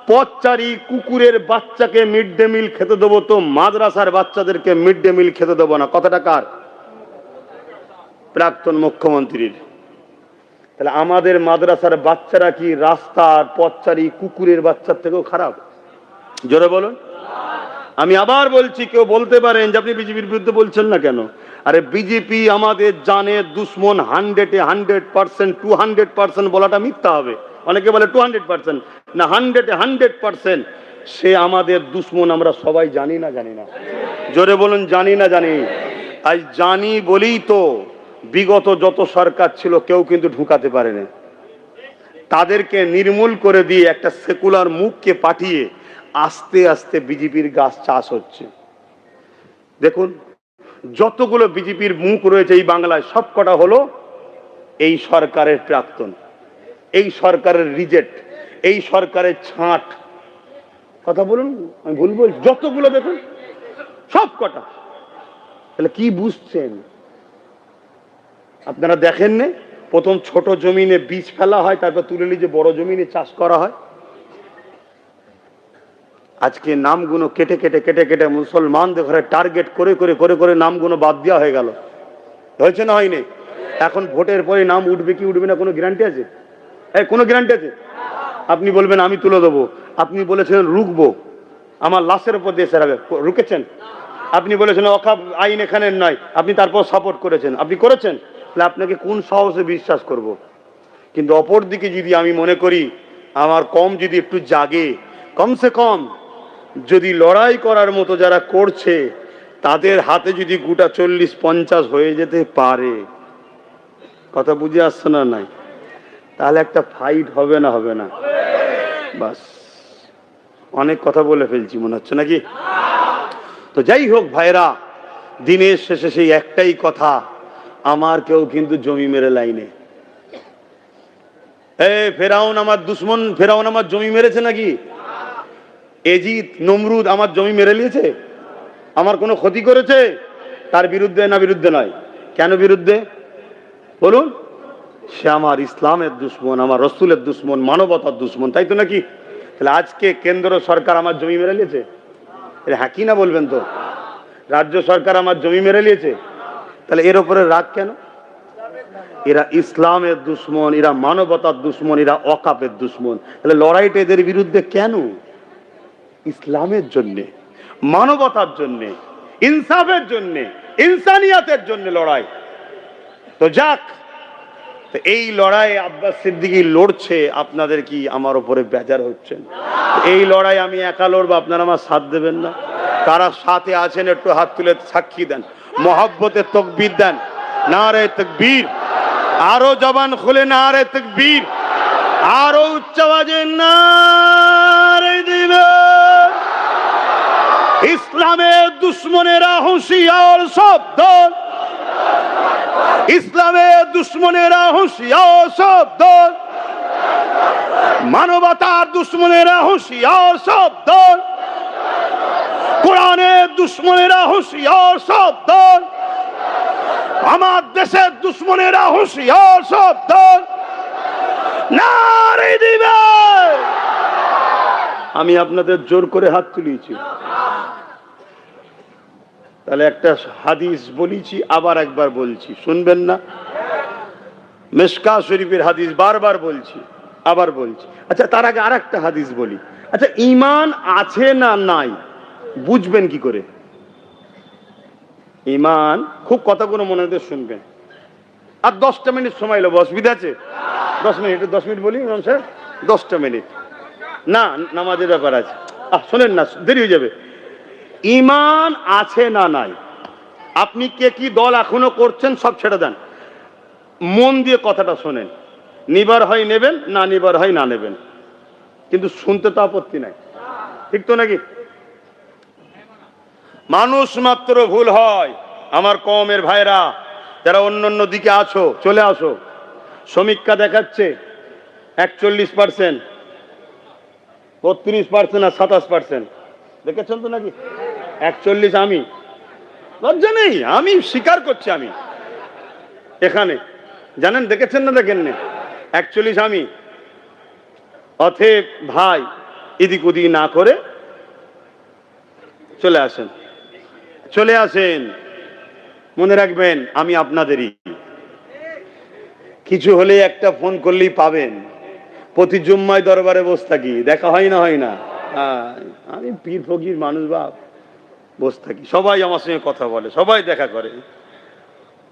পথচারী কুকুরের বাচ্চাকে মিড ডে মিল খেতে দেবো, তো মাদ্রাসার বাচ্চাদেরকে মিড ডে মিল খেতে দেবো না। কথাটা কার? প্রাক্তন মুখ্যমন্ত্রীর। তাহলে আমাদের মাদ্রাসার বাচ্চারা কি রাস্তার পথচারী কুকুরের বাচ্চার থেকেও খারাপ? জোরে বলুন। আমি আবার বলছি, কেউ বলতে পারেন যে আপনি বিজেপির বিরুদ্ধে বলছেন না কেন? আরে বিজেপি আমাদের জানের দুশ্মন 100% 200% বলাটা মিথ্যা হবে। অনেকে বলে 200%, না 100% সে আমাদের দুশ্মন। আমরা সবাই জানি না জানি না? জোরে বলুন জানি না জানি? আজ জানি বলেই তো বিগত যত সরকার ছিল কেউ কিন্তু ঢুকাতে পারেনি। তাদেরকে নির্মূল করে দিয়ে একটা সেকুলার মুখকে পাঠিয়ে আস্তে আস্তে বিজেপির গাছ চাষ হচ্ছে। দেখুন যতগুলো বিজেপির মুখ রয়েছে এই বাংলায় সব কটা হলো এই সরকারের প্রাক্তন, এই সরকারের রিজেক্ট, এই সরকারের ছাঁট। কথা বলুন, আমি ভুল বলছি? যতগুলো দেখুন সব কটা। তাহলে কি বুঝছেন আপনারা? দেখেন না, প্রথম ছোট জমিনে বীজ ফেলা হয়, তারপর তুলে নিয়ে যে বড় জমিনে চাষ করা হয়। আজকে নামগুলো কেটে কেটে কেটে কেটে মুসলমানদের ঘরে টার্গেট করে করে করে করে নামগুলো বাদ দেওয়া হয়ে গেল। হয়েছে না হয়নি? এখন ভোটের পরে নাম উঠবে কি উঠবে না কোনো গ্যারান্টি আছে? কোনো গ্যারান্টি আছে? আপনি বলবেন আমি তুলে দেবো, আপনি বলেছেন রুখবো, আমার লাশের উপর দেশের আগে রুকেছেন। আপনি বলেছেন অকাপ আইন এখানে নয়, আপনি তারপর সাপোর্ট করেছেন। আপনি করেছেন, তাহলে আপনাকে কোন সাহসে বিশ্বাস করব? কিন্তু অপর দিকে যদি আমি মনে করি আমার কম যদি একটু জাগে, কমসে কম যদি লড়াই করার মতো যারা করছে তাদের হাতে যদি গোটা 40-50 হয়ে যেতে পারে, কথা বুঝে আসছে না? নাই তাহলে একটা ফাইট হবে না? হবে না? বাস, অনেক কথা বলে ফেলছি মনে হচ্ছে নাকি? তো যাই হোক ভাইরা, দিনের শেষে সেই একটাই কথা, আমার কেউ কিন্তু জমি মেরে লাইনে। ফেরাউন আমার দুশ্মন, ফেরাউন আমার জমি মেরেছে নাকি? এজিদ নমরুদ আমার জমি মেরে নিয়েছে? আমার কোনো ক্ষতি করেছে? তার বিরুদ্ধে না বিরুদ্ধে নয়? কেন বিরুদ্ধে বলুন? সে আমার ইসলামের দুশ্মন, আমার রসুলের দুশ্মন, মানবতার দুশ্মন, তাই তো নাকি? তাহলে আজকে কেন্দ্র সরকার আমার জমি মেরে নিয়েছে? হ্যাঁ কি না বলবেন তো? রাজ্য সরকার আমার জমি মেরে নিয়েছে, তাহলে এর উপরে রাগ কেন? এরা ইসলামের দুশ্মন, এরা মানবতার দুশ্মন, এরা ওয়াকাফের দুশ্মন। তাহলে লড়াইটা এদের বিরুদ্ধে কেন? ইসলামের জন্য, মানবতার জন্য, ইনসাফের জন্য, ইনসানিয়াতের জন্য লড়াই। তো যাক, এই লড়াই আব্বাস সিদ্দিকী লড়ছে, আপনাদের কি আমার উপরে বেজার হচ্ছেন? এই লড়াই আমি একা লড়বো, আপনারা আমার সাথ দেবেন না? কারা সাথে আছেন একটু হাত তুলে সাক্ষী দেন, মহব্বতে তাকবীর দেন। নারে তাকবীর, আরো জবান খুলে নারে তাকবীর, আরো উচ্চ আওয়াজে নারে দিবেন। ইসলামের দুশ্মনেরা হুঁশিয়ার শব্দ, ইসলামের দুশ্মনেরা হুঁশিয়ার শব্দ, মানবতার দুশ্মনেরা হুঁশিয়ার শব্দ, কোরআনের দুশ্মনেরা হুঁশিয়ার শব্দ, আমার দেশের দুশ্মনেরা হুঁশিয়ার শব্দ। নারে দিবে। আমি আপনাদের জোর করে হাত তুলিয়েছি, তাহলে একটা হাদিস বলেছি, আবার একবার বলছি, শুনবেন না? মিশকাত শরীফের হাদিস বারবার বলছি, আবার বলছি। আচ্ছা তার আগে আর একটা হাদিস বলি। আচ্ছা ঈমান আছে না নাই বুঝবেন কি করে? ঈমান, খুব কথাগুলো মনে দিয়ে শুনবেন। আর 10টা মিনিট সময় নেবো, অসুবিধা আছে? 10 মিনিট, 10 মিনিট বলি ইমাম সাহেব, 10টা মিনিট না, নামাজের ব্যাপার আছে। শোনেন না, দেরি হয়ে যাবে। ঈমান আছে না নাই, আপনি কে কি দল এখনো করছেন সব ছেড়ে দেন, মন দিয়ে কথাটা শোনেন। নিবার হয় নেবেন, না নিবার হয় না নেবেন, কিন্তু শুনতে তো আপত্তি নাই, ঠিক তো নাকি? মানুষ মাত্র ভুল হয়। আমার কওমের ভাইরা যারা অন্য অন্য দিকে আছো, চলে আসো। সমীক্ষা দেখাচ্ছে 41%, 32% আর 27%, দেখেছেন তো নাকি? 41 আমি, লজ্জা নেই, আমি স্বীকার করছি। আমি এখানে জানেন, দেখেছেন না দেখেন না? 41 আমি। অতএব ভাই এদিক ওদিক না করে চলে আসেন, চলে আসেন। মনে রাখবেন আমি আপনাদেরই, কিছু হলে একটা ফোন করলেই পাবেন। প্রতি জুম্মায় দরবারে বসে থাকি, দেখা হয় না? হয় না? আমি পীর ফকির মানুষ বাপ, বসে থাকি, সবাই আমার সঙ্গে কথা বলে, সবাই দেখা করে।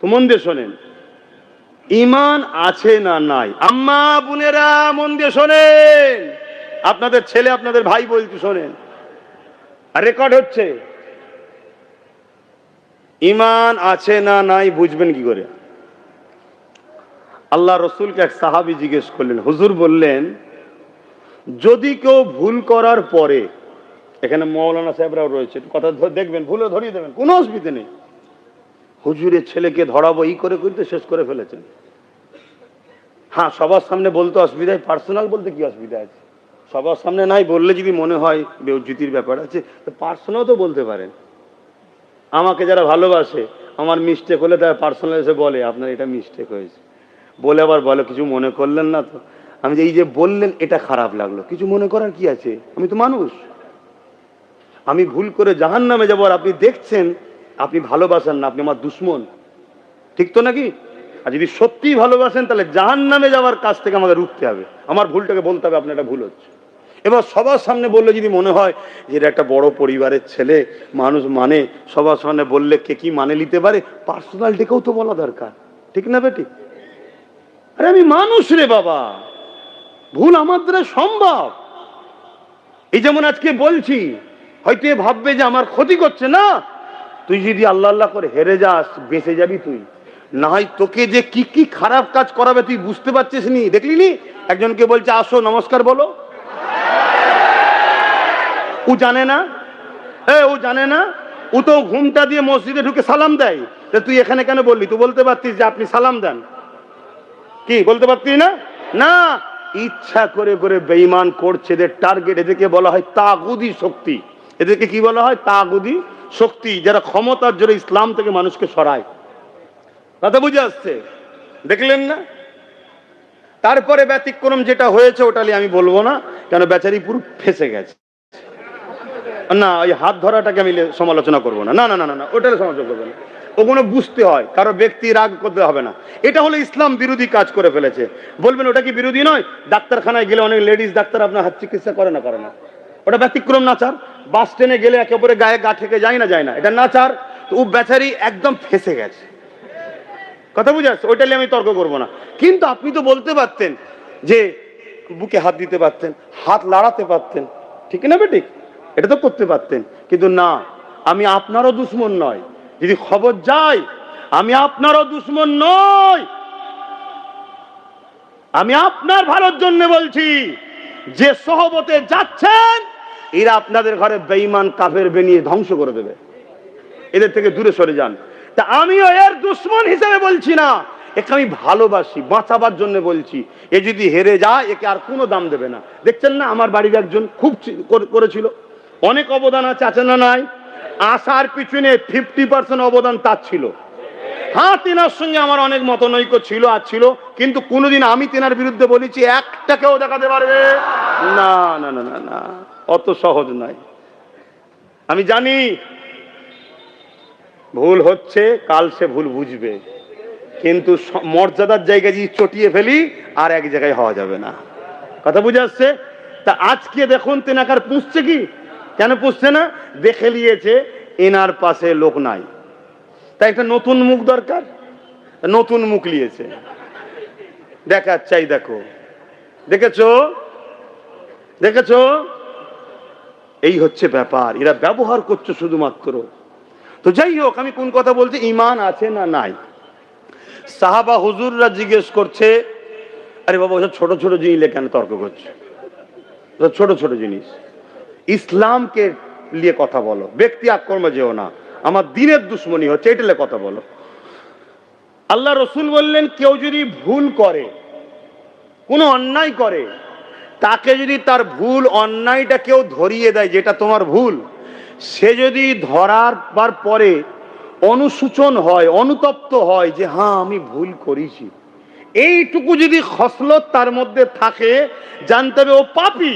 তো মন দিয়ে শোনেন, ঈমান আছে না নাই? আম্মা বোনেরা মন দিয়ে শোনেন, আপনাদের ছেলে আপনাদের ভাই বলতে শোনেন, আর রেকর্ড হচ্ছে। ঈমান আছে না নাই বুঝবেন কি করে? আল্লাহ রসুলকে এক সাহাবী জিজ্ঞেস করলেন, হুজুর বললেন যদি কেউ ভুল করার পরে, এখানে মৌলানা সাহেবরাও রয়েছে, কথা দেখবেন, ভুলে ধরিয়ে দেবেন, কোনো অসুবিধা নেই। হুজুরের ছেলেকে ধরাবো এই করে করতে শেষ করে ফেলেছেন। হ্যাঁ, সবার সামনে বলতে অসুবিধা, পার্সোনাল বলতে কি অসুবিধা আছে? সবার সামনে নাই বললে যদি মনে হয় বেউজ্জতির ব্যাপার আছে, তো পার্সোনাল তো বলতে পারেন। আমাকে যারা ভালোবাসে, আমার মিস্টেক হলে তারা পার্সোনাল এসে বলে আপনার এটা মিস্টেক হয়েছে, বলে আবার বলে কিছু মনে করলেন না তো? আমি যে এই যে বললেন এটা খারাপ লাগলো, কিছু মনে করার কি আছে? আমি তো মানুষ, আমি ভুল করে জাহান্নামে যাবো আর আপনি দেখছেন আপনি ভালোবাসেন না, আপনি আমার দুশ্মন, ঠিক তো নাকি? আর যদি সত্যিই ভালোবাসেন তাহলে জাহান্নামে যাওয়ার কাছ থেকে আমাকে রুখতে হবে, আমার ভুলটাকে বলতে হবে আপনার এটা ভুল হচ্ছে। এবার সবার সামনে বললে যদি মনে হয় যে এটা একটা বড় পরিবারের ছেলে, মানুষ মানে, সবার সামনে বললে কে কি মানে নিতে পারে, পার্সোনাল ডেকেও তো বলা দরকার, ঠিক না বেটি? আরে আমি মানুষ রে বাবা, ভুল আমার দ্বারা সম্ভব। এই যেমন আজকে বলছি, হয়তো এ ভাববে যে আমার ক্ষতি করছে, না, তুই যদি আল্লাহ আল্লাহ করে হেরে যাস বেঁচে যাবি তুই, না হয় তোকে যে কি কি খারাপ কাজ করাবে তুই বুঝতে পারছিস নি, দেখলি নি? একজনকে বলছে আসো নমস্কার বলো, ও জানে না, ও জানে না, ও তো ঘুমটা দিয়ে মসজিদে ঢুকে সালাম দেয়, তা তুই এখানে কেন বললি? তুই বলতে পারতিস যে আপনি সালাম দেন, কি বলতে পারতিস না? না, ইচ্ছা করে করে বেঈমান করছে, এদের টার্গেট, এদেরকে বলা হয় তাগুদি শক্তি। এদেরকে কি বলা হয়? তাগুদি শক্তি, যারা ক্ষমতার জোরে ইসলাম থেকে মানুষকে সরায়। কথা বুঝে আসছে? দেখলেন না? তারপরে ব্যতিক্রম যেটা হয়েছে ওটা আমি বলবো না, কেন বেচারি পুরো ফেসে গেছে। না, ওই হাত ধরাটাকে আমি সমালোচনা করবো না, না না না না, ওটার সমালোচনা করবো না। ওগুলো বুঝতে হয়, কারো ব্যক্তি রাগ করতে হবে না। এটা হলো ইসলাম বিরোধী কাজ করে ফেলেছে। বলবেন ওটা কি বিরোধী নয়? ডাক্তারখানায় গেলে অনেক লেডিস ডাক্তার আপনার হাত চিকিৎসা করে না, করে না, ওটা ব্যতিক্রম নাচার। বাস স্ট্যান্ডে গেলে একেবারে গায়ে গা থেকে যায় না, যায় না, এটা নাচার। তো ও বেচারি একদম ফেসে গেছে, কথা বুঝে আসছে? ওইটা নিয়ে আমি তর্ক করবো না। কিন্তু আপনি তো বলতে পারতেন যে বুকে হাত দিতে পারতেন, হাত লাড়াতে পারতেন, ঠিক না বেঠিক? এটা তো করতে পারতেন, কিন্তু না, আমি আপনারও দুশ্মন নয়, যদি খবর যায় আমি আপনারও দুশ্মন নই, আমি আপনার ভালোর জন্য বলছি। যে সহবতে যাচ্ছেন এরা আপনাদের ঘরে বেঈমান কাফের বানিয়ে ধ্বংস করে দেবে, এদের থেকে দূরে সরে যান। তা আমিও এর দুশ্মন হিসেবে বলছি না, একে আমি ভালোবাসি, বাঁচাবার জন্য বলছি। এ যদি হেরে যায় একে আর কোনো দাম দেবে না। দেখছেন না, আমার বাড়ির একজন খুব করেছিল, অনেক অবদান আছে, আছে না নাই? আসার পিছনে 50% অবদান তার ছিল। হ্যাঁ, তেনার সঙ্গে আমার অনেক মতনৈক্য ছিল আর ছিল, কিন্তু কোনোদিন আমি তেনার বিরুদ্ধে বলেছি একটাকেও দেখাতে পারবে না, না না না না, অত সহজ নয়। আমি জানি ভুল হচ্ছে, কাল সে ভুল বুঝবে, কিন্তু মর্যাদার জায়গায় যদি চটিয়ে ফেলি আর এক জায়গায় হওয়া যাবে না। কথা বুঝে আসছে? তা আজকে দেখুন তেনাকার পুষছে কি, কেন পুষছে না? দেখে নিয়েছে এনার পাশে লোক নাই, তাই একটা নতুন মুখ দরকার, নতুন মুখ নিয়েছে, দেখার চাই। দেখো, দেখেছো, দেখেছো, এই হচ্ছে ব্যাপার, এরা ব্যবহার করছে শুধুমাত্র। তো যাই হোক, আমি কোন কথা বলছি, ঈমান আছে না নাই। সাহাবা হুজুররা জিজ্ঞেস করছে, আরে বাবা ওসব ছোট ছোট জিনিস কেন তর্ক করছে? ছোট ছোট জিনিস, ইসলামকে নিয়ে কথা বলো, ব্যক্তি আক্রমণে যেও না, আমার দিনের দুশ্মনী হচ্ছে, এটা নিয়ে কথা বলো। আল্লাহ রসুল বললেন কেউ যদি ভুল করে, কোনো অন্যায় করে, তাকে যদি তার ভুল অন্যায়টা কেউ ধরিয়ে দেয় যেটা তোমার ভুল, সে যদি ধরার পরে অনুশোচন হয়, অনুতপ্ত হয় যে হ্যাঁ আমি ভুল করেছি, এইটুকু যদি খসলত তার মধ্যে থাকে, জানতে হবে ও পাপী,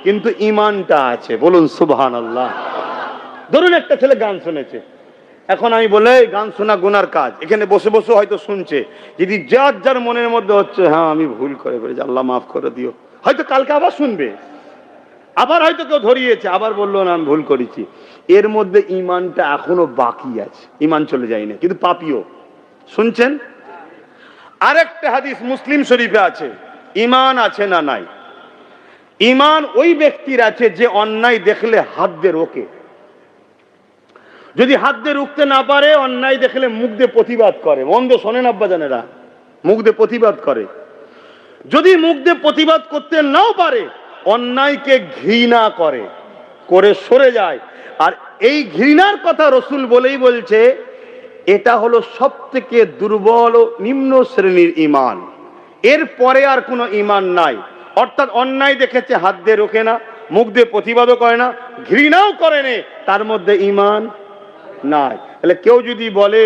কিন্তু ঈমানটা আছে। বলুন সুবহানাল্লাহ। ধরুন একটা ছেলে গান শুনেছে, এখন আমি বলে গান শোনা গুনার কাজ, এখানে বসে বসে হয়তো শুনছে, যদি যার যার মনের মধ্যে হচ্ছে হ্যাঁ আমি ভুল করে ফেলেছি, আল্লাহ মাফ করে দিও, হয়তো কালকে আবার শুনবে, আবার হয়তো কেউ ধরিয়েছে, আবার বললো না আমি ভুল করেছি, এর মধ্যে ঈমানটা এখনো বাকি আছে, ঈমান চলে যায়নি, কিন্তু পাপীও। শুনছেন? আরেকটা হাদিস মুসলিম শরীফে আছে, ঈমান আছে না নাই? ঈমান ওই ব্যক্তির আছে যে অন্যায় দেখলে হাত দিয়ে রোকে। যদি হাত দিয়ে রুখতে না পারে, অন্যায় দেখলে মুখ দিয়ে প্রতিবাদ করে। মন্দ শোনেন আব্বাজানেরা, মুখ দিয়ে প্রতিবাদ করে। যদি মুখ দিয়ে প্রতিবাদ করতে নাও পারে, অন্যায়কে ঘৃণা করে, করে সরে যায়। আর এই ঘৃণার কথা রসুল বলেই বলছে এটা হলো সব থেকে দুর্বল ও নিম্ন শ্রেণীর ঈমান। এর পরে আর কোনো ঈমান নাই। অর্থাৎ অন্যায় দেখেছে, হাত দিয়ে রোকে না, মুখ দিয়ে প্রতিবাদও করে না, ঘৃণাও করে না, তার মধ্যে ঈমান নাই। তাহলে কেউ যদি বলে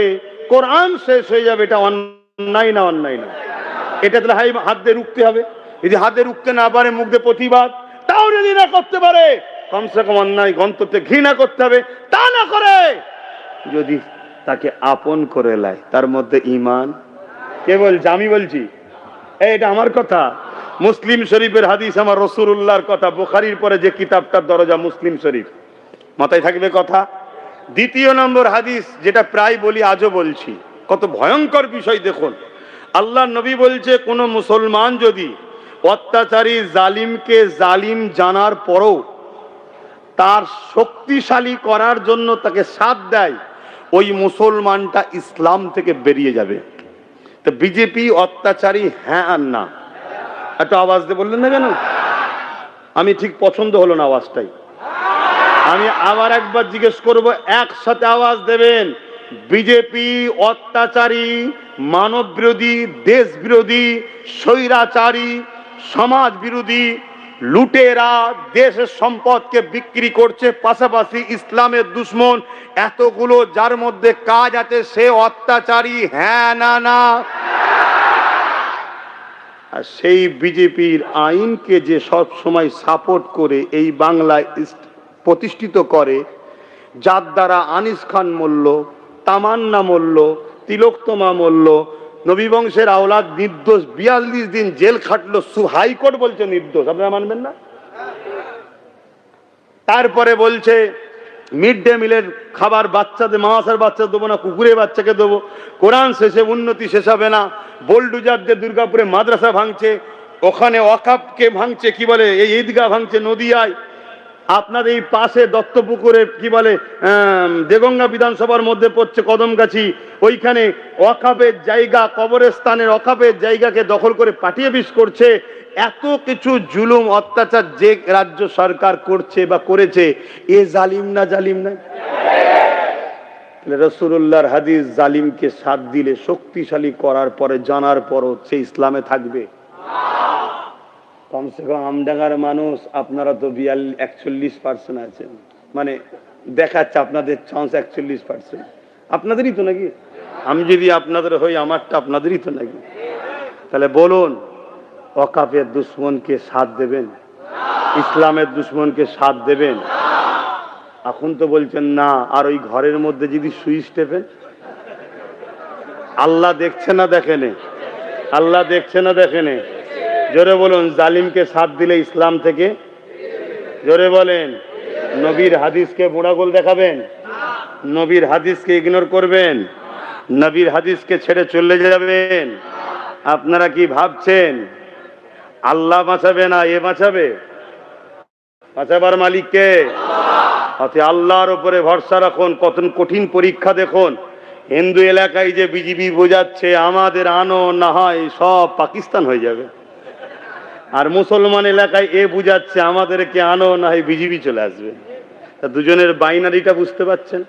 কোরআন শেষ হয়ে যাবে, এটা অন্যায় না? অন্যায় না। এটা তাহলে হাত দিয়ে রুখতে হবে। যদি হাতে রুখতে না পারে, মুখ দিয়ে প্রতিবাদ, তাও যদি না করতে পারে, কমসে কম অন্যায় গন্তব্যে ঘৃণা করতে হবে। তা না করে যদি তাকে আপন করে লায়, তার মধ্যে ঈমান। কে বলছে? আমি বলছি, এটা আমার কথা। মুসলিম শরীফের হাদিস, আমার রাসূলুল্লাহর কথা। বুখারীর পরে যে কিতাবটার দরজা মুসলিম শরীফ, মাথায় থাকবে কথা। দ্বিতীয় নম্বর হাদিস, যেটা প্রায় বলি, আজও বলছি, কত ভয়ঙ্কর বিষয় দেখুন। আল্লাহ নবী বলছে, কোন মুসলমান যদি অত্যাচারী জালিমকে জালিম জানার পরও তার শক্তিশালী করার জন্য তাকে সাথ দেয়, ওই মুসলমানটা ইসলাম থেকে বেরিয়ে যাবে। তো বিজেপি অত্যাচারী হ্যাঁ আর না? একটা আওয়াজ দিয়ে বললেন না কেন? আমি ঠিক পছন্দ হলো না আওয়াজটাই। আমি আবার একবার জিজ্ঞেস করব, একসাথে আওয়াজ দেবেন। বিজেপি অত্যাচারী, মানব বিরোধী, দেশ বিরোধী, স্বৈরাচারী, সমাজ বিরোধী, লুটেরা, দেশের সম্পদকে বিক্রি করছে, পাশাপাশি ইসলামের দুশ্মন, এতগুলো যার মধ্যে কাজ আছে, সে অত্যাচারী হ্যাঁ না? না। আর সেই বিজেপির আইনকে যে সব সময় সাপোর্ট করে এই বাংলায় প্রতিষ্ঠিত করে, যার দ্বারা আনিস খান মরল, তামান্না মরল, তিলোত্তমা মরল, নবী বংশের আওলাদ নির্দোষ 42 দিন জেল খাটলো, হাইকোর্ট বলছে নির্দোষ, আপনারা মানবেন না? তারপরে বলছে মিড ডে মিলের খাবার বাচ্চাদের, মাদ্রাসার বাচ্চা দেবো না, কুকুরের বাচ্চাকে দেবো। কোরআন শেষে উন্নতি শেষ হবে না। বোল্ডুজারদের দুর্গাপুরে মাদ্রাসা ভাঙছে, ওখানে ওয়াকাফকে ভাঙছে, কি বলে, এই ঈদগাহ ভাঙছে নদিয়ায়। আপনাদের এই পাশে দত্তপুকুরে কি বলে, দেগঙ্গা বিধানসভার মধ্যে পড়ছে কদমগাছি, ওইখানে ওয়াকাফের জায়গা, কবরস্থানের ওয়াকাফের জায়গাকে দখল করে পাঠিয়ে বিষ করছে। এত কিছু জুলুম অত্যাচার যে রাজ্য সরকার করছে বা করেছে, এ জালিম না? জালিম না? রাসূলুল্লাহর হাদিস, জালিমকে সাথ দিলে, শক্তিশালী করার পরে, জানার পরও সে ইসলামে থাকবে। কমসে কম আমডাঙ্গার মানুষ, আপনারা তো 41% আছেন, মানে দেখাচ্ছে আপনাদের চান্স 41%। আপনাদেরই তো নাকি? আমি যদি আপনাদের হই, আমারটা আপনাদেরই তো নাকি? তাহলে বলুন, ওয়াকাফের দুশ্মনকে সাথ দেবেন? ইসলামের দুশ্মনকে সাথ দেবেন? এখন তো বলছেন না। আর ওই ঘরের মধ্যে যদি সুইচ টেপেন, আল্লাহ দেখছে না দেখেনে? আল্লাহ দেখছে না দেখেনে? জোরে বলুন, জালিমকে সাথ দিলে ইসলাম থেকে? জোরে বলেন। নবীর হাদিসকে বুড়াগোল দেখাবেন? নবীর হাদিসকে ইগনোর করবেন? নবীর হাদিসকে ছেড়ে চলে যাবেন? আপনারা কি ভাবছেন আল্লাহ বাঁচাবে না এ বাঁচাবে? বাঁচাবার মালিক কে? আল্লাহর উপরে ভরসা রাখুন। কত কঠিন পরীক্ষা দেখুন। হিন্দু এলাকায় যে বিজেপি বোঝাচ্ছে আমাদের আনো না হয় সব পাকিস্তান হয়ে যাবে, আর মুসলমান এলাকায় এ বুঝাচ্ছে আমাদেরকে আনো না হয় বিজেপি চলে আসবে। তা দুজনের বাইনারিটা বুঝতে পারছেন?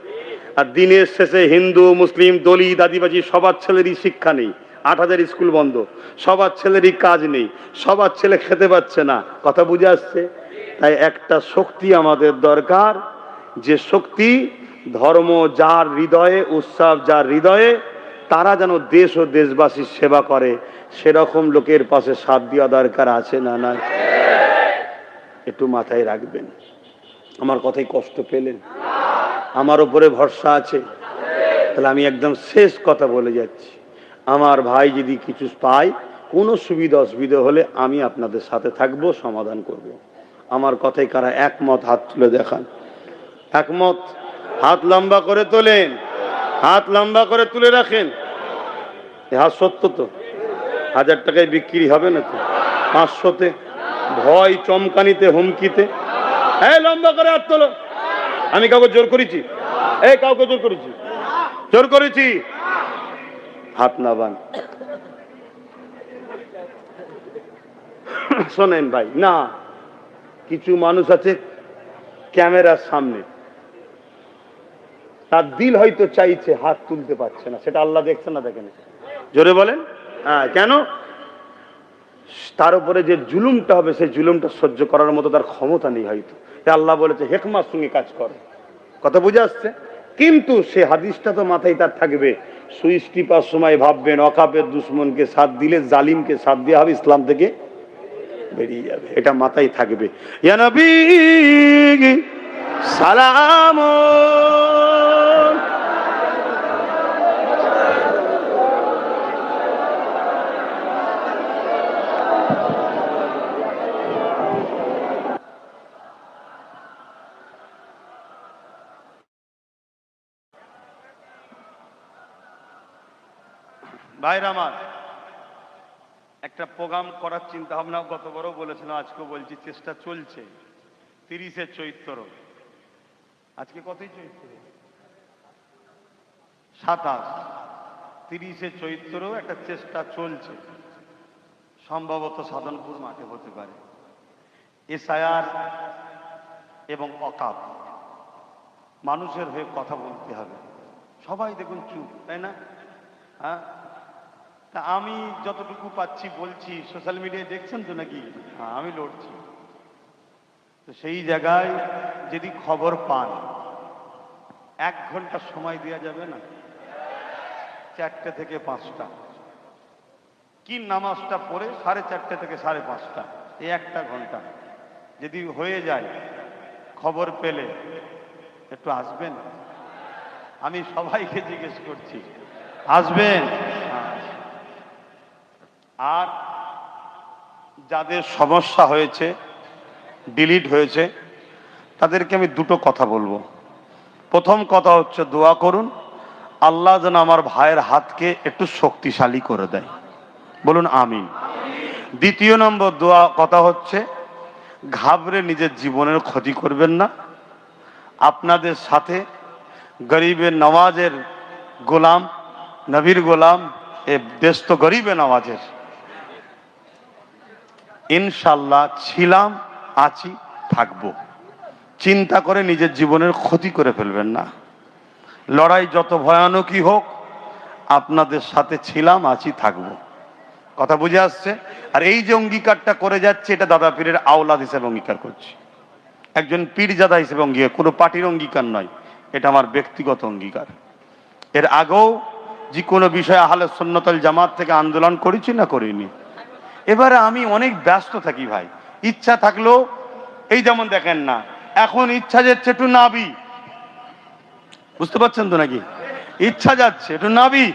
আর দিনের শেষে হিন্দু, মুসলিম, দলিত, আদিবাসী সবার ছেলেরই শিক্ষা নেই, 8000 স্কুল বন্ধ, সবার ছেলেরই কাজ নেই, সবার ছেলে খেতে পাচ্ছে না। কথা বুঝে আসছে? তাই একটা শক্তি আমাদের দরকার, যে শক্তি ধর্ম যার হৃদয়ে, উৎসব যার হৃদয়ে, তারা যেন দেশ ও দেশবাসীর সেবা করে, সেরকম লোকের পাশে সাথ দেওয়া দরকার আছে না? না, একটু মাথায় রাখবেন। আমার কথাই কষ্ট পেলেন? আমার উপরে ভরসা আছে? তাহলে আমি একদম শেষ কথা বলে যাচ্ছি। আমার ভাই যদি কিছু পায়, কোনো সুবিধা অসুবিধা হলে আমি আপনাদের সাথে থাকবো, সমাধান করব। আমার কথাই কারা একমত? হাত তুলে দেখান। একমত? হাত লম্বা করে তোলেন, হাত লম্বা করে তুলে রাখেন। এ হাত সত্য তো? 1000 টাকায় বিক্রি হবে না তো? 500-তে? ভয় চমকানিতে, হুমকিতে? এই লম্বা করে হাত তোলো। আমি কাউকে জোর করেছি? এই কাউকে জোর করেছি? জোর করেছি? হাত নাবান। শোনেন ভাই, না, কিছু মানুষ আছে ক্যামেরার সামনে, তার দিল হয়তো চাইছে, হাত তুলতে পারছে না, সেটা আল্লাহ দেখছে না? দেখেন? জোরে বলেন। হ্যাঁ, কেন? তার উপরে যে জুলুমটা হবে, সেই জুলুমটা সহ্য করার মতো তার ক্ষমতা নেই হয়তো। তাই আল্লাহ বলেছে হেকমার সঙ্গে কাজ করে। কথা বুঝে আসছে? কিন্তু সে হাদিসটা তো মাথায় তার থাকবে, সুইচ টিপার সময় ভাববেন অকাপের দুশ্মনকে সাথ দিলে জালিমকে সাথ দেওয়া হবে, ইসলাম থেকে বেরিয়ে যাবে। এটা মাথায় থাকবে। ইয়া নবী সালাম। ভাইরা আমার, একটা প্রোগ্রাম করার চিন্তা ভাবনা গত বড় বলেছিলাম, আজকে বলছি, চেষ্টা চলছে। 30শে চৈত্র, আজকে কতই চৈত্র? 27। 30শে চৈত্র একটা চেষ্টা চলছে, সম্ভবত সাধনপুর মাঠে হতে পারে। এসআইআর এবং অকাপ, মানুষের হয়ে কথা বলতে হবে। সবাই দেখুন চুপ, তাই না? হ্যাঁ, তা আমি যতটুকু পাচ্ছি বলছি, সোশ্যাল মিডিয়ায় দেখছেন তো নাকি? হ্যাঁ, আমি লড়ছি। তো সেই জায়গায় যদি খবর পান, 1 ঘন্টা সময় দেওয়া যাবে না? 4টে থেকে 5টা, কি নামাজটা পড়ে 4:30 থেকে 5:30, এই 1টা ঘন্টা যদি হয়ে যায়, খবর পেলে একটু আসবেন? আমি সবাইকে জিজ্ঞেস করছি, আসবেন? আর যাদের সমস্যা হয়েছে, ডিলিট হয়েছে, তাদেরকে আমি 2টো কথা বলবো। প্রথম কথা হচ্ছে, দোয়া করুন আল্লাহ যেন আমার ভাইয়ের হাতকে একটু শক্তিশালী করে দেয়। বলুন আমিন। দ্বিতীয় নম্বর দোয়া কথা হচ্ছে, ঘাবড়ে নিজের জীবনের ক্ষতি করবেন না। আপনাদের সাথে গরিবে নওয়াজের গোলাম, নবীর গোলাম, এ দেশ তো গরিবে নওয়াজের, ইনশাল্লাহ ছিলাম, আছি, থাকবো। চিন্তা করে নিজের জীবনের ক্ষতি করে ফেলবেন না। লড়াই যত ভয়ানকই হোক, আপনাদের সাথে ছিলাম, আছি, থাকবো। কথা বুঝে আসছে? আর এই যে অঙ্গীকারটা করে যাচ্ছে, এটা দাদা পীরের আওলাদ হিসেবে অঙ্গীকার করছি, একজন পীরজাদা হিসেবে অঙ্গীকার, কোনো পার্টির অঙ্গীকার নয়, এটা আমার ব্যক্তিগত অঙ্গীকার। এর আগেও যে কোনো বিষয়ে আহলে সুন্নাত ওয়াল জামাত থেকে আন্দোলন করেছি না করিনি? এবারে আমি অনেক ব্যস্ত থাকি ভাই, ইচ্ছা থাকলেও, এই যেমন দেখেন না, এখন ইচ্ছা যাচ্ছে একটু নাবি, বুঝতে পারছেন তো নাকি? ইচ্ছা যাচ্ছে একটু নাবি,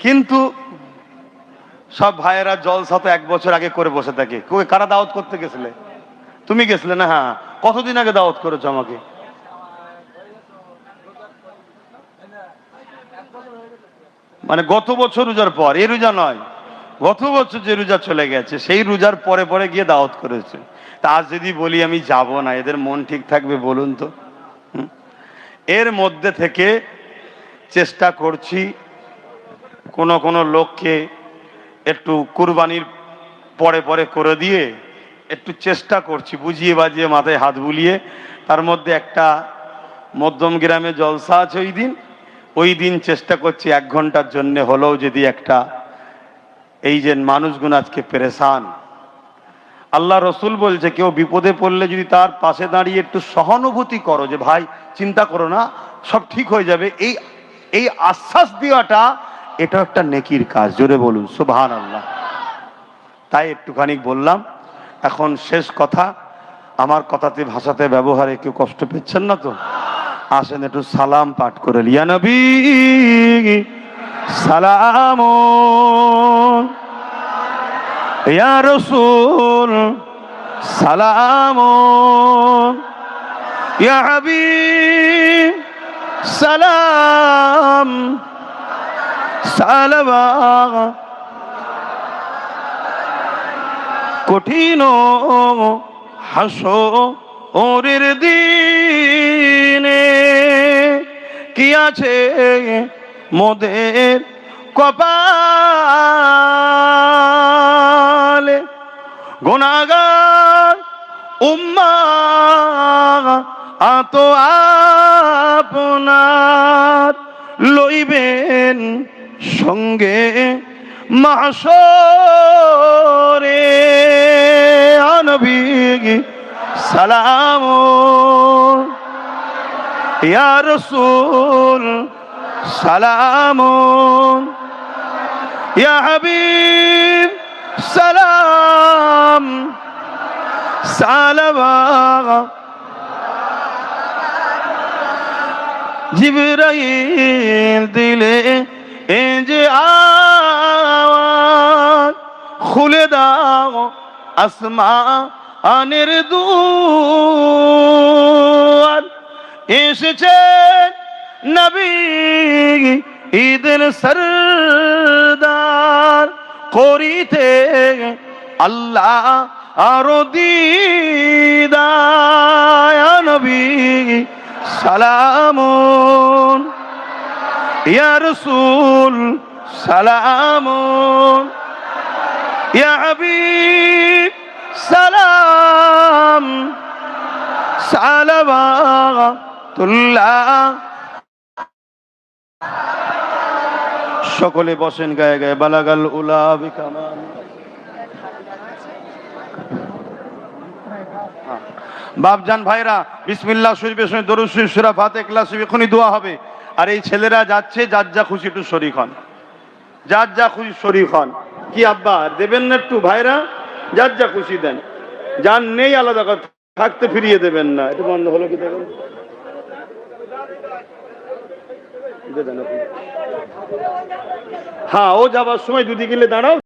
কিন্তু সব ভাইয়েরা জলসা তো 1 বছর আগে করে বসে থাকে। কারা দাওয়াত করতে গেছিলে? তুমি গেছিলে না? হ্যাঁ, কতদিন আগে দাওয়াত করেছো আমাকে? মানে গত বছর রোজার পর, এই রোজা নয়, গত বছর যে রোজা চলে গেছে, সেই রোজার পরে পরে গিয়ে দাওয়াত করেছে। তা আজ যদি বলি আমি যাব না, এদের মন ঠিক থাকবে বলুন তো? এর মধ্যে থেকে চেষ্টা করছি কোন কোন লোককে একটু কুরবানির পরে পরে করে দিয়ে, একটু চেষ্টা করছি বুঝিয়ে বাজিয়ে, মাথায় হাত বুলিয়ে। তার মধ্যে একটা মধ্যম গ্রামে জলসা আছে, ওই দিন চেষ্টা করছি 1 ঘন্টার জন্য হলেও যদি একটা, এই যে মানুষগুলো আজকে পেরেশান, আল্লাহ রসুল বলছে কেউ বিপদে পড়লে যদি তার পাশে দাঁড়িয়ে একটু সহানুভূতি করো, যে ভাই চিন্তা করো না, সব ঠিক হয়ে যাবে, এই আশ্বাস দেওয়াটা, এটা একটা নেকির কাজ। জোরে বলুন সুবহানাল্লাহ। তাই একটুখানি বললাম। এখন শেষ কথা, আমার কথাতে ভাষাতে ব্যবহারে কেউ কষ্ট পেচ্ছেন না তো? আসেন একটু সালাম পাঠ করে, ইয়া নবী সালাম, ইয়া রাসূল সালাম, ইয়া হাবিব সালাম, সালবা কঠিন হাসরের দিনে কি আছে মোদের কপালে গুনাহগার উম্মাহ আতো আপনার লইবেন সঙ্গে মাহশরে নবী সালাম ইয়া রাসূল সালাম ইয়া হাবিব সালাম সালাওয়াত জিবরাইল দিলে এ যে আওয়াজ খুলে দাও আসমানের দুয়ার এসেছেন নবী ঈদের সরদার করিতে আল্লাহ আরো দিদার নবী সালামুন ইয়া রাসূল সালামুন ইয়া হাবিব সালাম সালাওয়াতুল্লাহ। সকলে বসেন গায়ে গায়ে বালাগাল উলা বিকামান। বাপজান ভাইরা বিসমিল্লাহ শরীফের সঙ্গে দরুদ শরীফ সূরা ফাতিহা ইখলাস শরীফ এখনই দোয়া হবে। আর এই ছেলেরা যাচ্ছে, যার যা খুশি একটু শরীক হন, যার যা খুশি শরীক হন। কি আব্বা দেবেন না একটু? ভাইরা যার যা খুশি দেন, যার নেই আলাদা কথা, থাকতে ফিরিয়ে দেবেন না। এটা বন্ধ হলো কি দেখেন? হ্যাঁ, ও যাবার সময় দুদিকে দাঁড়াও।